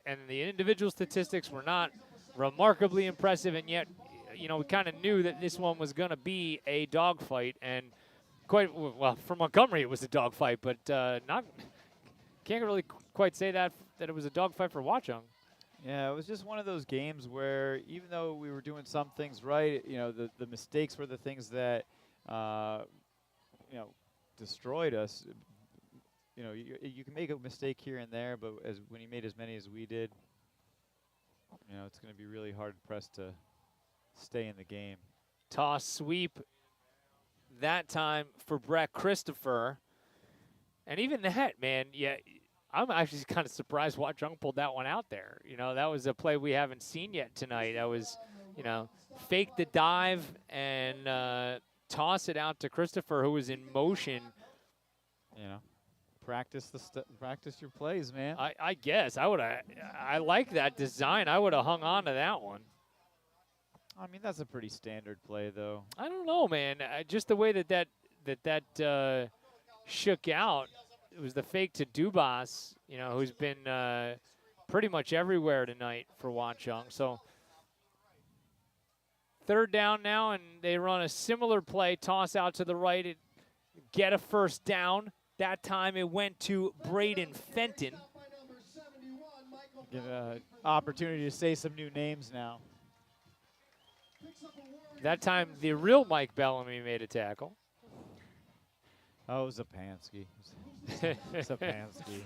A: and the individual statistics were not remarkably impressive, and yet, you know, we kind of knew that this one was going to be a dogfight, and quite well for Montgomery it was a dogfight, but can't really quite say that it was a dogfight for Watchung.
B: Yeah, it was just one of those games where even though we were doing some things right, you know, the mistakes were the things that you know, destroyed us. you know, you can make a mistake here and there, but when you made as many as we did, you know, it's going to be really hard pressed to stay in the game.
A: Toss sweep that time for Brett Christopher. And even that, man, yeah, I'm actually kind of surprised Watchung pulled that one out there. You know, that was a play we haven't seen yet tonight. That was, you know, fake the dive and toss it out to Christopher, who was in motion.
B: You know, practice your plays, man.
A: I guess I would have. I like that design. I would have hung on to that one.
B: I mean, that's a pretty standard play, though.
A: I don't know, man. Just the way that shook out. It was the fake to Dubas, you know, who's been pretty much everywhere tonight for Watchung. So 3rd down now, and they run a similar play, toss out to the right, get a first down. That time it went to Braden Fenton.
B: Give an opportunity to say some new names now.
A: That time the real Mike Bellamy made a tackle.
B: Oh, Zapansky. Zapansky.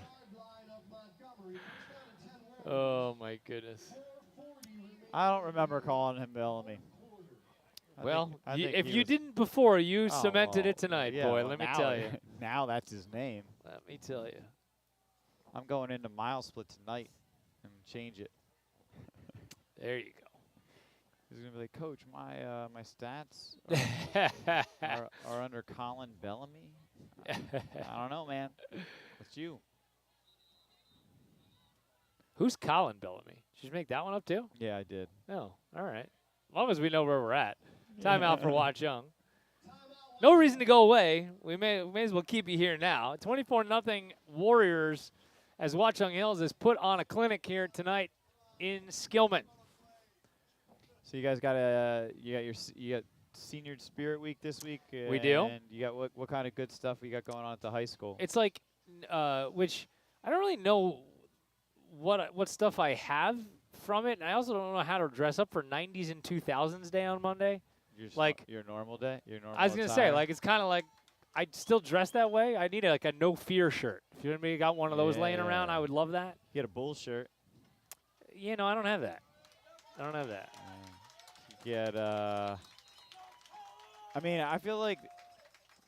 A: Oh, my goodness.
B: I don't remember calling him Bellamy.
A: I think if you didn't before, you cemented it tonight,
B: yeah,
A: boy. Let me tell you.
B: Now that's his name.
A: Let me tell you.
B: I'm going into mile split tonight and change it.
A: There you go.
B: He's going to be like, Coach, my stats are under Colin Bellamy. I don't know, man. It's you.
A: Who's Colin Bellamy? Did you make that one up too?
B: Yeah, I did.
A: Oh, all right. As long as we know where we're at. Timeout for Watchung. No reason to go away. We may as well keep you here now. 24-0 Warriors as Watchung Hills has put on a clinic here tonight in Skillman.
B: So you guys got you got Senior Spirit Week this week.
A: We do.
B: And you got what kind of good stuff we got going on at the high school?
A: It's like, which I don't really know what stuff I have from it, and I also don't know how to dress up for 90s and 2000s Day on Monday.
B: Your normal day. Your normal.
A: I was gonna say, like, it's kind of like I still dress that way. I need like a no fear shirt. If you got one of those laying around, I would love that.
B: You get a bull shirt.
A: You know, I don't have that.
B: You get I mean, I feel like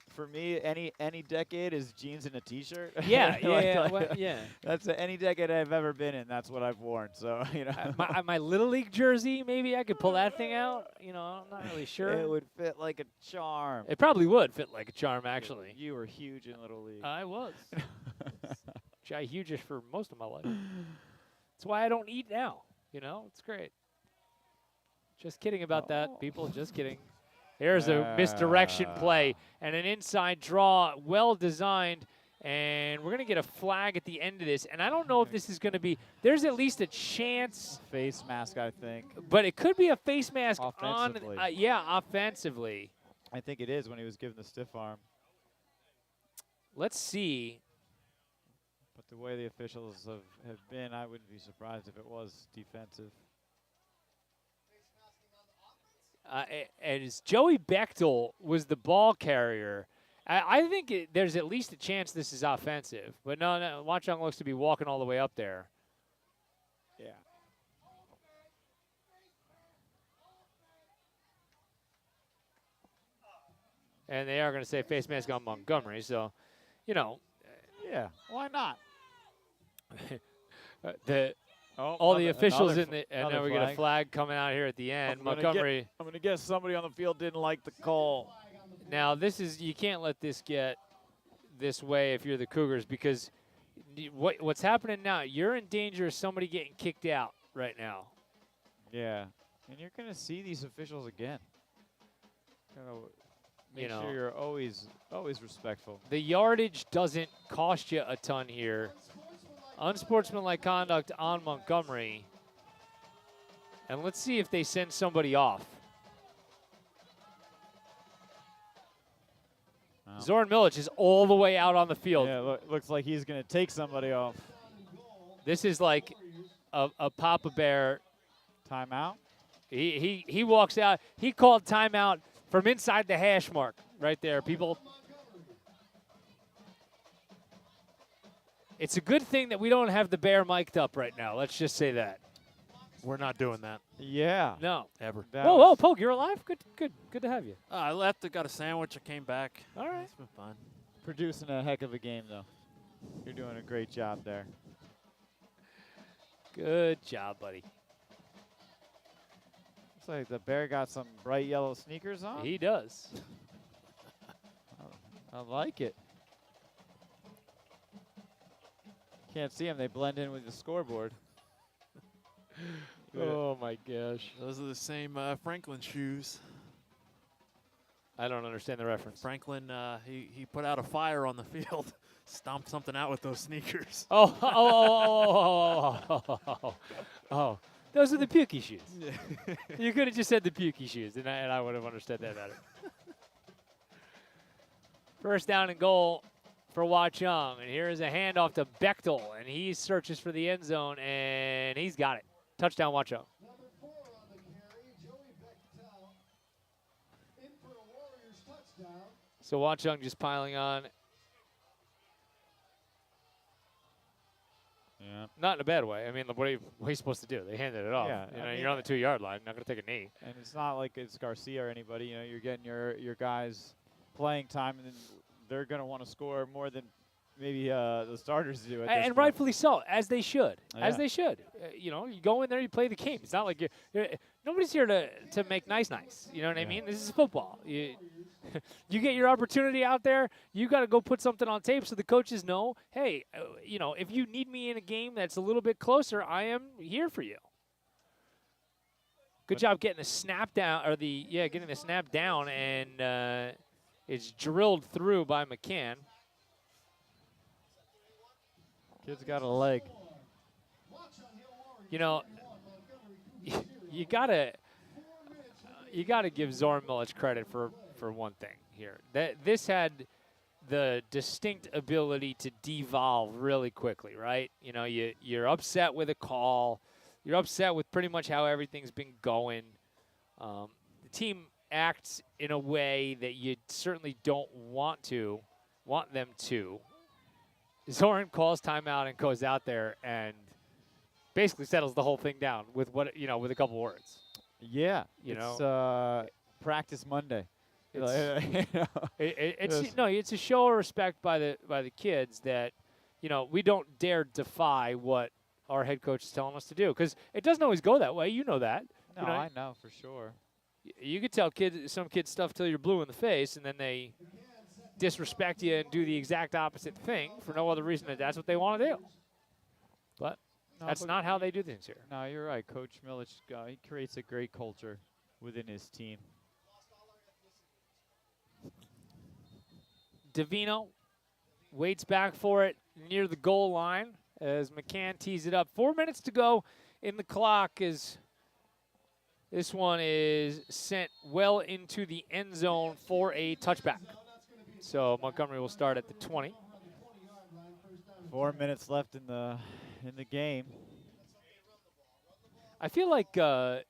B: for me, any decade is jeans and a T-shirt.
A: Yeah,
B: yeah. That's any decade I've ever been in. That's what I've worn. So you know,
A: my Little League jersey, maybe I could pull that thing out. You know, I'm not really sure.
B: It would fit like a charm.
A: It probably would fit like a charm, actually.
B: You were huge in Little League.
A: I was. Huge for most of my life. That's why I don't eat now. You know, it's great. Just kidding about that, people. Just kidding. Here's a misdirection play and an inside draw, well designed, and we're going to get a flag at the end of this. And I don't know if this is going to be – there's at least a chance.
B: Face mask, I think.
A: But it could be a face mask
B: offensively.
A: Offensively.
B: I think it is when he was given the stiff arm.
A: Let's see.
B: But the way the officials have been, I wouldn't be surprised if it was defensive.
A: As Joey Bechtel was the ball carrier, I think there's at least a chance this is offensive. But no, Watchung looks to be walking all the way up there.
B: Yeah.
A: And they are going to say face mask on Montgomery, so, you know.
B: Yeah, why not?
A: All the officials in the, and then we get a flag coming out here at the end. Montgomery.
B: I'm going to guess somebody on the field didn't like the call.
A: Now, you can't let this get this way if you're the Cougars, because what's happening now, you're in danger of somebody getting kicked out right now.
B: Yeah, and you're going to see these officials again. Make sure you're always respectful.
A: The yardage doesn't cost you a ton here. Unsportsmanlike conduct on Montgomery. And let's see if they send somebody off.
B: Wow.
A: Zoran Milic is all the way out on the field.
B: Yeah, looks like he's going to take somebody off.
A: This is like a Papa Bear.
B: Timeout?
A: He walks out. He called timeout from inside the hash mark right there, people. It's a good thing that we don't have the bear mic'd up right now. Let's just say that.
E: We're not doing that
B: Yeah.
A: No.
E: ever.
A: Whoa, Poke, you're alive? Good to have you.
E: I left, got a sandwich, I came back.
A: All right.
E: It's been fun.
B: Producing a heck of a game, though. You're doing a great job there.
A: Good job, buddy.
B: Looks like the bear got some bright yellow sneakers on.
A: He does.
B: I like it. Can't see them. They blend in with the scoreboard.
A: Oh, my gosh.
E: Those are the same Franklin shoes.
A: I don't understand the reference.
E: Franklin, he put out a fire on the field, stomped something out with those sneakers.
A: Oh. Those are the pukey shoes. You could have just said the pukey shoes, and I would have understood that better. First down and goal for Watchung, and here is a handoff to Bechtel, and he searches for the end zone, and he's got it. Touchdown, Watchung.
F: Number 4 on the carry, Joey Bechtel. In for a Warriors touchdown.
A: So Watchung just piling on.
B: Yeah.
A: Not in a bad way. I mean, what are you supposed to do? They handed it off.
B: Yeah, I mean,
A: you're on the 2-yard line. Not going to take a knee.
B: And it's not like it's Garcia or anybody. You know, you're getting your guys playing time, and then they're going to want to score more than maybe the starters do. At this
A: And
B: point.
A: rightfully so, as they should. As
B: Yeah.
A: they should. You go in there, you play the game. It's not like nobody's here to make nice. You know what I mean? This is football. You get your opportunity out there, you got to go put something on tape so the coaches know, hey, if you need me in a game that's a little bit closer, I am here for you. Good job getting the snap down, getting the snap down, and it's drilled through by McCann.
B: Kid's got a leg.
A: You gotta give Zoran Milic credit for one thing here. This had the distinct ability to devolve really quickly, right? You're upset with a call. You're upset with pretty much how everything's been going. The team acts in a way that you certainly don't want them to. Zoran calls timeout and goes out there and basically settles the whole thing down with with a couple words.
B: Yeah.
A: It's
B: practice Monday.
A: It's a show of respect by the kids that we don't dare defy what our head coach is telling us to do, because it doesn't always go that way. You know that.
B: No, I know for sure.
A: You could tell some kids stuff till you're blue in the face, and then they disrespect you and do the exact opposite thing for no other reason than that's what they want to do. But that's not how they do things here.
B: No, you're right. Coach Milic, he creates a great culture within his team.
A: Davino waits back for it near the goal line as McCann tees it up. 4 minutes to go in the clock as this one is sent well into the end zone for a touchback. So Montgomery will start at the 20.
B: 4 minutes left in the game.
A: I feel like high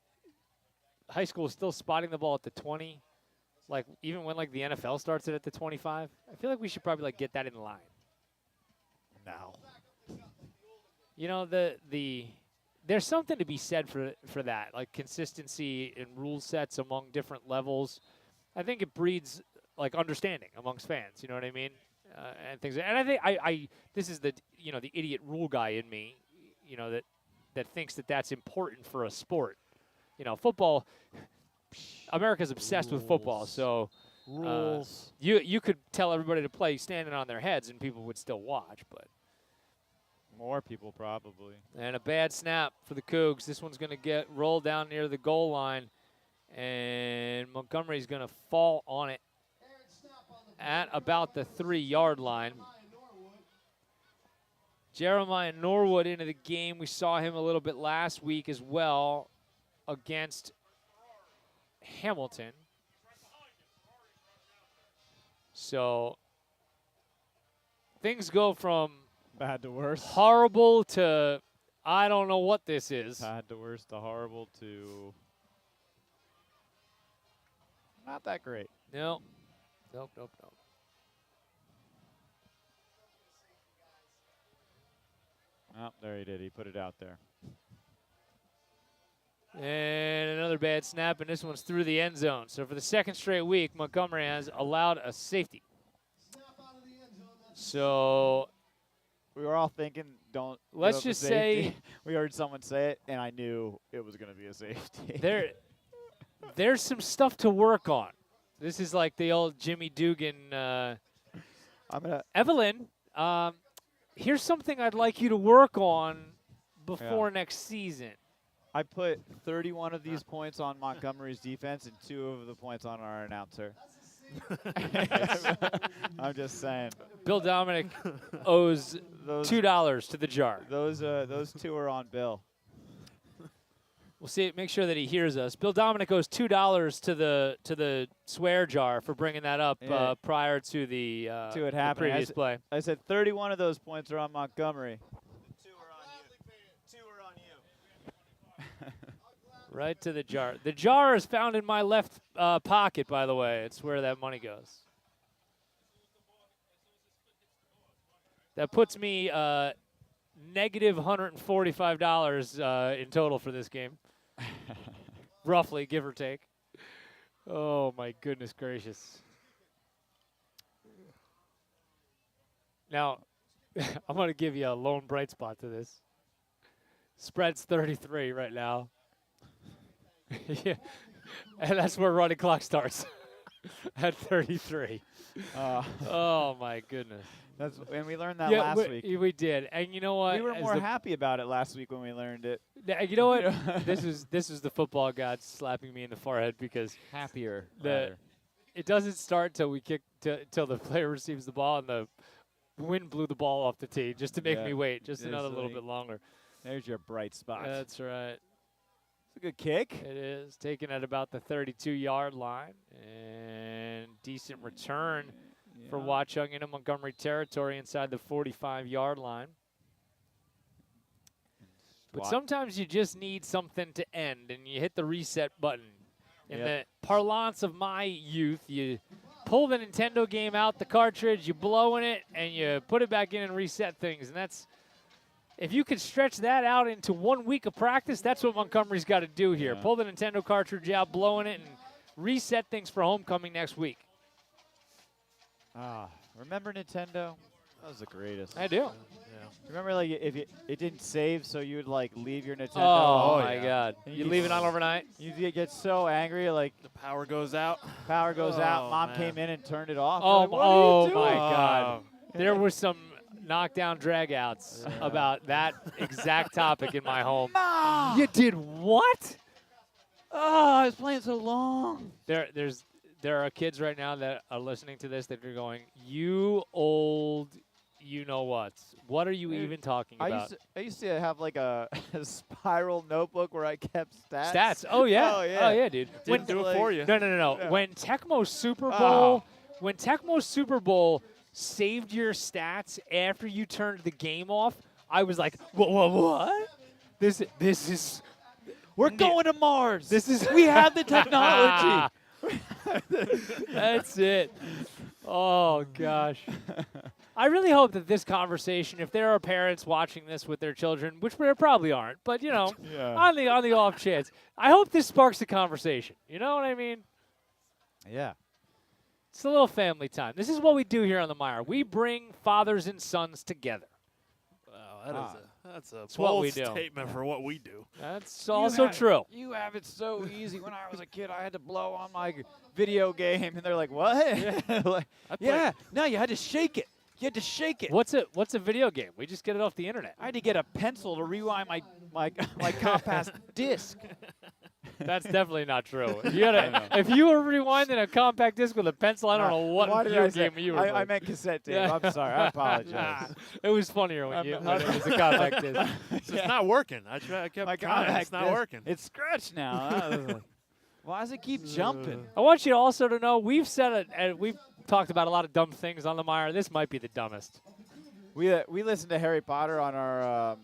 A: school is still spotting the ball at the 20. Like, even when, the NFL starts it at the 25. I feel like we should probably, get that in line.
B: No.
A: There's something to be said for that, like consistency in rule sets among different levels. I think it breeds, understanding amongst fans, you know what I mean? And things. And I think this is the idiot rule guy in me, that thinks that that's important for a sport. Football, America's obsessed with football, so
B: rules.
A: You could tell everybody to play standing on their heads and people would still watch, but
B: more people probably.
A: And a bad snap for the Cougs. This one's going to get rolled down near the goal line, and Montgomery's going to fall on it at about the 3-yard line. Jeremiah Norwood into the game. We saw him a little bit last week as well against Hamilton. So things go from
B: bad to worse.
A: Horrible to I don't know what this is.
B: Bad to worse to horrible to not that great.
A: Nope.
B: Oh, there he did. He put it out there.
A: And another bad snap, and this one's through the end zone. So for the second straight week, Montgomery has allowed a safety. So
B: we were all thinking, don't.
A: Let's just say
B: we heard someone say it, and I knew it was going to be a safety.
A: There's some stuff to work on. This is like the old Jimmy Dugan. Evelyn, here's something I'd like you to work on before next season.
B: I put 31 of these points on Montgomery's defense and 2 of the points on our announcer. I'm just saying.
A: Bill Dominic owes $2 to the jar.
B: Those 2 are on Bill.
A: We'll see. Make sure that he hears us. Bill Dominic owes $2 to the swear jar for bringing that up prior to the previous play.
B: I said 31 of those points are on Montgomery.
A: Right to the jar. The jar is found in my left pocket, by the way. It's where that money goes. That puts me negative $145 in total for this game. Roughly, give or take. Oh, my goodness gracious. Now, I'm going to give you a lone bright spot to this. Spread's 33 right now. Yeah, and that's where running clock starts at 33. Oh my goodness!
B: And we learned that last week.
A: We did, and you know what?
B: We were more happy about it last week when we learned it.
A: You know what? this is the football god slapping me in the forehead because
B: happier.
A: It doesn't start till we kick till the player receives the ball and the wind blew the ball off the tee just to make me wait just another little bit longer.
B: There's your bright spot.
A: That's right.
B: A good kick.
A: It is taken at about the 32-yard line, and decent return for Watchung into Montgomery territory inside the 45-yard line. But sometimes you just need something to end, and you hit the reset button. In the parlance of my youth, you pull the Nintendo game out the cartridge, you blow in it, and you put it back in and reset things, and that's. If you could stretch that out into 1 week of practice, that's what Montgomery's got to do here. Pull the Nintendo cartridge out, blow in it, and reset things for homecoming next week.
B: Remember Nintendo? That was the greatest.
A: I do.
B: Remember, like, if it didn't save, so you would, like, leave your Nintendo?
A: Oh my God. You leave it on overnight?
B: You get so angry, like.
E: The power goes out.
B: Power goes out. Mom came in and turned it off.
A: Oh,
B: like, what are you doing?
A: My God. There were some knockdown dragouts about that exact topic in my home.
B: No!
A: You did what?
B: Oh, I was playing so long.
A: There are kids right now that are listening to this that are going, you old, you know what? What are you even talking about?
B: I used to have like a spiral notebook where I kept stats.
A: Stats? Oh yeah.
B: Oh yeah,
A: dude.
E: Didn't do it for you.
A: No.
B: Yeah.
A: When Tecmo Super Bowl saved your stats after you turned the game off, I was like, what? This is.
B: We're going to Mars.
A: We
B: have the technology.
A: That's it. Oh gosh. I really hope that this conversation, if there are parents watching this with their children, which there probably aren't, but you know, on the off chance, I hope this sparks a conversation. You know what I mean?
B: Yeah.
A: It's a little family time. This is what we do here on the MIRE. We bring fathers and sons together.
E: Wow, that's a
A: what
E: bold
A: we do.
E: statement for what we do.
A: That's also true.
B: You have it so easy. When I was a kid, I had to blow on my video game, and they're like, "What?" No, you had to shake it. You had to shake it.
A: What's a video game? We just get it off the internet.
B: I had to get a pencil to rewind my compact disc.
A: That's definitely not true. If you were rewinding a compact disc with a pencil, I don't know what video game you were playing.
B: I meant cassette tape. Yeah. I'm sorry. I apologize.
A: It was funnier when it was a compact disc.
E: It's not working. I kept trying. It's not working.
B: It's scratched now. Why does it keep jumping?
A: I want you also to know we've said it, and we've talked about a lot of dumb things on the MIRE. This might be the dumbest.
B: We listen to Harry Potter on our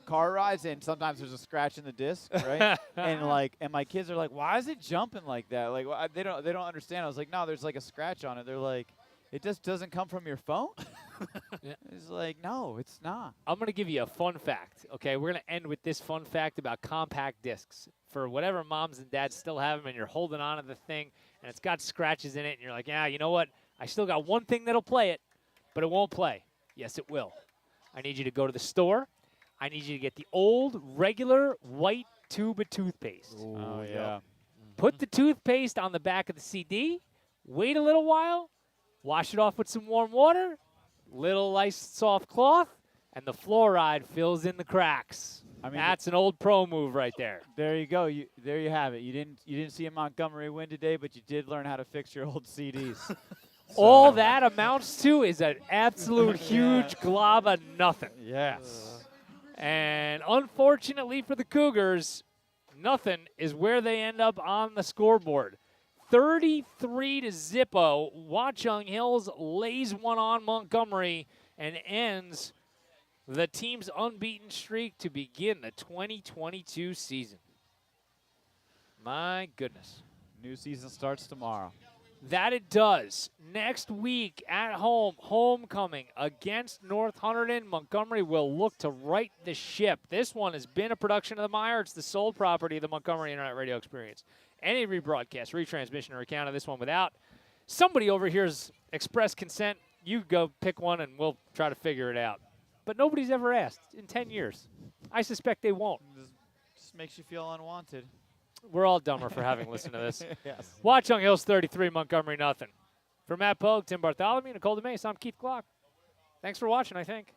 B: car rides, and sometimes there's a scratch in the disc, right? and my kids are like, "Why is it jumping like that?" Like they don't understand. I was like, "No, there's like a scratch on it." They're like, It just doesn't come from your phone?
A: Yeah.
B: It's like, no, it's not.
A: I'm going to give you a fun fact, okay? We're going to end with this fun fact about compact discs. For whatever moms and dads still have them and you're holding on to the thing and it's got scratches in it and you're like, yeah, you know what? I still got one thing that'll play it, but it won't play. Yes, it will. I need you to go to the store. I need you to get the old, regular, white tube of toothpaste.
B: Ooh, oh, yeah.
A: Put the toothpaste on the back of the CD. Wait a little while. Wash it off with some warm water. Little nice soft cloth. And the fluoride fills in the cracks. I mean, that's an old pro move right there.
B: There you go. There you have it. You didn't see a Montgomery win today, but you did learn how to fix your old CDs.
A: All that amounts to is an absolute huge glob of nothing.
B: Yes.
A: And unfortunately for the Cougars, nothing is where they end up on the scoreboard. 33-0, Watchung Hills lays one on Montgomery and ends the team's unbeaten streak to begin the 2022 season. My goodness.
B: New season starts tomorrow.
A: That it does. Next week at home, homecoming against North Hunterdon. Montgomery will look to right the ship. This one has been a production of the MIRE. It's the sole property of the Montgomery Internet Radio Experience. Any rebroadcast, retransmission, or account of this one without somebody over here's express consent, you go pick one and we'll try to figure it out. But nobody's ever asked in 10 years. I suspect they won't.
B: Just makes you feel unwanted.
A: We're all dumber for having listened to this.
B: Yes.
A: Watchung Hills 33, Montgomery nothing. For Matt Pogue, Tim Bartholomew, Nicole DeMace, I'm Keith Glock. Thanks for watching, I think.